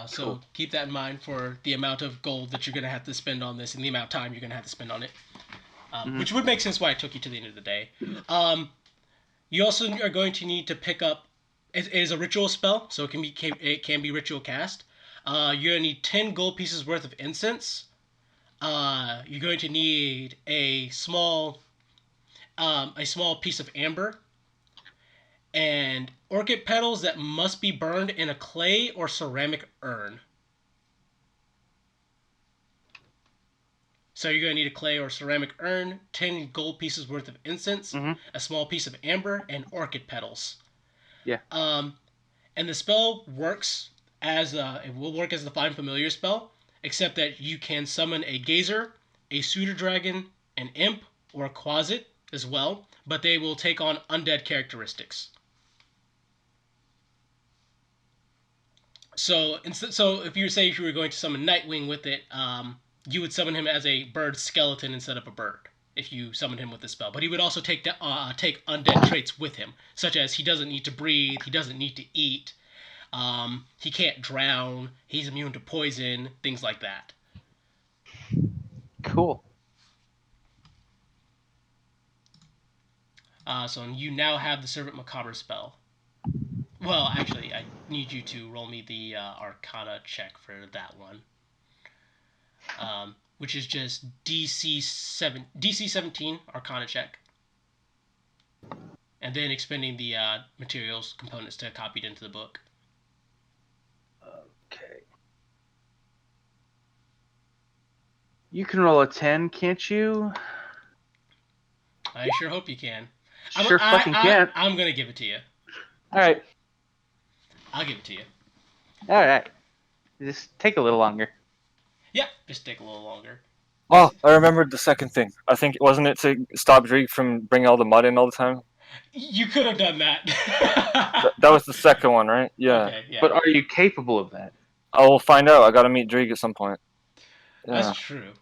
So Cool. keep that in mind for the amount of gold that you're going to have to spend on this and the amount of time you're going to have to spend on it. Which would make sense why it took you to the end of the day. You also are going to need to pick up. It is a ritual spell, so it can be ritual cast. You're going to need 10 gold pieces worth of incense. You're going to need a small piece of amber, and orchid petals that must be burned in a clay or ceramic urn. So you're going to need a clay or ceramic urn, 10 gold pieces worth of incense, a small piece of amber, and orchid petals. Yeah. And the spell works it will work as the Find Familiar spell, except that you can summon a Gazer, a Pseudo Dragon, an Imp, or a Quasit as well, but they will take on undead characteristics. So if you were going to summon Nightwing with it, you would summon him as a bird skeleton instead of a bird if you summoned him with the spell. But he would also take undead traits with him, such as he doesn't need to breathe, he doesn't need to eat, he can't drown, he's immune to poison, things like that. Cool. So you now have the Servant Macabre spell. Well, actually, I need you to roll me the Arcana check for that one. Which is just DC 17 Arcana check. And then expending the materials components to copy it into the book. Okay. You can roll a 10, can't you? I sure hope you can. Sure fucking can't. I'm going to give it to you. All right. I'll give it to you. All right. Just take a little longer. Yeah, just take a little longer. Oh, I remembered the second thing. I think, wasn't it to stop Drake from bringing all the mud in all the time? You could have done that. That was the second one, right? Yeah. Okay, yeah. But are you capable of that? I will find out. I gotta meet Drake at some point. Yeah. That's true.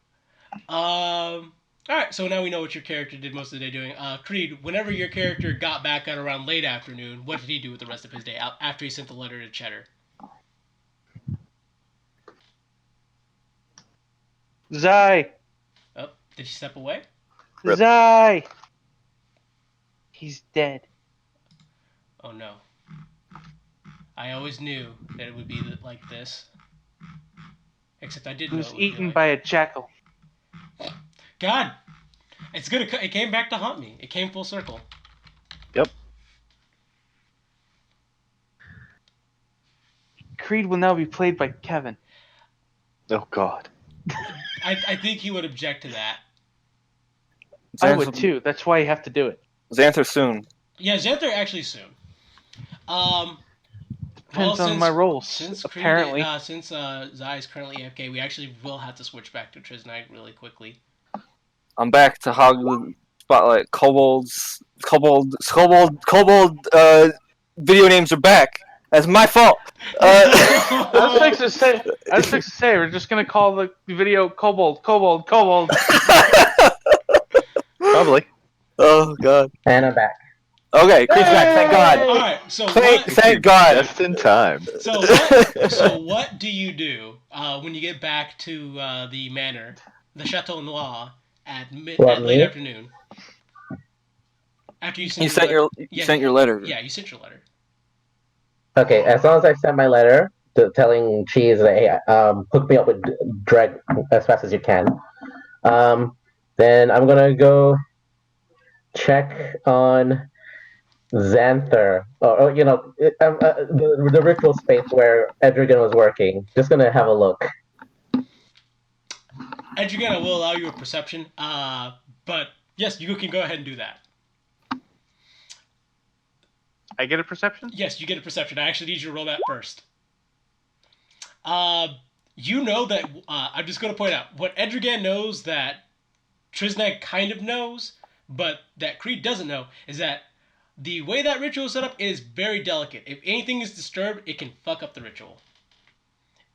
Alright, so now we know what your character did most of the day doing. Creed, whenever your character got back at around late afternoon, what did he do with the rest of his day after he sent the letter to Cheddar? Zai! Oh, did he step away? Rip. Zai! He's dead. Oh no. I always knew that it would be like this. Except I didn't He know was it would be eaten like... by a jackal. God! It came back to haunt me. It came full circle. Creed will now be played by Kevin. Oh God. I think he would object to that. I would too. That's why you have to do it. Xanther soon. Yeah, Xanther actually soon. Depends on my rolls. Since Apparently. since Zai is currently AFK, we actually will have to switch back to Trisnag really quickly. I'm back to hog the spotlight. Kobolds. Video names are back. That's my fault. I was fixing to say, we're just gonna call the video Kobold. Probably. Oh god. And I'm back. Okay, Creed's back. Thank God. All right, so Thank God. Just in time. so what do you do when you get back to the manor, the Chateau Noir, at late afternoon? After you sent sent your letter. Yeah, you sent your letter. Okay, as long as I send my letter telling Cheese that, hey, hook me up with Dreg as fast as you can, then I'm gonna go check on Xanther, or the ritual space where Edrigan was working. Just gonna have a look. Edrigan, I will allow you a perception, but yes, you can go ahead and do that. I get a perception? Yes, you get a perception. I actually need you to roll that first. You know that, I'm just going to point out, what Edrigan knows that Trisnag kind of knows, but that Creed doesn't know, is that the way that ritual is set up is very delicate. If anything is disturbed, it can fuck up the ritual.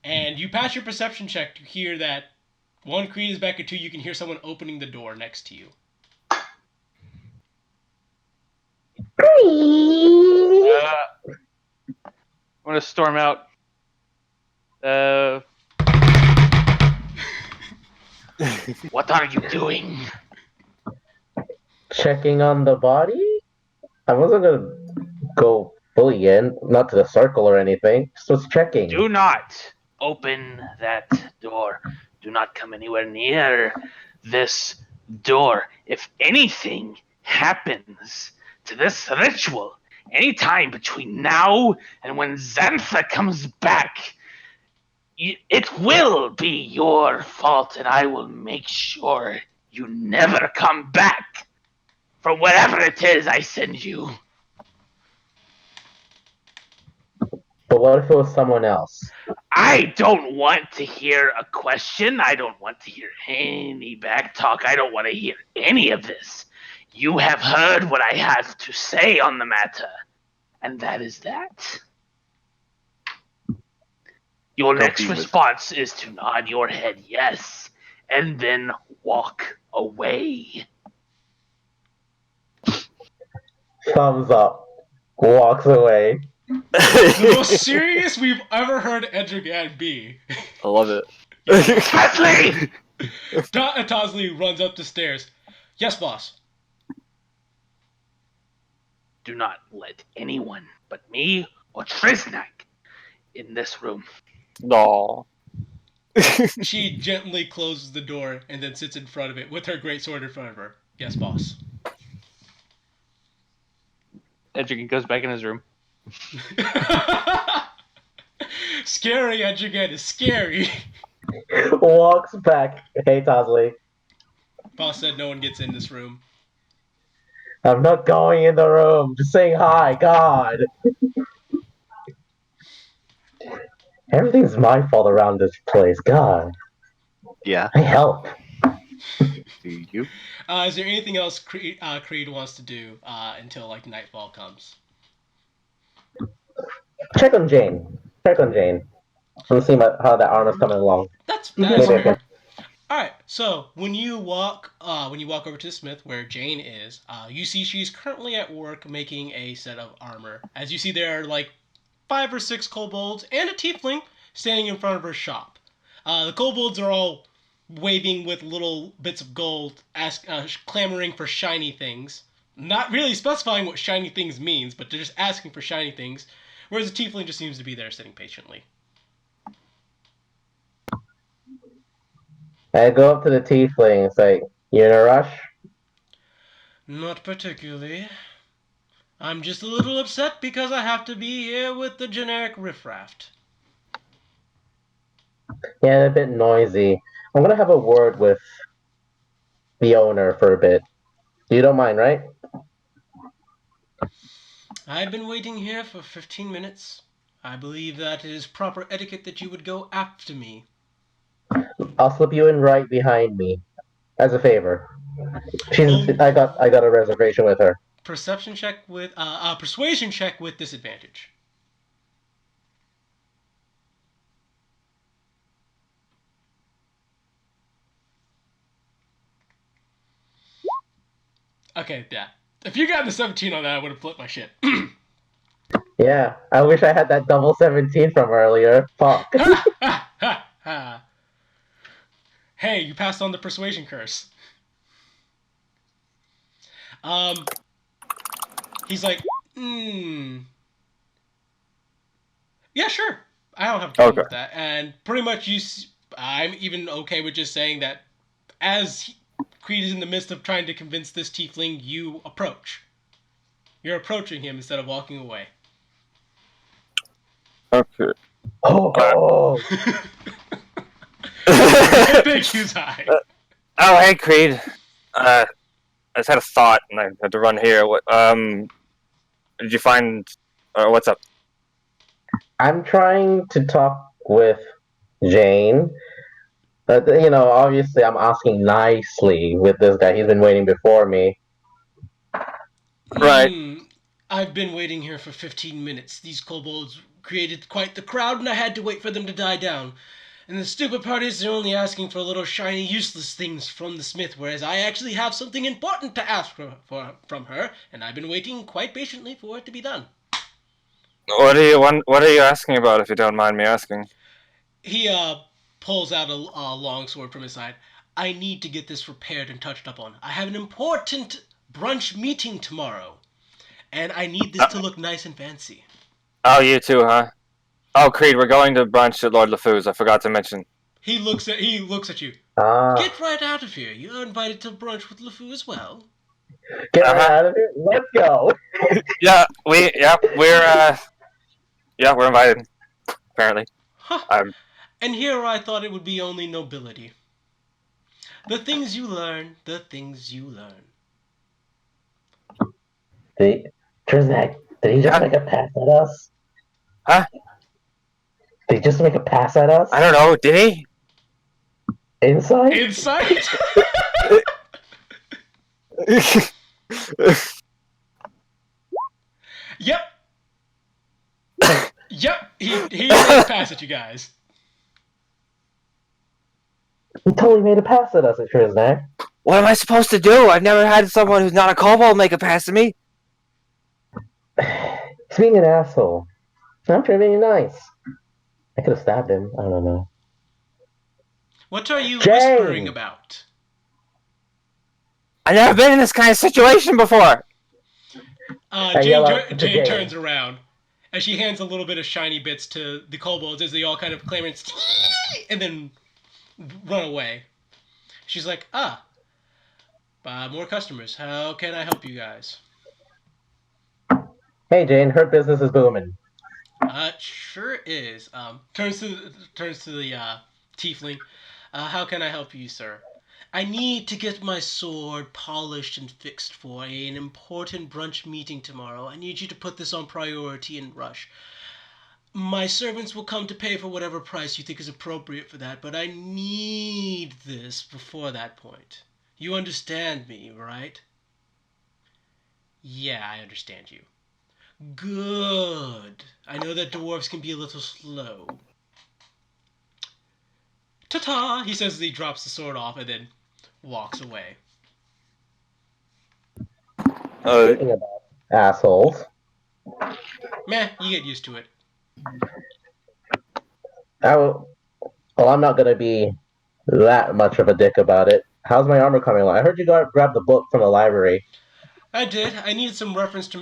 And you pass your perception check to hear that, one, Creed is back, and two, you can hear someone opening the door next to you. I'm gonna storm out. What are you doing? Checking on the body? I wasn't gonna go fully in, not to the circle or anything. Just was checking. Do not open that door. Do not come anywhere near this door. If anything happens to this ritual anytime between now and when Xantha comes back, it will be your fault, and I will make sure you never come back for whatever it is I send you. But what if it was someone else? I don't want to hear a question. I don't want to hear any back talk. I don't want to hear any of this. You have heard what I have to say on the matter, and that is that. Your next response is to nod your head yes, and then walk away. Thumbs up. Walks away. The most serious we've ever heard Edrigan be. I love it. Tasley! Tasley runs up the stairs. Yes, boss. Do not let anyone but me or Trisnak in this room. No. She gently closes the door and then sits in front of it with her greatsword in front of her. Yes, boss. Edrigan goes back in his room. Scary, Edrigan is scary. Walks back. Hey, Tosley. Boss said no one gets in this room. I'm not going in the room. Just saying hi. God. Everything's my fault around this place. God. Yeah. I help. Do you? Is there anything else Creed wants to do until like nightfall comes? Check on Jane. Let's see how that armor's coming along. That's Maybe I can. All right. So when you walk over to the smith where Jane is, you see she's currently at work making a set of armor. As you see, there are like 5 or 6 kobolds and a tiefling standing in front of her shop. The kobolds are all waving with little bits of gold, clamoring for shiny things. Not really specifying what shiny things means, but they're just asking for shiny things. Whereas the tiefling just seems to be there sitting patiently. I go up to the tiefling and say, "You in a rush?" Not particularly. I'm just a little upset because I have to be here with the generic riffraff. Yeah, they're a bit noisy. I'm gonna have a word with the owner for a bit. You don't mind, right? I've been waiting here for 15 minutes. I believe that it is proper etiquette that you would go after me. I'll slip you in right behind me as a favor. Oh, I got a reservation with her. perception check with persuasion check with disadvantage. Okay, yeah. If you got the 17 on that, I would have flipped my shit. Yeah, I wish I had that double 17 from earlier. Fuck. Ha! Ha! Ha! Ha! Hey, you passed on the persuasion curse. He's like, yeah, sure. I don't have a problem Okay. with that. And pretty much I'm even okay with just saying that as Creed is in the midst of trying to convince this tiefling, you approach. You're approaching him instead of walking away. Okay. Oh, Thank you, Ty. Oh, hey, Creed. I just had a thought, and I had to run here. What? Did you find? What's up? I'm trying to talk with Jane. But, obviously I'm asking nicely with this guy. He's been waiting before me. Right. I've been waiting here for 15 minutes. These kobolds created quite the crowd, and I had to wait for them to die down. And the stupid part is they're only asking for little shiny useless things from the smith, whereas I actually have something important to ask from her, and I've been waiting quite patiently for it to be done. What are you asking about, if you don't mind me asking? He pulls out a long sword from his side. I need to get this repaired and touched up on. I have an important brunch meeting tomorrow, and I need this to look nice and fancy. Oh, you too, huh? Oh, Creed, we're going to brunch at Lord LeFou's. I forgot to mention. He looks at you. Ah, Get right out of here. You're invited to brunch with LeFou as well. get right out of here. Let's go. We're invited. Apparently. Huh. And here I thought it would be only nobility. The things you learn, the things you learn. Trizak, did he just make a pass at us? Huh? Did he just make a pass at us? I don't know. Did he? Inside? Insight? Yep. Yep. He made a pass at you guys. He totally made a pass at us at Trizak. What am I supposed to do? I've never had someone who's not a kobold make a pass at me. He's being an asshole. I'm trying to be nice. I could have stabbed him. I don't know. What are you Jane! whispering about? I've never been in this kind of situation before. Jane turns around as she hands a little bit of shiny bits to the kobolds as they all kind of clamor and then run away. She's like, more customers. How can I help you guys? Hey, Jane, her business is booming. Sure is. Turns to the tiefling. How can I help you, sir? I need to get my sword polished and fixed for an important brunch meeting tomorrow. I need you to put this on priority and rush. My servants will come to pay for whatever price you think is appropriate for that, but I need this before that point. You understand me, right? Yeah, I understand you. Good. I know that dwarves can be a little slow. Ta-ta! He says as he drops the sword off and then walks away. Speaking about assholes. Meh, you get used to it. Well, I'm not gonna be that much of a dick about it. How's my armor coming along? I heard you grab the book from the library. I did. I needed some reference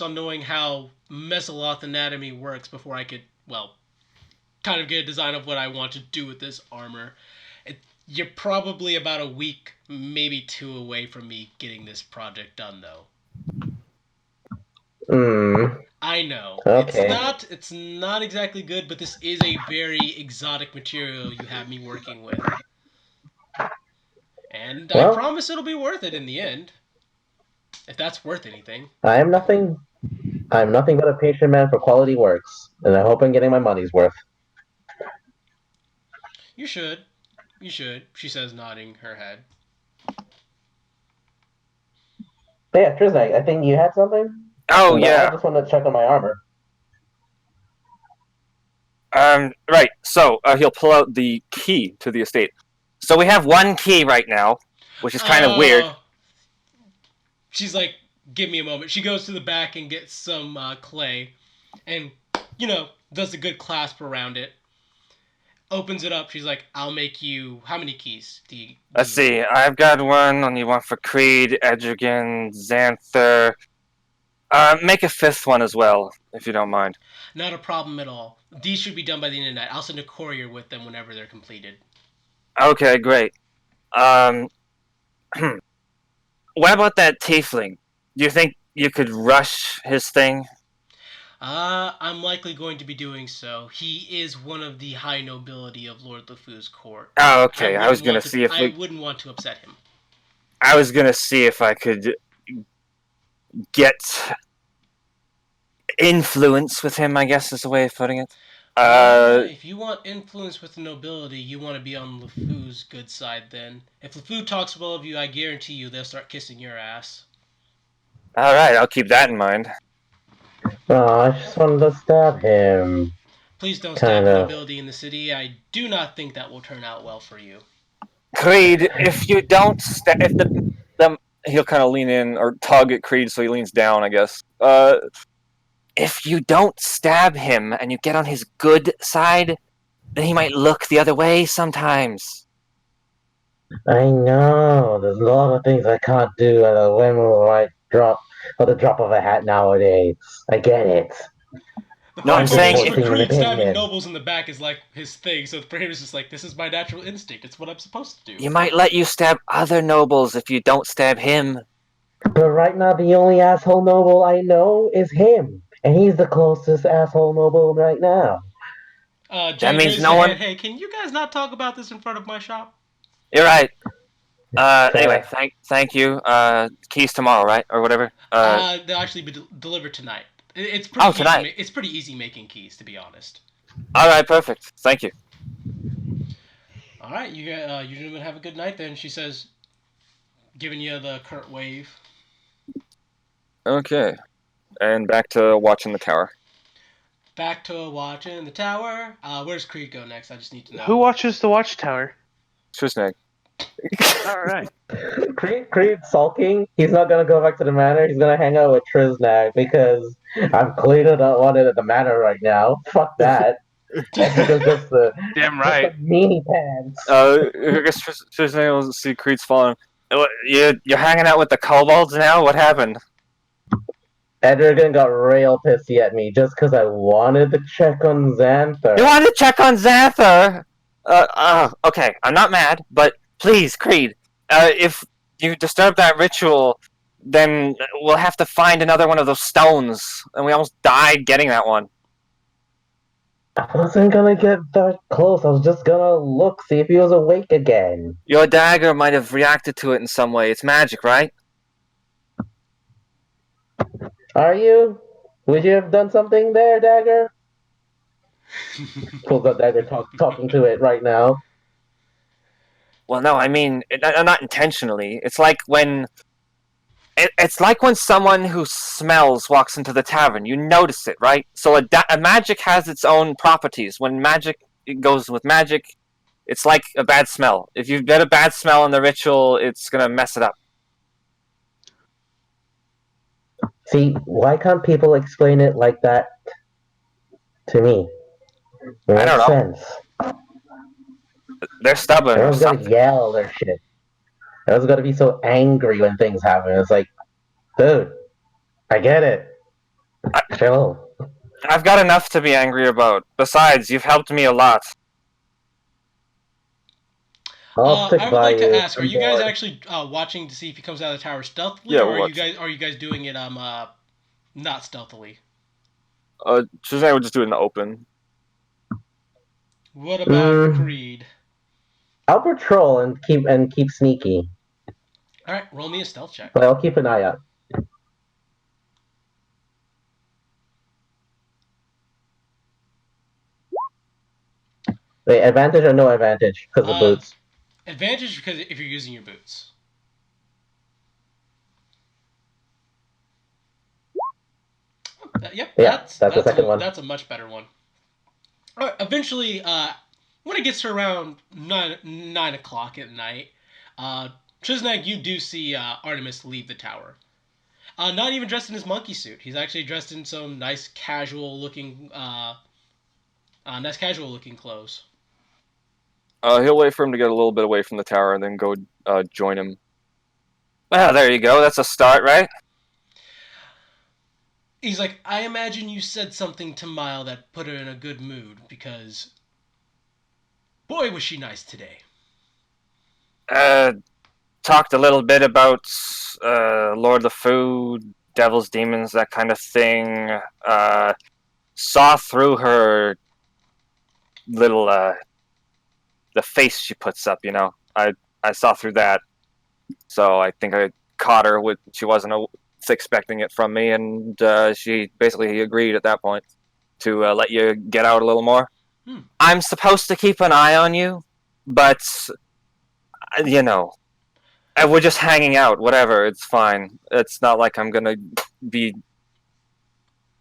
on knowing how Mesoloth anatomy works before I could, kind of get a design of what I want to do with this armor. You're probably about a week, maybe 2 away from me getting this project done, though. I know. Okay. It's not exactly good, but this is a very exotic material you have me working with. And I Well- promise it'll be worth it in the end. If that's worth anything. I'm nothing but a patient man for quality works, and I hope I'm getting my money's worth. You should. You should, she says, nodding her head. But yeah, Trisnag, I think you had something? Oh I yeah. just wanted to check on my armor. Right. So he'll pull out the key to the estate. So we have one key right now, which is kind of weird. She's like, give me a moment. She goes to the back and gets some clay and, does a good clasp around it. Opens it up. She's like, I'll make you... How many keys do you... Let's see. I've got one. Only one for Creed, Edrigan, Xanther. Make a fifth one as well, if you don't mind. Not a problem at all. These should be done by the end of the night. I'll send a courier with them whenever they're completed. Okay, great. What about that tiefling? Do you think you could rush his thing? I'm likely going to be doing so. He is one of the high nobility of Lord LeFou's court. Oh, okay. I was wouldn't gonna want to- see if I we... wouldn't want to upset him. I was gonna see if I could get influence with him, I guess is the way of putting it. If you want influence with the nobility, you want to be on LeFou's good side then. If LeFou talks well of you, I guarantee you they'll start kissing your ass. Alright, I'll keep that in mind. Oh, I just wanted to stab him. Please don't stab the Kinda. nobility in the city. I do not think that will turn out well for you. Creed, if you don't if the he'll kind of lean in or tug at Creed, so he leans down, I guess. If you don't stab him and you get on his good side, then he might look the other way sometimes. I know. There's a lot of things I can't do at a whim of a right drop, or the drop of a hat nowadays. I get it. The No, I'm fact saying that if- for Creed, stabbing opinion. nobles in the back is like his thing, so for him it's just like, this is my natural instinct. It's what I'm supposed to do. You might let you stab other nobles if you don't stab him. But right now, the only asshole noble I know is him. And he's the closest asshole noble right now. Jay means raises no her one- hand, hey, can you guys not talk about this in front of my shop? You're right. Anyway, thank you. Keys tomorrow, right? Or whatever. They'll actually be delivered tonight. It's pretty easy tonight. It's pretty easy making keys, to be honest. Alright, perfect. Thank you. All right, you gentlemen have a good night then, she says, giving you the curt wave. Okay. And back to watching the tower. Back to watching the tower. Where's Creed go next? I just need to know. Who watches the watchtower? Trisnag. All right. Creed sulking. He's not gonna go back to the manor. He's gonna hang out with Trisnag because I'm clearly not wanted at the manor right now. Fuck that. That's just the Damn right. meanie pants. I guess Trisnag will see Creed's falling. You're hanging out with the kobolds now? What happened? Edrigan got real pissy at me just because I wanted to check on Xanther. You wanted to check on Xanther? Okay, I'm not mad, but please, Creed, if you disturb that ritual, then we'll have to find another one of those stones, and we almost died getting that one. I wasn't gonna get that close. I was just gonna look, see if he was awake again. Your dagger might have reacted to it in some way. It's magic, right? Are you? Would you have done something there, Dagger? Pulls up Dagger, talking to it right now. Well, no, I mean, not intentionally. It's like when... It's like when someone who smells walks into the tavern. You notice it, right? So a magic has its own properties. When magic goes with magic, it's like a bad smell. If you get a bad smell in the ritual, it's gonna mess it up. See, why can't people explain it like that to me? I don't know. Sense. They're stubborn or Everyone's gotta something. yell their shit. Everyone's gotta be so angry when things happen. It's like, dude, I get it. Chill. I've got enough to be angry about. Besides, you've helped me a lot. I'll stick I would by like you. to ask: Are you guys Bored. actually watching to see if he comes out of the tower stealthily, Yeah, or we're are you guys doing it not stealthily? Trisnag would just do it in the open. What about Mm. Creed? I'll patrol and keep sneaky. All right, roll me a stealth check. But I'll keep an eye out. Wait, advantage or no advantage? Because of boots. Advantage because if you're using your boots. Yep. Yeah, that's the second one. That's a much better one. All right, eventually, when it gets to around 9 o'clock at night, Chisnag, you do see Artemis leave the tower. Not even dressed in his monkey suit. He's actually dressed in some nice casual looking clothes. He'll wait for him to get a little bit away from the tower and then go join him. Well, there you go. That's a start, right? He's like, I imagine you said something to Mile that put her in a good mood, because boy was she nice today. Talked a little bit about Lord of the Food, Devil's Demons, that kind of thing. Saw through her little the face she puts up, you know. I saw through that. So I think I caught her with she wasn't expecting it from me, and she basically agreed at that point to let you get out a little more. I'm supposed to keep an eye on you, but you know, we're just hanging out. Whatever, it's fine. It's not like I'm gonna be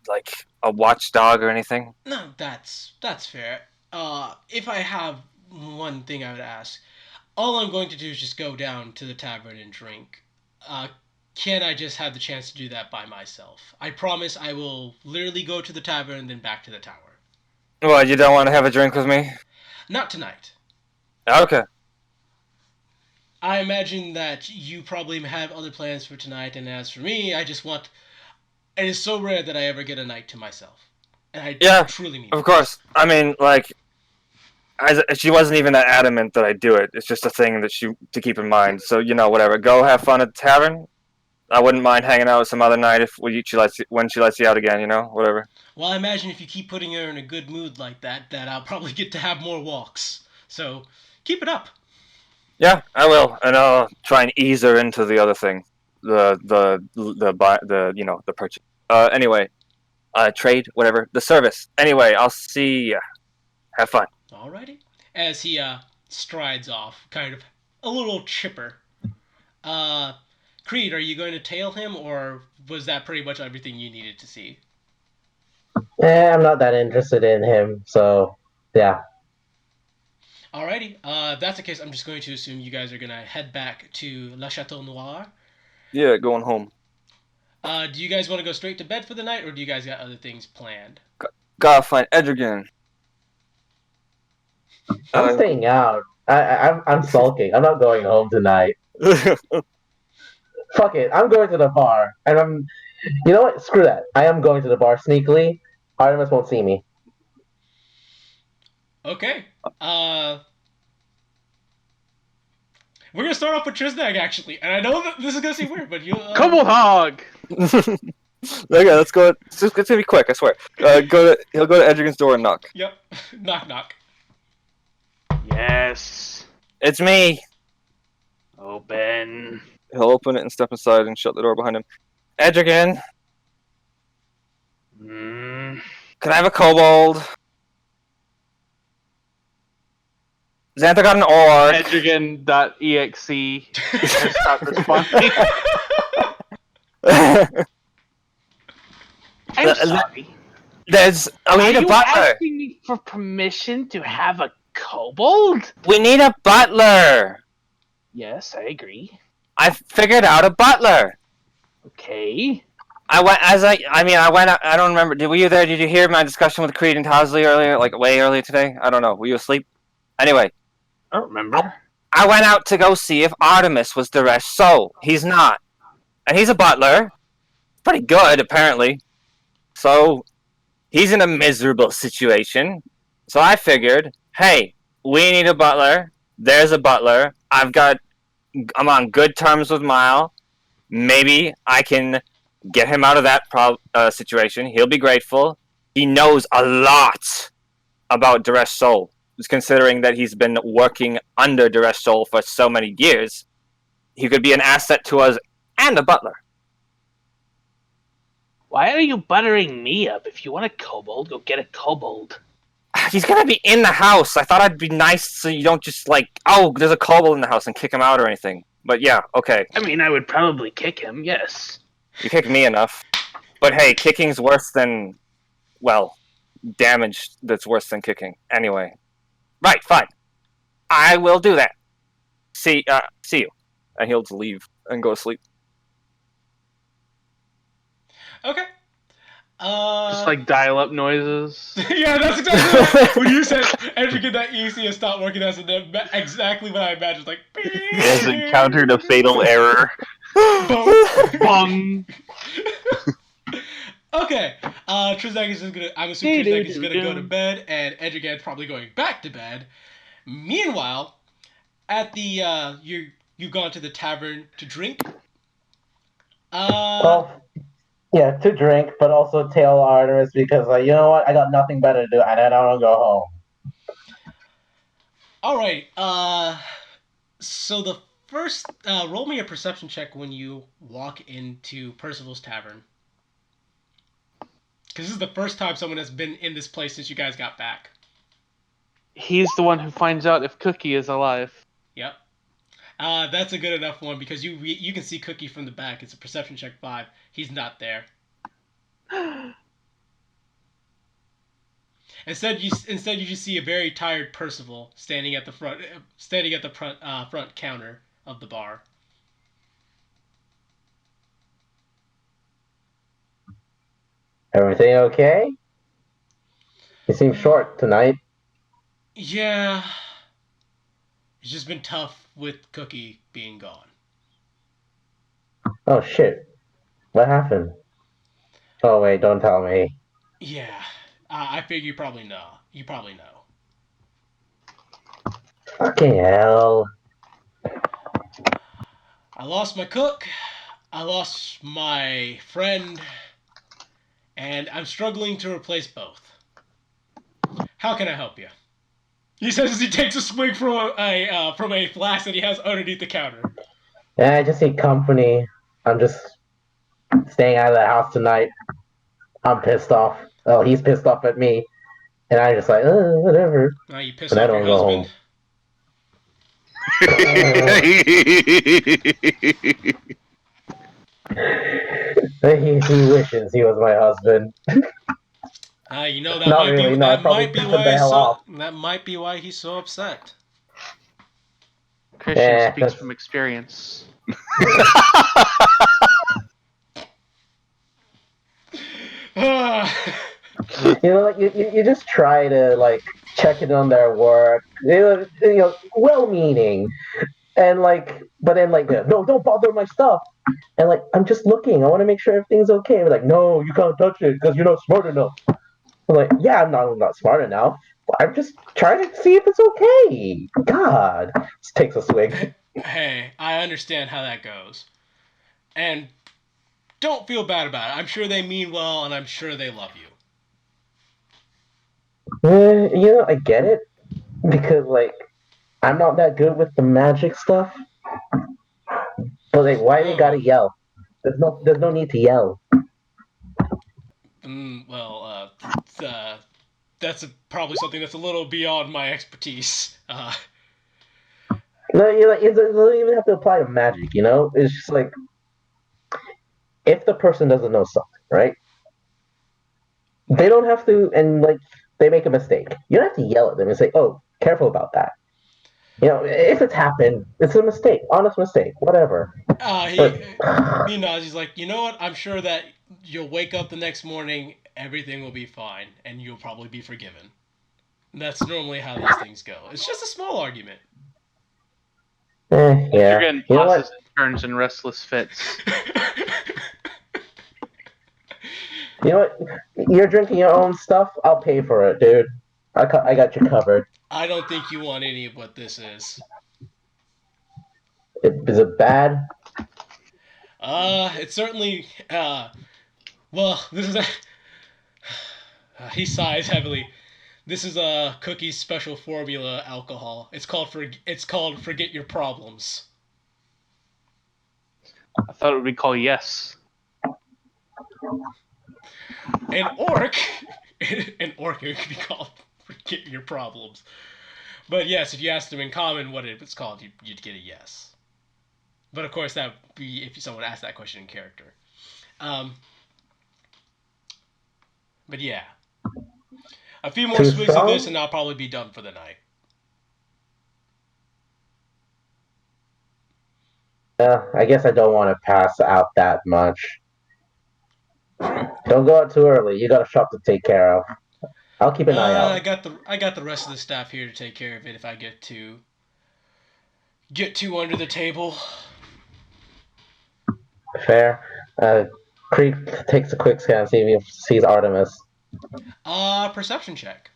like a watchdog or anything. No, that's fair. If I have one thing I would ask, all I'm going to do is just go down to the tavern and drink. Can I just have the chance to do that by myself? I promise I will literally go to the tavern and then back to the tower. Well, you don't want to have a drink with me? Not tonight. Okay. I imagine that you probably have other plans for tonight, and as for me, I just want... It is so rare that I ever get a night to myself. And I truly mean of course. I mean, like, she wasn't even that adamant that I do it. It's just a thing that to keep in mind. So, you know, whatever. Go have fun at the tavern. I wouldn't mind hanging out some other night when she lets you out again, you know? Whatever. Well, I imagine if you keep putting her in a good mood like that I'll probably get to have more walks. So, keep it up. Yeah, I will, and I'll try and ease her into the other thing, the you know, the purchase. Anyway, trade, whatever, the service. Anyway, I'll see ya. Have fun. Alrighty. As he strides off, kind of a little chipper. Creed, are you going to tail him, or was that pretty much everything you needed to see? I'm not that interested in him, so yeah. Alrighty. If that's the case, I'm just going to assume you guys are going to head back to Le Chateau Noir. Yeah, going home. Do you guys want to go straight to bed for the night, or do you guys got other things planned? Gotta find Edrigan. I'm staying out. I'm sulking. I'm not going home tonight. Fuck it. I'm going to the bar, and you know what? Screw that. I am going to the bar sneakily. Artemis won't see me. Okay. We're gonna start off with Trisnag, actually, and I know that this is gonna seem weird, but you. Kobold hog. Okay, let's go. It's gonna be quick. I swear. He'll go to Edrigan's door and knock. Yep. Knock knock. Yes. It's me. Open. He'll open it and step inside and shut the door behind him. Edrigan, Mm. can I have a kobold? Xantha got an orc. Edrigan.exe has stopped responding. I'm sorry. We need a you butler. asking me for permission to have a kobold? We need a butler. Yes, I agree. I figured out a butler. Okay. I went out. I don't remember. Were you there? Did you hear my discussion with Creed and Tosley earlier, like way earlier today? I don't know. Were you asleep? Anyway, I don't remember. I went out to go see if Artemis was Daresh Soul. He's not. And he's a butler. Pretty good, apparently. So, he's in a miserable situation. So I figured, hey, we need a butler. There's a butler. I'm on good terms with Mile. Maybe I can get him out of that situation. He'll be grateful. He knows a lot about Daresh Soul. Just considering that he's been working under Daresh Soul for so many years, he could be an asset to us and a butler. Why are you buttering me up? If you want a kobold, go get a kobold. He's gonna be in the house. I thought I'd be nice so you don't just like, oh, there's a kobold in the house and kick him out or anything. But yeah, okay. I mean, I would probably kick him, yes. You kick me enough. But hey, kicking's worse than, well, damage that's worse than kicking. Anyway. Right, fine. I will do that. See you. And he'll just leave and go to sleep. Okay. Just like dial-up noises. Yeah, that's exactly what, when you said Andrew get that EC and stop working as exactly what I imagined. Like, He has encountered a fatal error. bong. Okay. Trizak is just gonna. I'm assuming Trizak is gonna go to bed, and Edrigan's probably going back to bed. Meanwhile, at the you've gone to the tavern to drink. Well, yeah, to drink, but also tail Artemis because, like, you know what? I got nothing better to do, and I don't want to go home. All right. So the first, roll me a perception check when you walk into Percival's Tavern. Because this is the first time someone has been in this place since you guys got back. He's the one who finds out if Cookie is alive. Yep. That's a good enough one because you can see Cookie from the back. It's a perception check 5. He's not there. Instead, you just see a very tired Percival standing at the front counter of the bar. Everything okay? You seem short tonight. Yeah. It's just been tough with Cookie being gone. Oh shit! What happened? Oh wait, don't tell me. Yeah. I figure you probably know. You probably know. Fucking hell! I lost my cook. I lost my friend. And I'm struggling to replace both. How can I help you? He says as he takes a swig from a flask that he has underneath the counter. Yeah, I just need company. I'm just staying out of the house tonight. I'm pissed off. Oh, he's pissed off at me, and I'm just like, whatever. Now you piss But I off your don't go home. husband. He wishes he was my husband. You know that Not might really, be no, I'd that probably might be cut the why hell off. that might be why he's so upset. Christian Yeah, speaks that's- from experience. You know, like you just try to like check in on their work. You know, well-meaning, and like, but then like, no, don't bother my stuff. And like, I'm just looking. I want to make sure everything's okay. We're like, no, you can't touch it because you're not smart enough. I'm like, yeah, I'm not smart enough. I'm just trying to see if it's okay. God, just takes a swig. Hey, I understand how that goes. And don't feel bad about it. I'm sure they mean well, and I'm sure they love you. You know, I get it because like, I'm not that good with the magic stuff. But like, why they gotta yell? There's no need to yell. That's probably something that's a little beyond my expertise. No, you like, it doesn't even have to apply to magic. You know, it's just like if the person doesn't know something, right? They don't have to, and like they make a mistake. You don't have to yell at them and say, "Oh, careful about that." You know, if it's happened, it's a mistake, honest mistake, whatever. He nods. He's like, you know what? I'm sure that you'll wake up the next morning, everything will be fine, and you'll probably be forgiven. And that's normally how these things go. It's just a small argument. Yeah. You're getting You know tosses what? and turns and restless fits. You know what? You're drinking your own stuff. I'll pay for it, dude. I got you covered. I don't think you want any of what this is. Is it bad? It's certainly, well, this is he sighs heavily. This is a Cookie's special formula alcohol. It's called Forget Your Problems. I thought it would be called yes. An orc, an orc it could be called. Forget your problems. But yes, if you asked them in common what it's called, you'd get a yes. But of course, that would be if someone asked that question in character. But yeah, a few more Too swigs of strong? this, and I'll probably be done for the night. I guess I don't want to pass out that much. True. Don't go out too early. You got a shop to take care of. I'll keep an eye I out. got the rest of the staff here to take care of it if I get too under the table. Fair. Creek takes a quick scan, see if he sees Artemis. Perception check.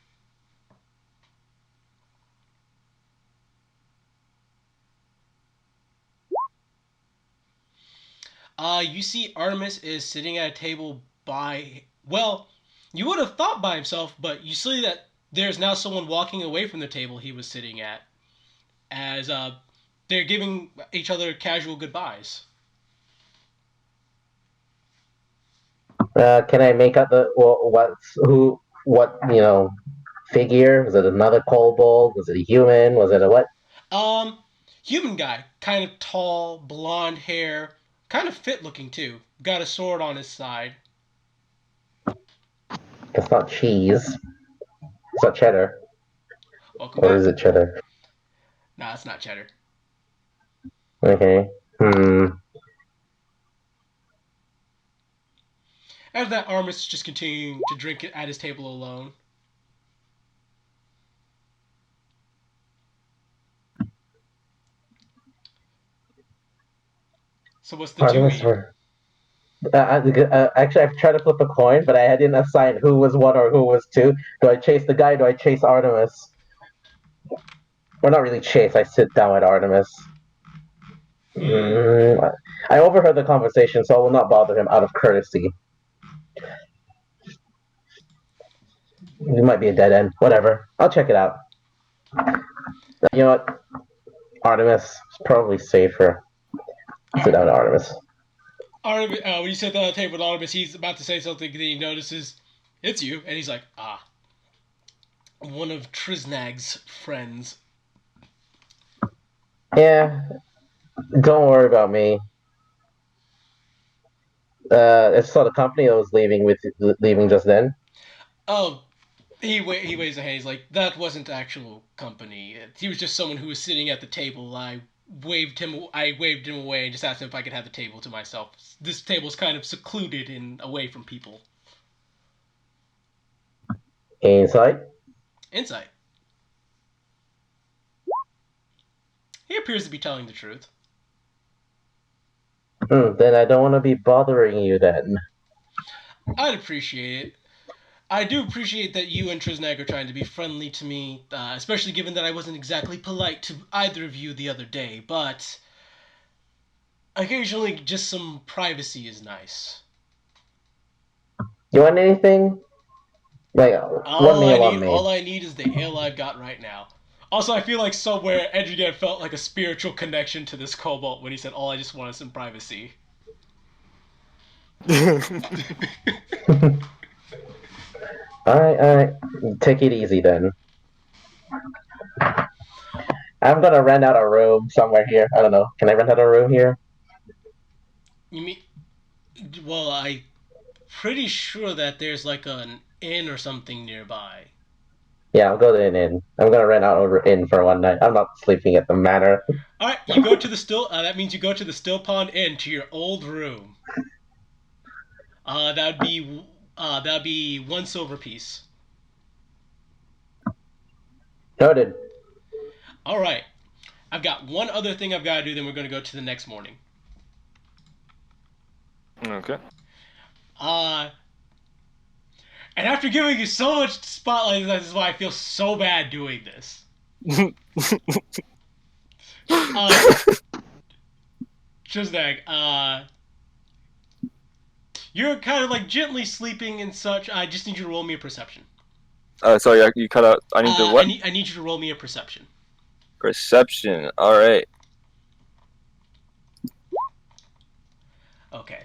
You see Artemis is sitting at a table by, well, you would have thought by himself, but you see that there's now someone walking away from the table he was sitting at, as they're giving each other casual goodbyes. Can I make out what figure? Was it another kobold? Was it a human? Was it a what? Human guy, kind of tall, blonde hair, kind of fit looking too. Got a sword on his side. It's not cheese. It's not cheddar. Welcome Or back. is it cheddar? Nah, it's not cheddar. Okay. After that, Artemis is just continuing to drink at his table alone. So what's the Artemis dewey? or actually, I've tried to flip a coin, but I didn't assign who was one or who was two. Do I chase the guy? Do I chase Artemis? Or not really chase. I sit down with Artemis. I overheard the conversation, so I will not bother him out of courtesy. It might be a dead end. Whatever. I'll check it out. You know what? Artemis is probably safer. Sit down to Artemis. Artemis, when you sit down at the table with Artemis, he's about to say something, then he notices it's you, and he's like, one of Triznag's friends. Yeah, don't worry about me. I saw the company I was leaving just then. Oh, he waves a hand. He's like, that wasn't actual company. He was just someone who was sitting at the table. I waved him away and just asked him if I could have the table to myself. This table's kind of secluded and away from people. Insight. Insight. He appears to be telling the truth. Then I don't want to be bothering you then. I'd appreciate it. I do appreciate that you and Triznag are trying to be friendly to me, especially given that I wasn't exactly polite to either of you the other day, but occasionally just some privacy is nice. You want anything? Like one meal on me. All I need is the ale I've got right now. Also, I feel like somewhere Edrigan felt like a spiritual connection to this kobold when he said, all I just want is some privacy. Alright. Take it easy then. I'm gonna rent out a room somewhere here. I don't know. Can I rent out a room here? You mean... Well, I'm pretty sure that there's like an inn or something nearby. Yeah, I'll go to an inn. I'm gonna rent out an inn for one night. I'm not sleeping at the manor. Alright, you go to the that means you go to the Still Pond Inn, to your old room. That'd be 1 silver piece. Noted. Alright. I've got one other thing I've got to do, then we're going to go to the next morning. Okay. And after giving you so much spotlight, this is why I feel so bad doing this. Triznag, you're kind of like gently sleeping and such. I just need you to roll me a perception. Sorry, you cut out. I need to what? I need you to roll me a perception. Perception. All right. Okay.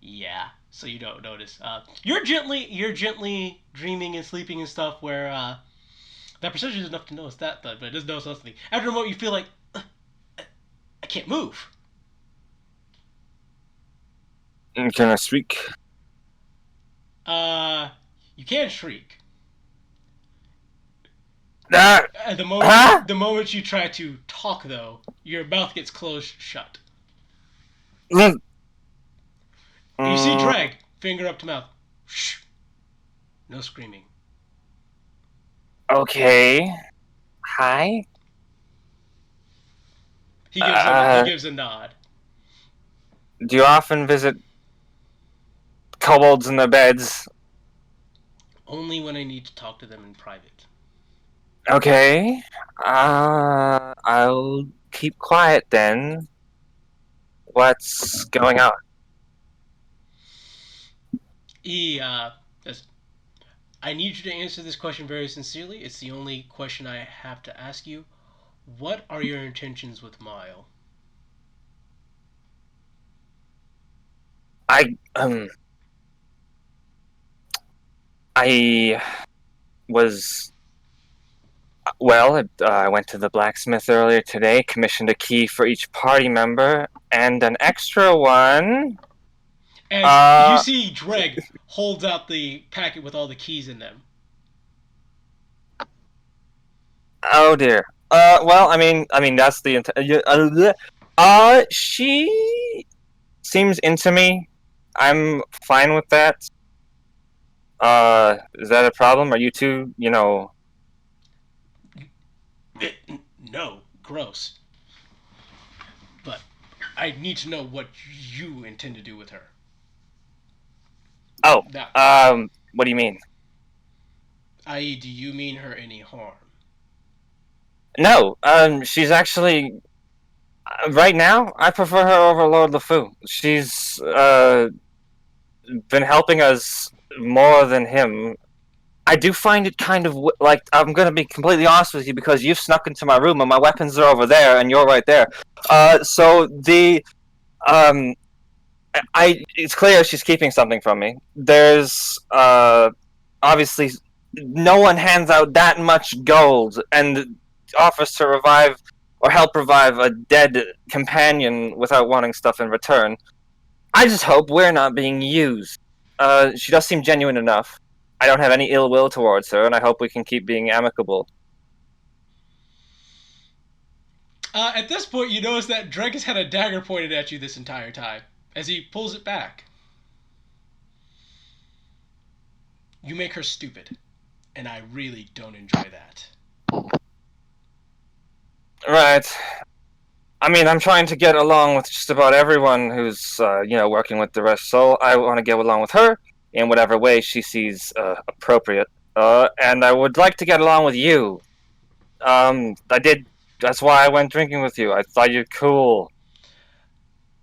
Yeah. So you don't notice. You're gently dreaming and sleeping and stuff. Where that perception is enough to notice that, but it doesn't notice something. After a moment, you feel like I can't move. Can I speak? Uh, you can shriek. Ah! At the moment, Huh? the moment you try to talk, though, your mouth gets closed shut. Mm. You see Dreg, finger up to mouth. Shh. No screaming. Okay. Hi. He gives a nod. Do you often visit kobolds in their beds? Only when I need to talk to them in private. Okay. I'll keep quiet then. What's going on? He says, I need you to answer this question very sincerely. It's the only question I have to ask you. What are your intentions with Mile? I was well. I went to the blacksmith earlier today, commissioned a key for each party member, and an extra one. And you see Dreg holds out the packet with all the keys in them. Oh dear. Well, I mean, that's the she seems into me. I'm fine with that. Is that a problem? Are you two, No, gross. But I need to know what you intend to do with her. Oh, Now, what do you mean? i.e., do you mean her any harm? No, she's actually right now. I prefer her over Lord LeFou. She's been helping us more than him. I do find it kind of like I'm gonna be completely honest with you because you've snuck into my room and my weapons are over there and you're right there. So the it's clear she's keeping something from me. There's obviously no one hands out that much gold and offers to revive or help revive a dead companion without wanting stuff in return. I just hope we're not being used. She does seem genuine enough. I don't have any ill will towards her, and I hope we can keep being amicable. At this point, you notice that Dreg has had a dagger pointed at you this entire time as he pulls it back. You make her stupid, and I really don't enjoy that. Right. I mean, I'm trying to get along with just about everyone who's, working with the rest, so I want to get along with her in whatever way she sees appropriate. And I would like to get along with you. That's why I went drinking with you. I thought you're cool.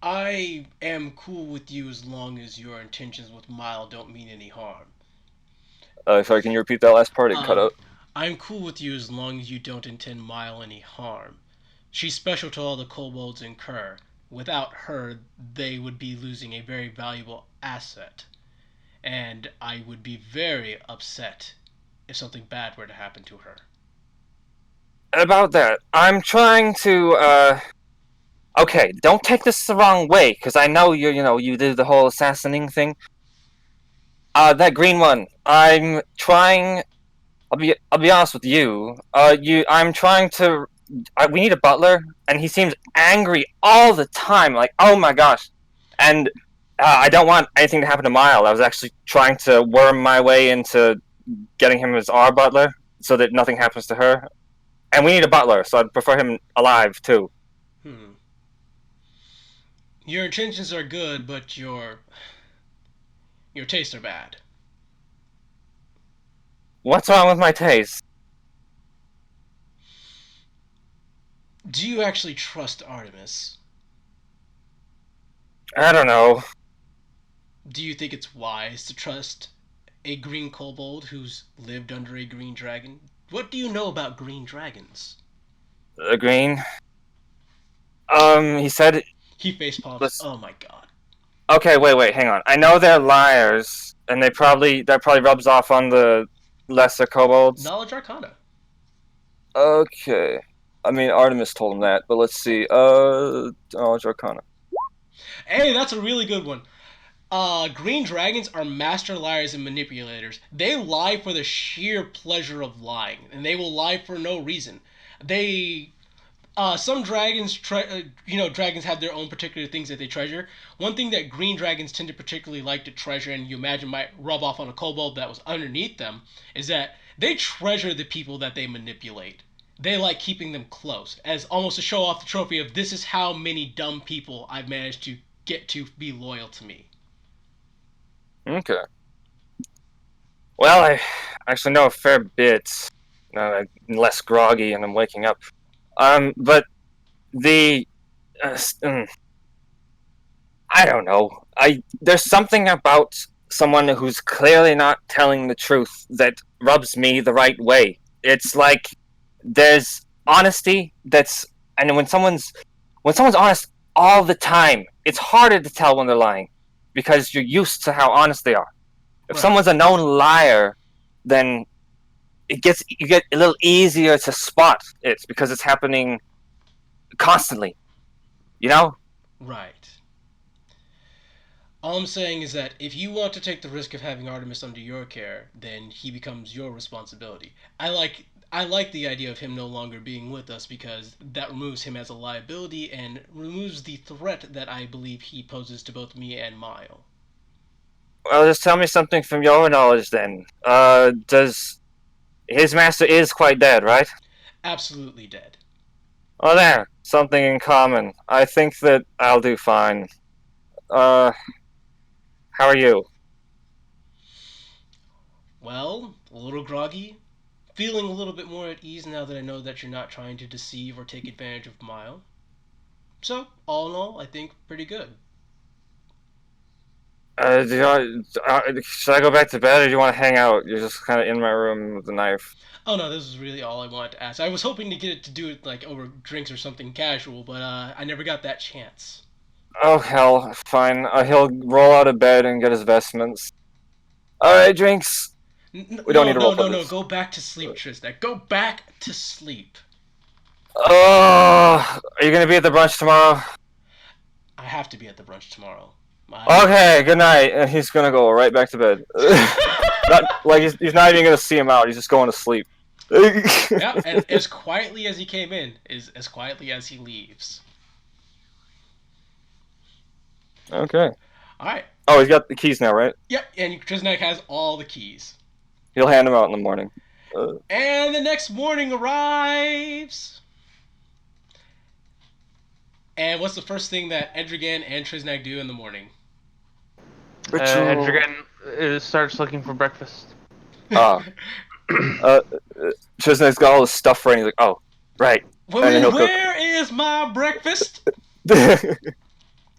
I am cool with you as long as your intentions with Mile don't mean any harm. Sorry, can you repeat that last part? It cut out. I'm cool with you as long as you don't intend Mile any harm. She's special to all the kobolds in Kerr. Without her, they would be losing a very valuable asset. And I would be very upset if something bad were to happen to her. About that, I'm trying to, okay, don't take this the wrong way, because I know you do the whole assassinating thing. That green one, I'm trying, I'll be honest with you, I'm trying to, we need a butler, and he seems angry all the time, like, oh my gosh, and I don't want anything to happen to Mile. I was actually trying to worm my way into getting him as our butler, so that nothing happens to her. And we need a butler, so I'd prefer him alive, too. Your intentions are good, but your tastes are bad. What's wrong with my taste? Do you actually trust Artemis? I don't know. Do you think it's wise to trust a green kobold who's lived under a green dragon? What do you know about green dragons? Green? He said... He facepalms. Oh my god. Okay, wait, hang on. I know they're liars, and that probably rubs off on the lesser kobolds. Knowledge Arcana. Okay. I mean, Artemis told him that, but let's see. Knowledge Arcana. Hey, that's a really good one. Green dragons are master liars and manipulators. They lie for the sheer pleasure of lying, and they will lie for no reason. They some dragons, dragons have their own particular things that they treasure. One thing that green dragons tend to particularly like to treasure, and you imagine might rub off on a kobold that was underneath them, is that they treasure the people that they manipulate. They like keeping them close, as almost to show off the trophy of this is how many dumb people I've managed to get to be loyal to me. Okay. Well, I actually know a fair bit. I'm less groggy and I'm waking up. But the... I don't know. There's something about someone who's clearly not telling the truth that rubs me the right way. It's like there's honesty and when someone's honest all the time, it's harder to tell when they're lying because you're used to how honest they are. If Right. someone's a known liar, then you get a little easier to spot it because it's happening constantly. You know? Right. All I'm saying is that if you want to take the risk of having Artemis under your care, then he becomes your responsibility. I like the idea of him no longer being with us because that removes him as a liability and removes the threat that I believe he poses to both me and Mile. Well, just tell me something from your knowledge then. Does his master is quite dead, right? Absolutely dead. Oh, there. Something in common. I think that I'll do fine. How are you? Well, a little groggy. Feeling a little bit more at ease now that I know that you're not trying to deceive or take advantage of Mile. So, all in all, I think pretty good. Should I go back to bed or do you want to hang out? You're just kind of in my room with a knife. Oh no, this is really all I wanted to ask. I was hoping to get it to do it like over drinks or something casual, but I never got that chance. Oh, hell. Fine. He'll roll out of bed and get his vestments. Alright, drinks. We don't need to roll for No. this. Go back to sleep, Tristan. Go back to sleep. Oh, are you going to be at the brunch tomorrow? I have to be at the brunch tomorrow. Okay, good night. And he's gonna go right back to bed. He's not even gonna see him out. He's just going to sleep. Yeah, and as quietly as he came in is as quietly as he leaves. Okay. All right. Oh, he's got the keys now, right? Yep, and Tristan has all the keys. He'll hand them out in the morning. And the next morning arrives. And what's the first thing that Edrigan and Trisnag do in the morning? Edrigan starts looking for breakfast. Trisnag's got all his stuff ready. He's like, oh, right. Well, where is my breakfast?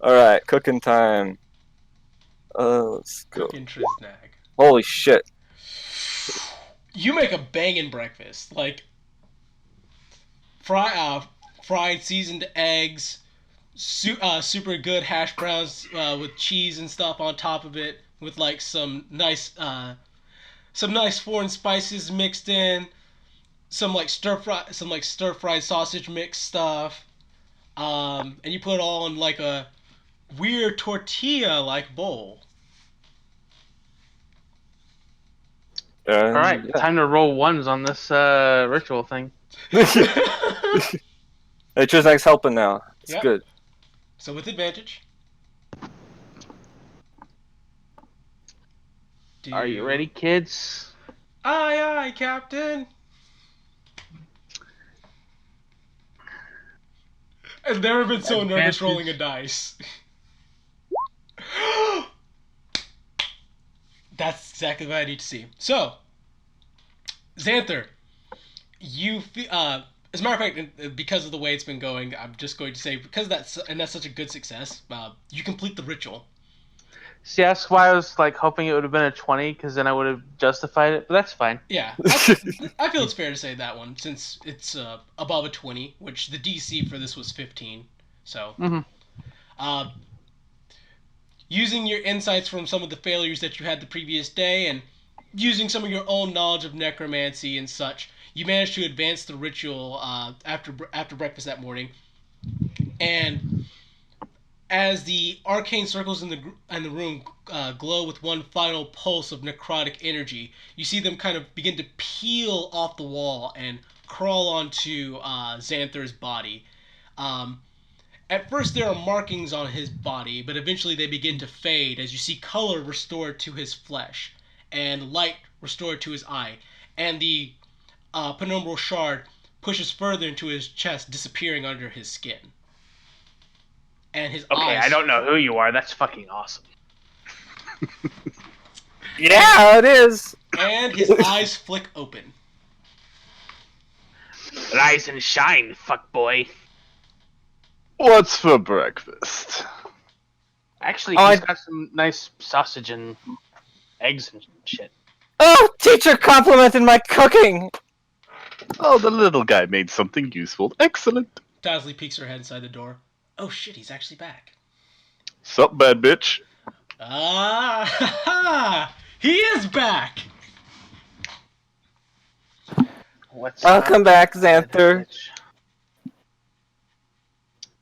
Alright, cooking time. Let's go. Cooking Trisnag. Holy shit. You make a banging breakfast. Like, fried seasoned eggs, super good hash browns with cheese and stuff on top of it, with like some nice foreign spices mixed in, some stir fried sausage mix stuff, and you put it all in like a weird tortilla like bowl. All right, time to roll ones on this ritual thing. Hey, Trisnag's helping now. It's Yep. good. So with advantage. Are you ready, kids? Aye, aye, Captain. I've never been so nervous Advantage. rolling a dice. That's exactly what I need to see. So, Xanther, as a matter of fact, because of the way it's been going, I'm just going to say because that's such a good success. You complete the ritual. See, that's why I was like hoping it would have been a 20, because then I would have justified it. But that's fine. Yeah, I feel it's fair to say that one since it's above a 20, which the DC for this was 15. So, Mhm. using your insights from some of the failures that you had the previous day and using some of your own knowledge of necromancy and such, you managed to advance the ritual after breakfast that morning. And as the arcane circles in the room glow with one final pulse of necrotic energy, you see them kind of begin to peel off the wall and crawl onto Xanther's body. At first, there are markings on his body, but eventually they begin to fade as you see color restored to his flesh and light restored to his eye. And the penumbral shard pushes further into his chest, disappearing under his skin. And his Okay, eyes... I don't know who you are. That's fucking awesome. Yeah, it is. And his eyes flick open. Rise and shine, fuckboy. What's for breakfast? Actually, Oh, he's got some nice sausage and eggs and shit. Oh, teacher complimented my cooking. Oh, the little guy made something useful. Excellent. Tasley peeks her head inside the door. Oh shit, he's actually back. Sup, bad bitch? He is back! Welcome back, Xanther.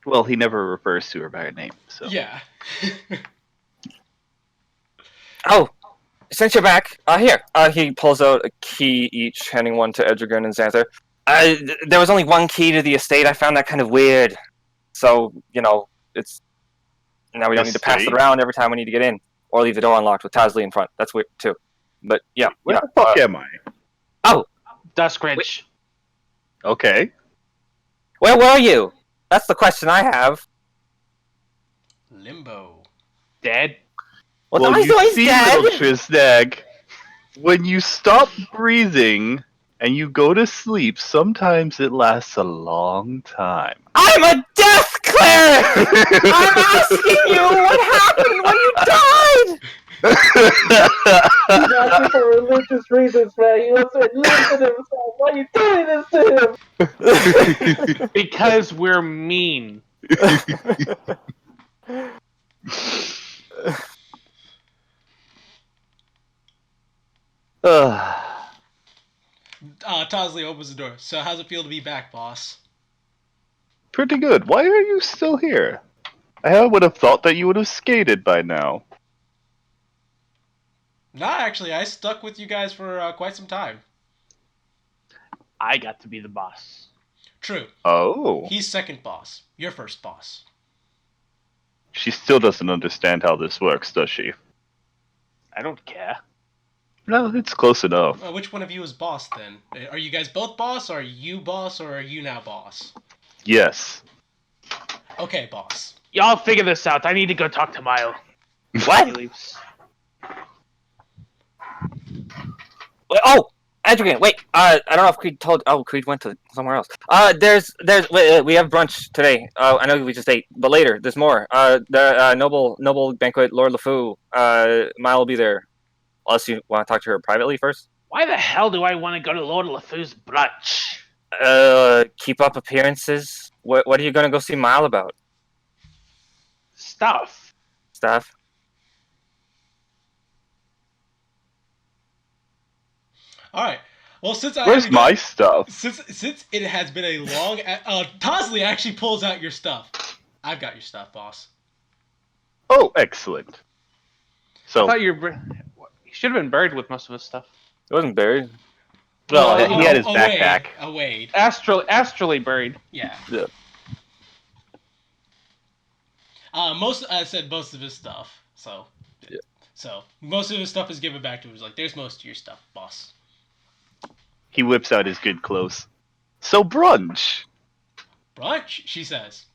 Well, he never refers to her by her name, so. Yeah. Oh, since you're back, here. He pulls out a key each, handing one to Edrigan and Xanther. There was only one key to the estate. I found that kind of weird. So, it's... Now we don't need to pass it Estate? around every time we need to get in. Or leave the door unlocked with Tasley in front. That's weird, too. But, yeah. Where the fuck am I? Duskridge. Okay. Where were you? That's the question I have. Limbo. Dead. Well, he's you always see, dead. little Trisnag, when you stop breathing and you go to sleep, sometimes it lasts a long time. I'm a death cleric! I'm asking you what happened when you died! He's asking for religious reasons, man. He wants to listen to himself. Why are you doing this to him? Because we're mean. Tasley opens the door. So how's it feel to be back, boss? Pretty good. Why are you still here? I would have thought that you would have skated by now. Nah, actually, I stuck with you guys for quite some time. I got to be the boss. True. Oh. He's second boss. You're first boss. She still doesn't understand how this works, does she? I don't care. No, it's close enough. Which one of you is boss, then? Are you guys both boss, or are you boss, or are you now boss? Yes. Okay, boss. Y'all figure this out. I need to go talk to Mile. What? He leaves. Oh, Adrian, wait. I don't know if Creed told. Oh, Creed went to somewhere else. We have brunch today. I know we just ate, but later there's more. The noble banquet. Lord LeFou. Mile will be there. Unless you want to talk to her privately first. Why the hell do I want to go to Lord LeFou's brunch? Keep up appearances. What are you gonna go see Mile about? Stuff. Stuff. All right. Well, since Where's my stuff? Since it has been a long, Tasley actually pulls out your stuff. I've got your stuff, boss. Oh, excellent. I So, thought you should have been buried with most of his stuff. It wasn't buried. well, he had his Away. backpack. Away. Astrally buried. Yeah. Yeah. I said most of his stuff. So. Yeah. So most of his stuff is given back to him. He's like, "There's most of your stuff, boss." He whips out his good clothes. So, brunch. Brunch, she says.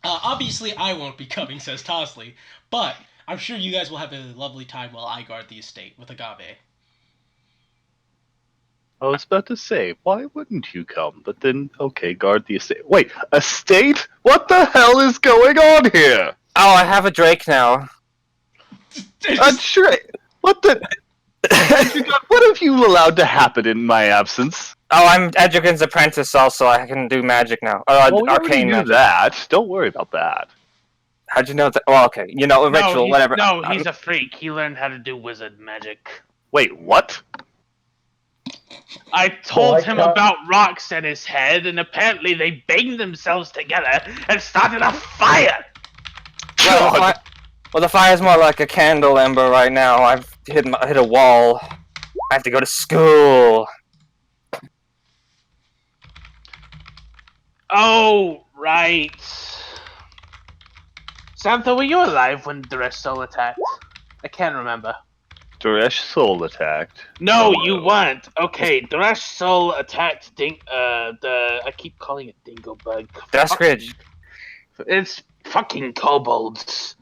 Obviously, I won't be coming, says Tasley, but I'm sure you guys will have a lovely time while I guard the estate with Agave. I was about to say, why wouldn't you come? But then, okay, guard the estate. Wait, estate? What the hell is going on here? Oh, I have a Drake now. Sure. What the? What have you allowed to happen in my absence? Oh, I'm Edrigan's apprentice also. I can do magic now. Well, we already Arcane knew magic. that. Don't worry about that. How'd you know that? Well, okay, you know, a ritual, whatever. No, he's a freak. He learned how to do wizard magic. Wait, what? I told I him can't- about rocks in his head, and apparently they banged themselves together and started a fire. Well, God. the fire's more like a candle ember right now. I've hit a wall. I have to go to school. Oh, right. Santha, were you alive when Durestol attacked? I can't remember. Duresh Soul attacked. No, Oh, you no. weren't. Okay, Durestol attacked I keep calling it Dingo Bug. Duskridge. It's fucking kobolds.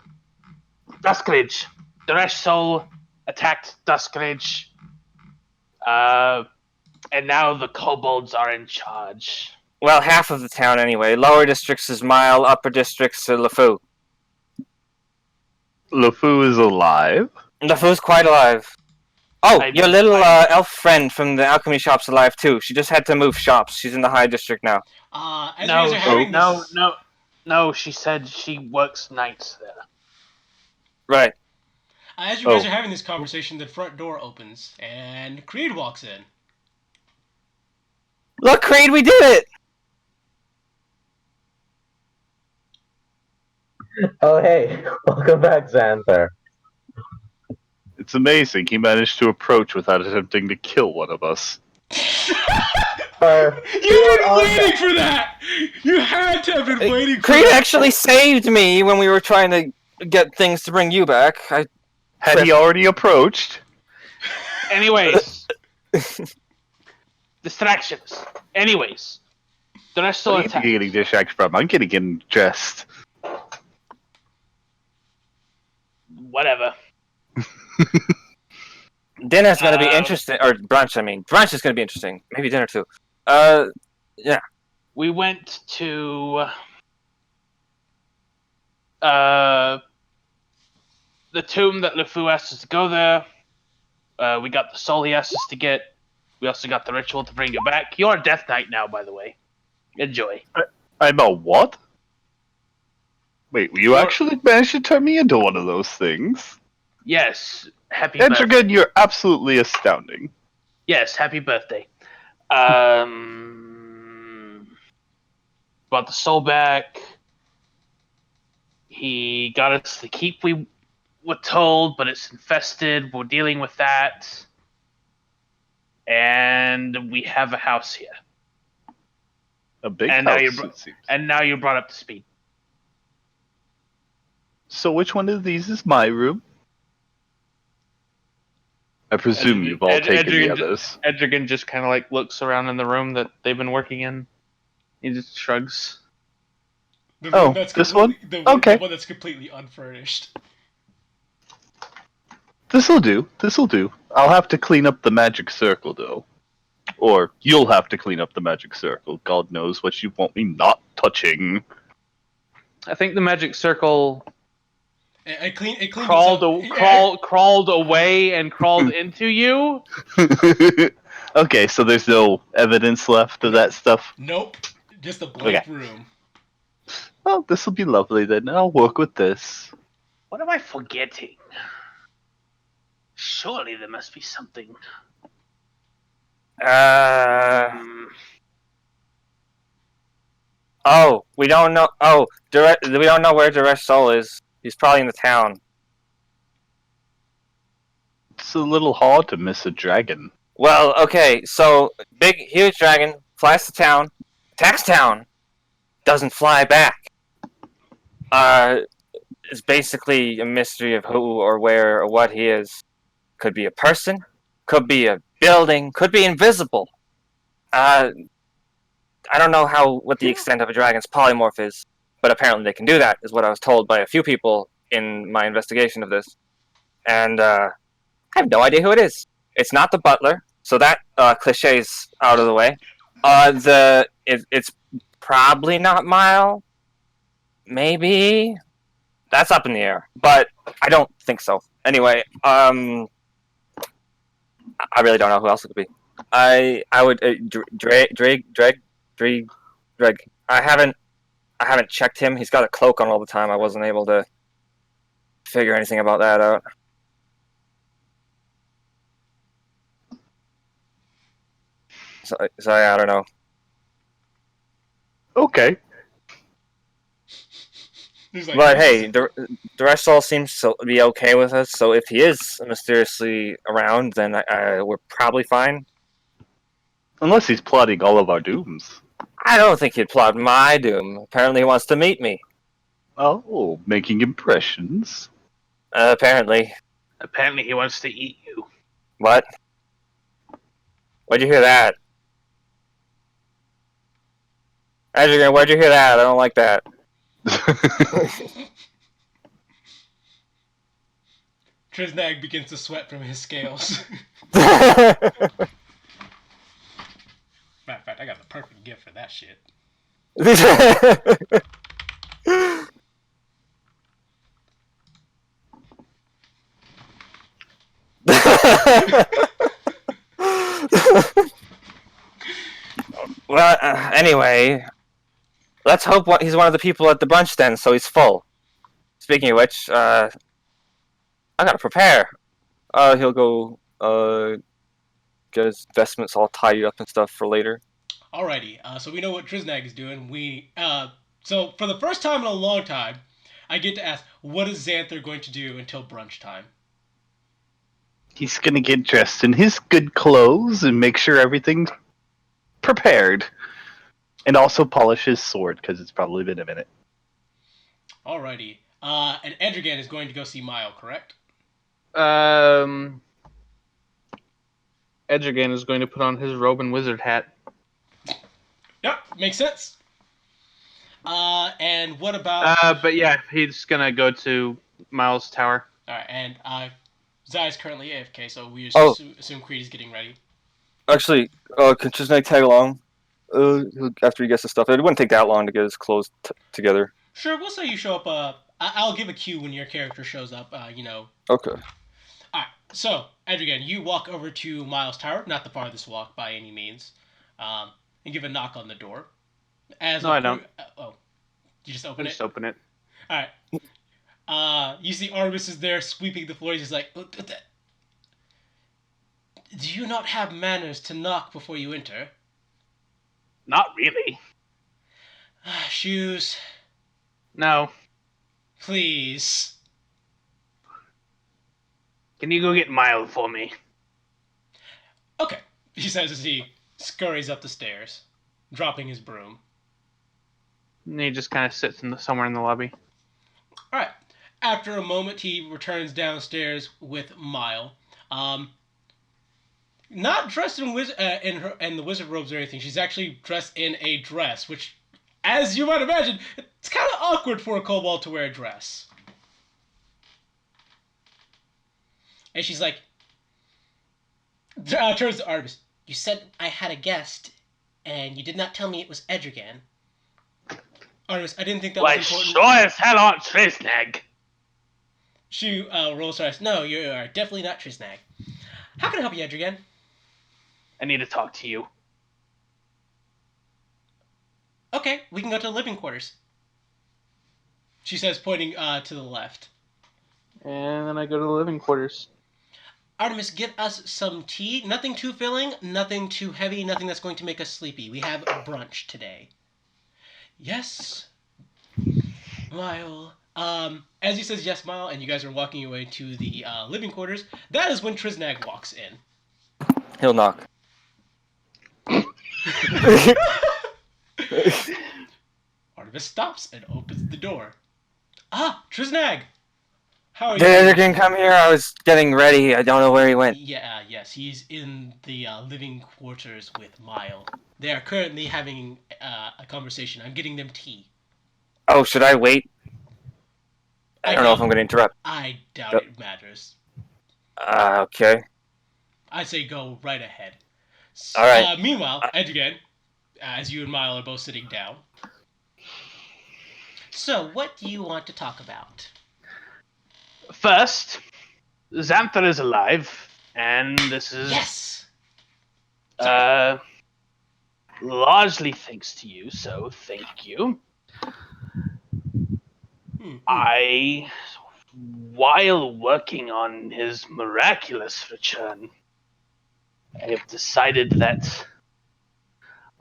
Duskridge. Durestol attacked Duskridge. And now the kobolds are in charge. Well, half of the town anyway. Lower districts is Mile, upper districts are LeFou. LeFou is alive. LeFou's quite alive. Oh, I- your little elf friend from the alchemy shop's alive too. She just had to move shops. She's in the high district now. As No, you guys are having this, no, she said she works nights there. Right. as you guys Oh. are having this conversation, the front door opens and Creed walks in. Look, Creed, we did it! Oh, hey, welcome back, Xanther. It's amazing he managed to approach without attempting to kill one of us. You've been waiting for that. You had to have been waiting for Creed that. actually saved me when we were trying to get things to bring you back. Had he already approached? Anyways. Distractions. Anyways. Durestol What are attacked. you getting distracted from? I'm getting dressed. Whatever. Dinner's gonna be Um, interesting, or brunch. I mean, brunch is gonna be interesting. Maybe dinner too. We went to the tomb that LeFou asked us to go there. We got the soul he asked us to get. We also got the ritual to bring you back. You're a Death Knight now, by the way. Enjoy. I'm a what? Wait, you You're- actually managed to turn me into one of those things? Yes, happy birthday. Entrigan, you're absolutely astounding. Yes, happy birthday. Brought the soul back. He got us the keep we were told, but it's infested. We're dealing with that. And we have a house here. A big And now house, you're it seems. And now you're brought up to speed. So which one of these is my room? I presume Ed- you've all Ed- taken the Edrigan- others. Edrigan just kind of like looks around in the room that they've been working in. He just shrugs. The Oh, room that's this one? completely- Okay. The one that's completely unfurnished. This'll do. This'll do. I'll have to clean up the magic circle, though. Or you'll have to clean up the magic circle. God knows what you want me not touching. I think the magic circle It cleaned crawled itself. crawled away and crawled into you. Okay, so there's no evidence left of that stuff. Nope. Just a blank Okay. room. Well, this'll be lovely then. I'll work with this. What am I forgetting? Surely there must be something. Oh, we don't know. Oh, we don't know where Duresh Soul is. He's probably in the town. It's a little hard to miss a dragon. Well, okay, so big, huge dragon flies to town, attacks town, doesn't fly back. It's basically a mystery of who or where or what he is. Could be a person, could be a building, could be invisible. I don't know what the extent of a dragon's polymorph is, but apparently they can do that, is what I was told by a few people in my investigation of this. And I have no idea who it is. It's not the butler, so that cliché's out of the way. It's probably not Mile. Maybe. That's up in the air, but I don't think so. Anyway, I really don't know who else it could be. I would Dreg. I I haven't checked him. He's got a cloak on all the time. I wasn't able to figure anything about that out. So I don't know. Okay. He's like, But hey, the rest all seems to be okay with us. So if he is mysteriously around, then we're probably fine. Unless he's plotting all of our dooms. I don't think he'd plot my doom. Apparently, he wants to meet me. Oh, making impressions. Apparently. Apparently, he wants to eat you. What? Where'd you hear that? Adrian, where'd you hear that? I don't like that. Triznag begins to sweat from his scales. Matter of fact, I got the perfect gift for that shit. Well, anyway, let's hope he's one of the people at the brunch then, so he's full. Speaking of which, I gotta prepare. He'll go get his vestments all tidied up and stuff for later. Alrighty, so we know what Triznag is doing. So for the first time in a long time, I get to ask, what is Xanther going to do until brunch time? He's gonna get dressed in his good clothes and make sure everything's prepared. And also polish his sword, because it's probably been a minute. Alrighty, and Edrigan is going to go see Mile, correct? Edrigan is going to put on his robe and wizard hat. Yep, makes sense. And what about... But yeah, he's gonna go to Miles' tower. Alright, and Zai is currently AFK, so we assume Creed is getting ready. Actually, can Chisnag tag along? After he gets the stuff, it wouldn't take that long to get his clothes together. Sure, we'll say you show up. I'll give a cue when your character shows up. Okay. Alright, so Edrigan, you walk over to Miles' tower, not the farthest walk by any means, and give a knock on the door. No, I don't. You just open it? Just open it. Alright. You see Artemis is there sweeping the floor. He's like, do you not have manners to knock before you enter? Not really. Shoes, No. please. Can you go get Mile for me? Okay, he says as he scurries up the stairs, dropping his broom. And he just kind of sits somewhere in the lobby. Alright. After a moment, he returns downstairs with Mile. Not dressed in the wizard robes or anything. She's actually dressed in a dress, which, as you might imagine, it's kind of awkward for a kobold to wear a dress. And she's like, turns to Artemis. You said I had a guest, and you did not tell me it was Edrigan. Artemis, I didn't think that Why, was important. sure as hell aren't Triznag. She rolls her eyes. No, you are definitely not Triznag. How can I help you, Edrigan? I need to talk to you. Okay, we can go to the living quarters. She says, pointing to the left. And then I go to the living quarters. Artemis, get us some tea. Nothing too filling, nothing too heavy, nothing that's going to make us sleepy. We have brunch today. Yes, Mile. As he says yes, Mile, and you guys are walking your way to the living quarters, that is when Triznag walks in. He'll knock. Artemis stops and opens the door. Ah, Triznag! How are you? Did Edrigan come here? I was getting ready. I don't know where he went. Yeah, yes, he's in the living quarters with Mile. They are currently having a conversation. I'm getting them tea. Oh, should I wait? I don't know if I'm going to interrupt. I doubt it matters. Okay. I say go right ahead. All right. Meanwhile, Edrigan, as you and Mile are both sitting down. So, what do you want to talk about? First, Xanther is alive, and this is Yes! largely thanks to you, so thank you. While working on his miraculous return, I have decided that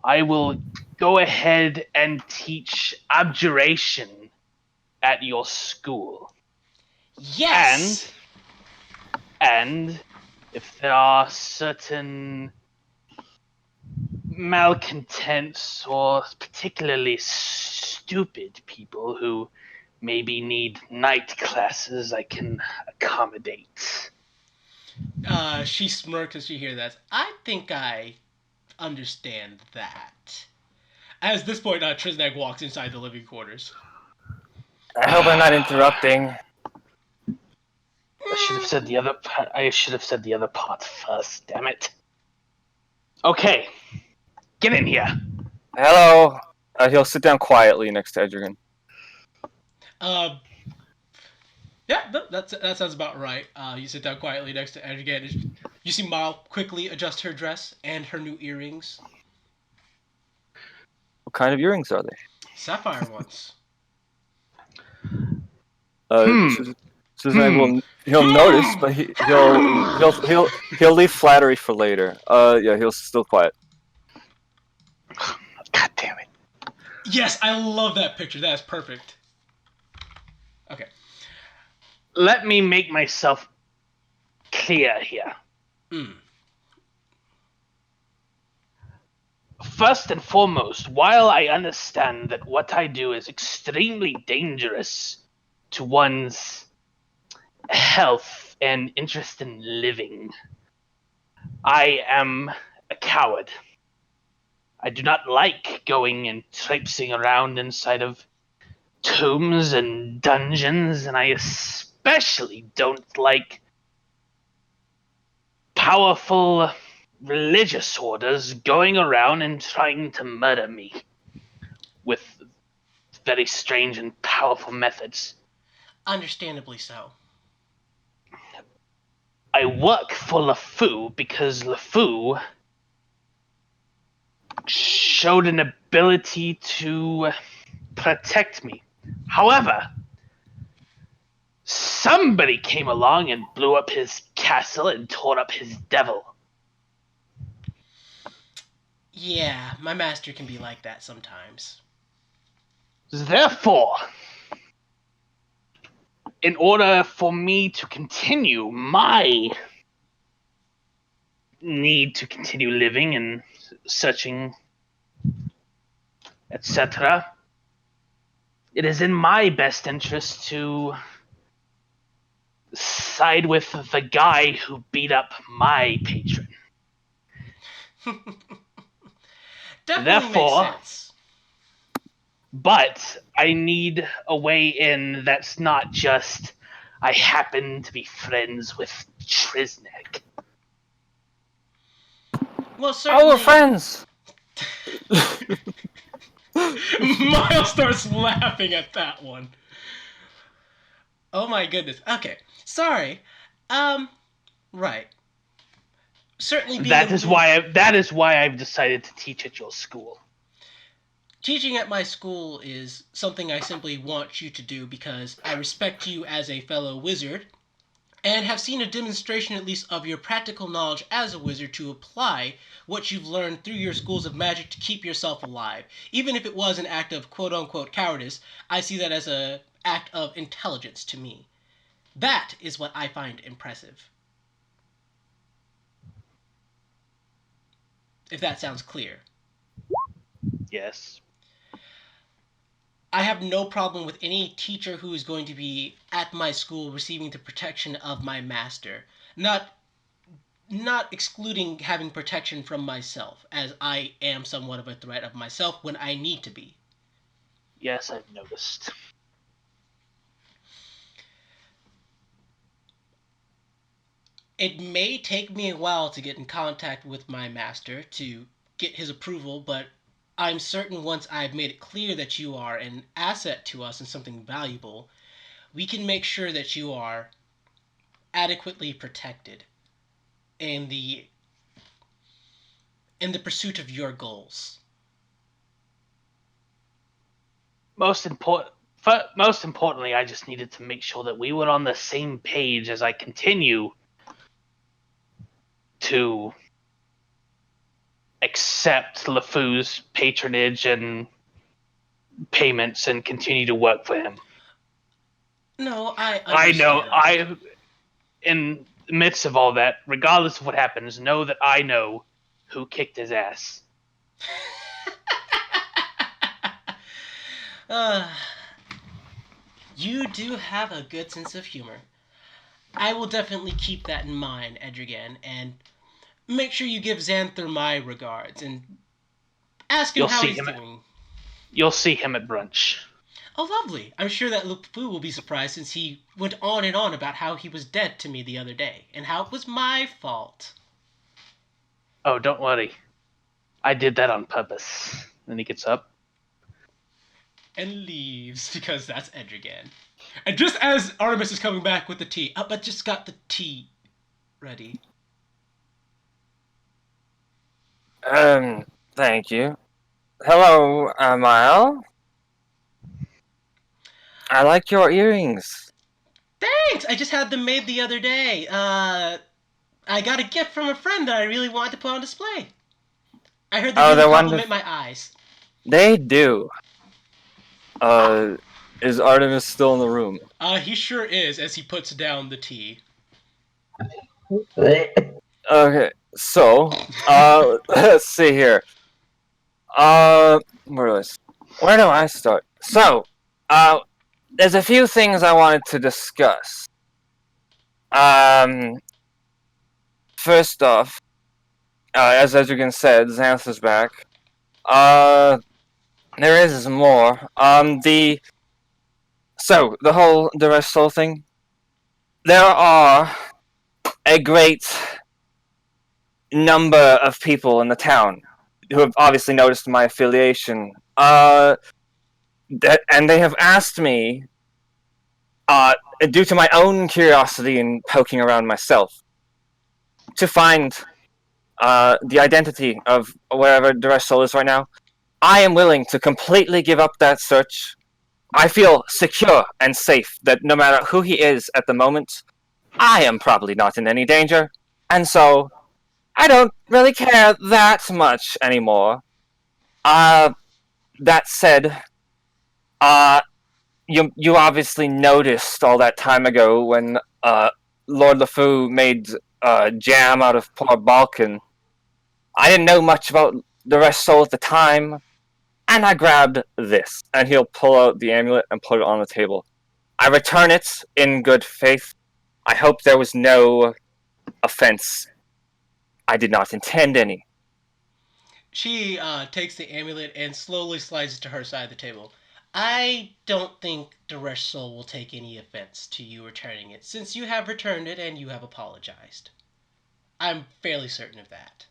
I will go ahead and teach abjuration at your school. Yes. And if there are certain malcontents or particularly stupid people who maybe need night classes, I can accommodate. She smirks as she hears that. I think I understand that. As this point, Trisnag walks inside the living quarters. I hope I'm not interrupting. I should have said the other part. I should have said the other part first. Damn it. Okay, get in here. Hello. He'll sit down quietly next to Edrigan. Yeah, that sounds about right. You sit down quietly next to Edge again. You see Mal quickly adjust her dress and her new earrings. What kind of earrings are they? Sapphire ones. Susan he'll notice, but he'll leave flattery for later. Yeah, he'll still quiet. God damn it. Yes, I love that picture. That is perfect. Okay. Let me make myself clear here. First and foremost, while I understand that what I do is extremely dangerous to one's health and interest in living, I am a coward. I do not like going and traipsing around inside of tombs and dungeons, and I especially don't like powerful religious orders going around and trying to murder me with very strange and powerful methods. Understandably so. I work for LeFou because LeFou showed an ability to protect me. However, somebody came along and blew up his castle and tore up his devil. Yeah, my master can be like that sometimes. Therefore, in order for me to continue my need to continue living and searching, etc., it is in my best interest to side with the guy who beat up my patron. Definitely Therefore, makes sense. But I need a way in that's not just I happen to be friends with Trisnek. Well, Oh, certainly. we're friends. Miles starts laughing at that one. Oh my goodness. Okay, sorry. Right. Certainly being That is why I've decided to teach at your school. Teaching at my school is something I simply want you to do because I respect you as a fellow wizard and have seen a demonstration at least of your practical knowledge as a wizard to apply what you've learned through your schools of magic to keep yourself alive. Even if it was an act of quote-unquote cowardice, I see that as an act of intelligence to me. That is what I find impressive. If that sounds clear. Yes. I have no problem with any teacher who is going to be at my school receiving the protection of my master. Not excluding having protection from myself, as I am somewhat of a threat of myself when I need to be. Yes, I've noticed. It may take me a while to get in contact with my master to get his approval, but I'm certain once I've made it clear that you are an asset to us and something valuable, we can make sure that you are adequately protected in the pursuit of your goals. Most important, most importantly, I just needed to make sure that we were on the same page as I continue to accept LeFou's patronage and payments and continue to work for him. No, I I know, understand. in the midst of all that, regardless of what happens, know that I know who kicked his ass. uh, you do have a good sense of humor. I will definitely keep that in mind, Edrigan, and make sure you give Xanther my regards and ask him You'll how see he's him. doing. You'll see him at brunch. Oh, lovely. I'm sure that LeFou will be surprised since he went on and on about how he was dead to me the other day and how it was my fault. Oh, don't worry. I did that on purpose. Then he gets up. And leaves because that's Edrigan. And just as Artemis is coming back with the tea, but just got the tea ready. Thank you. Hello, Amile. I like your earrings. Thanks! I just had them made the other day. I got a gift from a friend that I really wanted to put on display. I heard they Oh, really they're compliment my eyes. They do. Is Artemis still in the room? He sure is, as he puts down the tea. Okay, so, let's see here. Where do I start? So, there's a few things I wanted to discuss. First off, as Edrigan said, Xanth's back. There is more. The whole Duress Soul thing. There are a great number of people in the town who have obviously noticed my affiliation. And they have asked me, due to my own curiosity in poking around myself, to find the identity of wherever Duress Soul is right now. I am willing to completely give up that search. I feel secure and safe that no matter who he is at the moment, I am probably not in any danger, and so I don't really care that much anymore. That said, you obviously noticed all that time ago when Lord LeFou made jam out of poor Balkan. I didn't know much about Duress Soul at the time, and I grabbed this. And he'll pull out the amulet and put it on the table. I return it in good faith. I hope there was no offense. I did not intend any. She takes the amulet and slowly slides it to her side of the table. I don't think Duress Soul will take any offense to you returning it, since you have returned it and you have apologized. I'm fairly certain of that.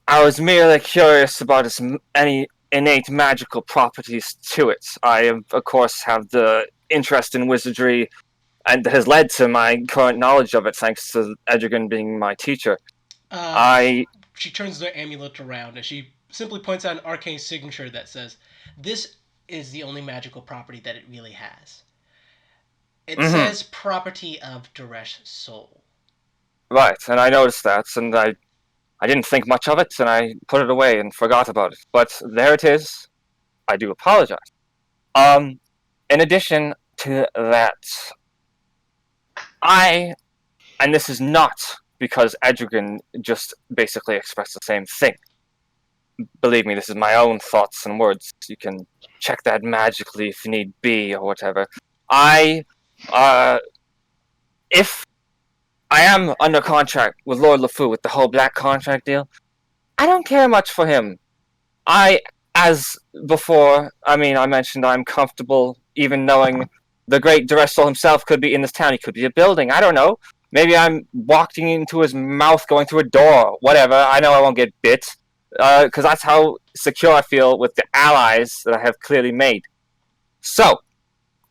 I was merely curious about any innate magical properties to it. I, of course, have the interest in wizardry, and that has led to my current knowledge of it, thanks to Edrigan being my teacher. She turns the amulet around and she simply points out an arcane signature that says, "This is the only magical property that it really has. It says property of Duress Soul." Right, and I noticed that, and I didn't think much of it, and I put it away and forgot about it. But there it is. I do apologize. In addition to that, and this is not because Edrigan just basically expressed the same thing. Believe me, this is my own thoughts and words. You can check that magically if need be, or whatever. If I am under contract with Lord LeFou with the whole black contract deal, I don't care much for him. As before, I mentioned I'm comfortable even knowing the great Duress Soul himself could be in this town. He could be a building. I don't know. Maybe I'm walking into his mouth going through a door. Whatever. I know I won't get bit. Because that's how secure I feel with the allies that I have clearly made. So,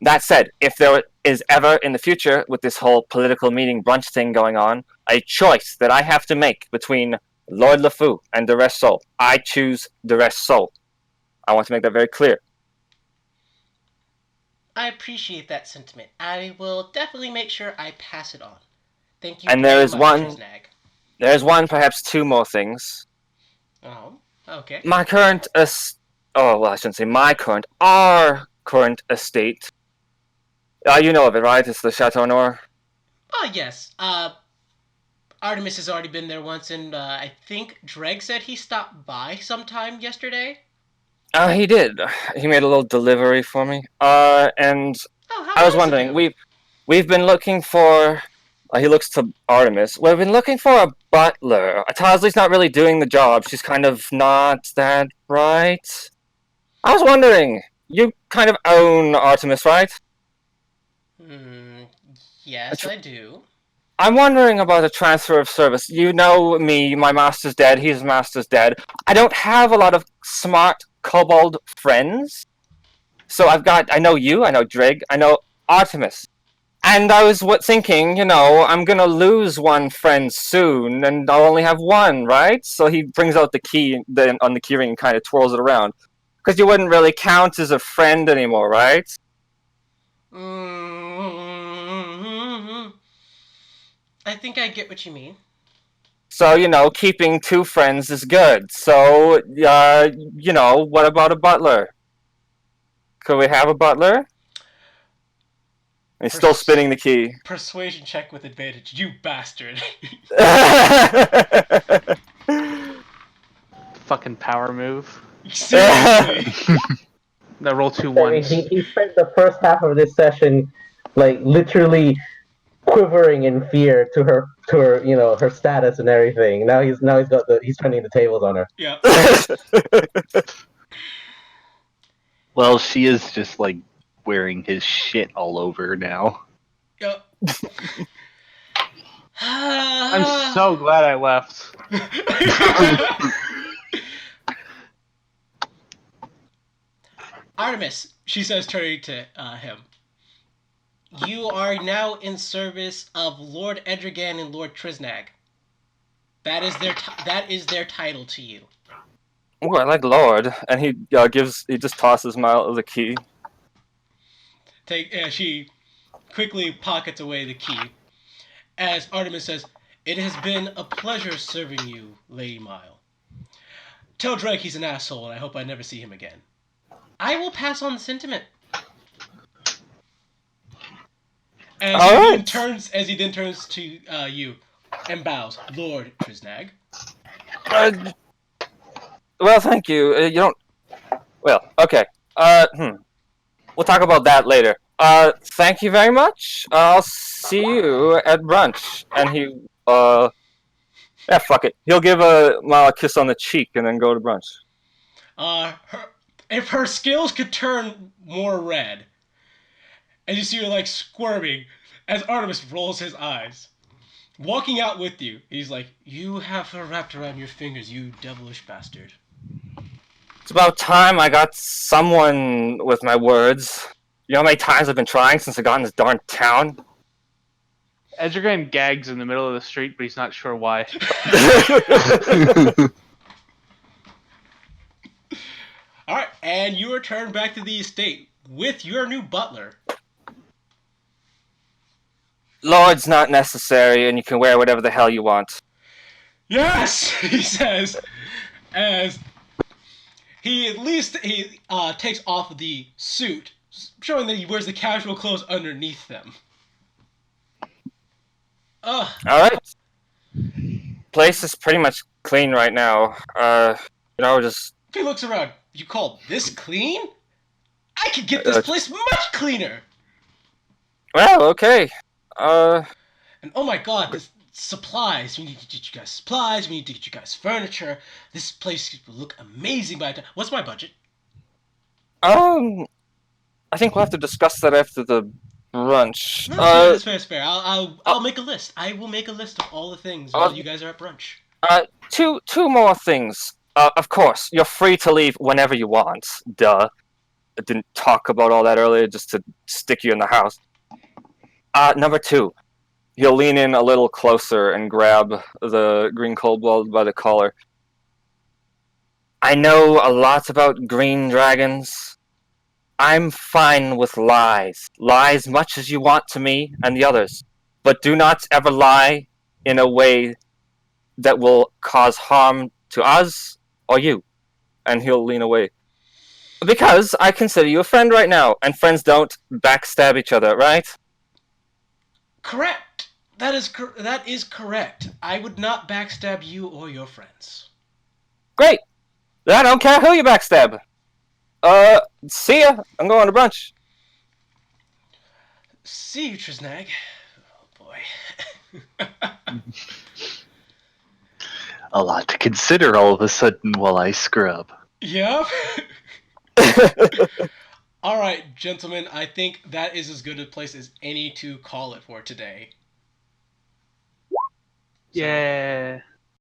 that said, if there is ever in the future, with this whole political meeting brunch thing going on, a choice that I have to make between Lord LeFou and Duress Soul, I choose Duress Soul. I want to make that very clear. I appreciate that sentiment. I will definitely make sure I pass it on. Thank you And very there is much, one- Trisnag. There's one, perhaps two more things. Oh, okay. My current oh, well, I shouldn't say my current, our current estate. You know of it, right? It's the Chateau Noir. Oh, yes. Artemis has already been there once, and I think Dreg said he stopped by sometime yesterday. He did. He made a little delivery for me. And Oh, how I was nice of wondering, him. we've been looking for. He looks to Artemis. We've been looking for a butler. Tasley's not really doing the job. She's kind of not that bright. I was wondering, you kind of own Artemis, right? Yes, I do. I'm wondering about a transfer of service. You know me, my master's dead, his master's dead. I don't have a lot of smart kobold friends. So I know you, I know Dreg, I know Artemis. And I was thinking, I'm gonna lose one friend soon, and I'll only have one, right? So he brings out the key on the keyring and kind of twirls it around. Because you wouldn't really count as a friend anymore, right? I think I get what you mean. So, keeping two friends is good. So, what about a butler? Could we have a butler? He's still spinning the key. Persuasion check with advantage, you bastard. Fucking power move. Seriously. Now roll two I mean, ones. he spent the first half of this session, like, literally quivering in fear to her, her status and everything. Now he's he's turning the tables on her. Yeah. Well, she is just like wearing his shit all over now. Yep. I'm so glad I left. Artemis, she says, turning to him. You are now in service of Lord Edrigan and Lord Trisnag. That is their title to you. Oh, I like Lord, and he just tosses Miles the key. She quickly pockets away the key. As Artemis says, "It has been a pleasure serving you, Lady Mile. Tell Drake he's an asshole, and I hope I never see him again. I will pass on the sentiment." As he then turns to you and bows, Lord Trisnag. Well, thank you. You don't. Well, okay. We'll talk about that later. Thank you very much. I'll see you at brunch. And he, fuck it. He'll give Mile a kiss on the cheek and then go to brunch. If her skills could turn more red, and you see her like squirming as Artemis rolls his eyes. Walking out with you, he's like, "You have her wrapped around your fingers, you devilish bastard." It's about time I got someone with my words. You know how many times I've been trying since I got in this darn town? Edrigan gags in the middle of the street, but he's not sure why. Alright, and you return back to the estate with your new butler. Lord's not necessary, and you can wear whatever the hell you want. Yes, he says, as he takes off the suit, showing that he wears the casual clothes underneath them. Alright. Place is pretty much clean right now. Just... He looks around. You call this clean? I could get this place much cleaner! Well, okay. And oh my god, this supplies. We need to get you guys supplies. We need to get you guys furniture. This place will look amazing by the time. What's my budget? I think we'll have to discuss that after the brunch. No, that's fair. I'll make a list. I will make a list of all the things while you guys are at brunch. Two more things. Of course, you're free to leave whenever you want. Duh. I didn't talk about all that earlier just to stick you in the house. Number 2. He'll lean in a little closer and grab the green kobold by the collar. I know a lot about green dragons. I'm fine with lies. Lie as much as you want to me and the others, but do not ever lie in a way that will cause harm to us or you. And he'll lean away. Because I consider you a friend right now, and friends don't backstab each other, right? Correct. That is correct. I would not backstab you or your friends. Great. Then I don't care who you backstab. See ya. I'm going to brunch. See you, Trisnag. Oh boy. A lot to consider all of a sudden while I scrub. Yep. All right, gentlemen. I think that is as good a place as any to call it for today. So, Yeah.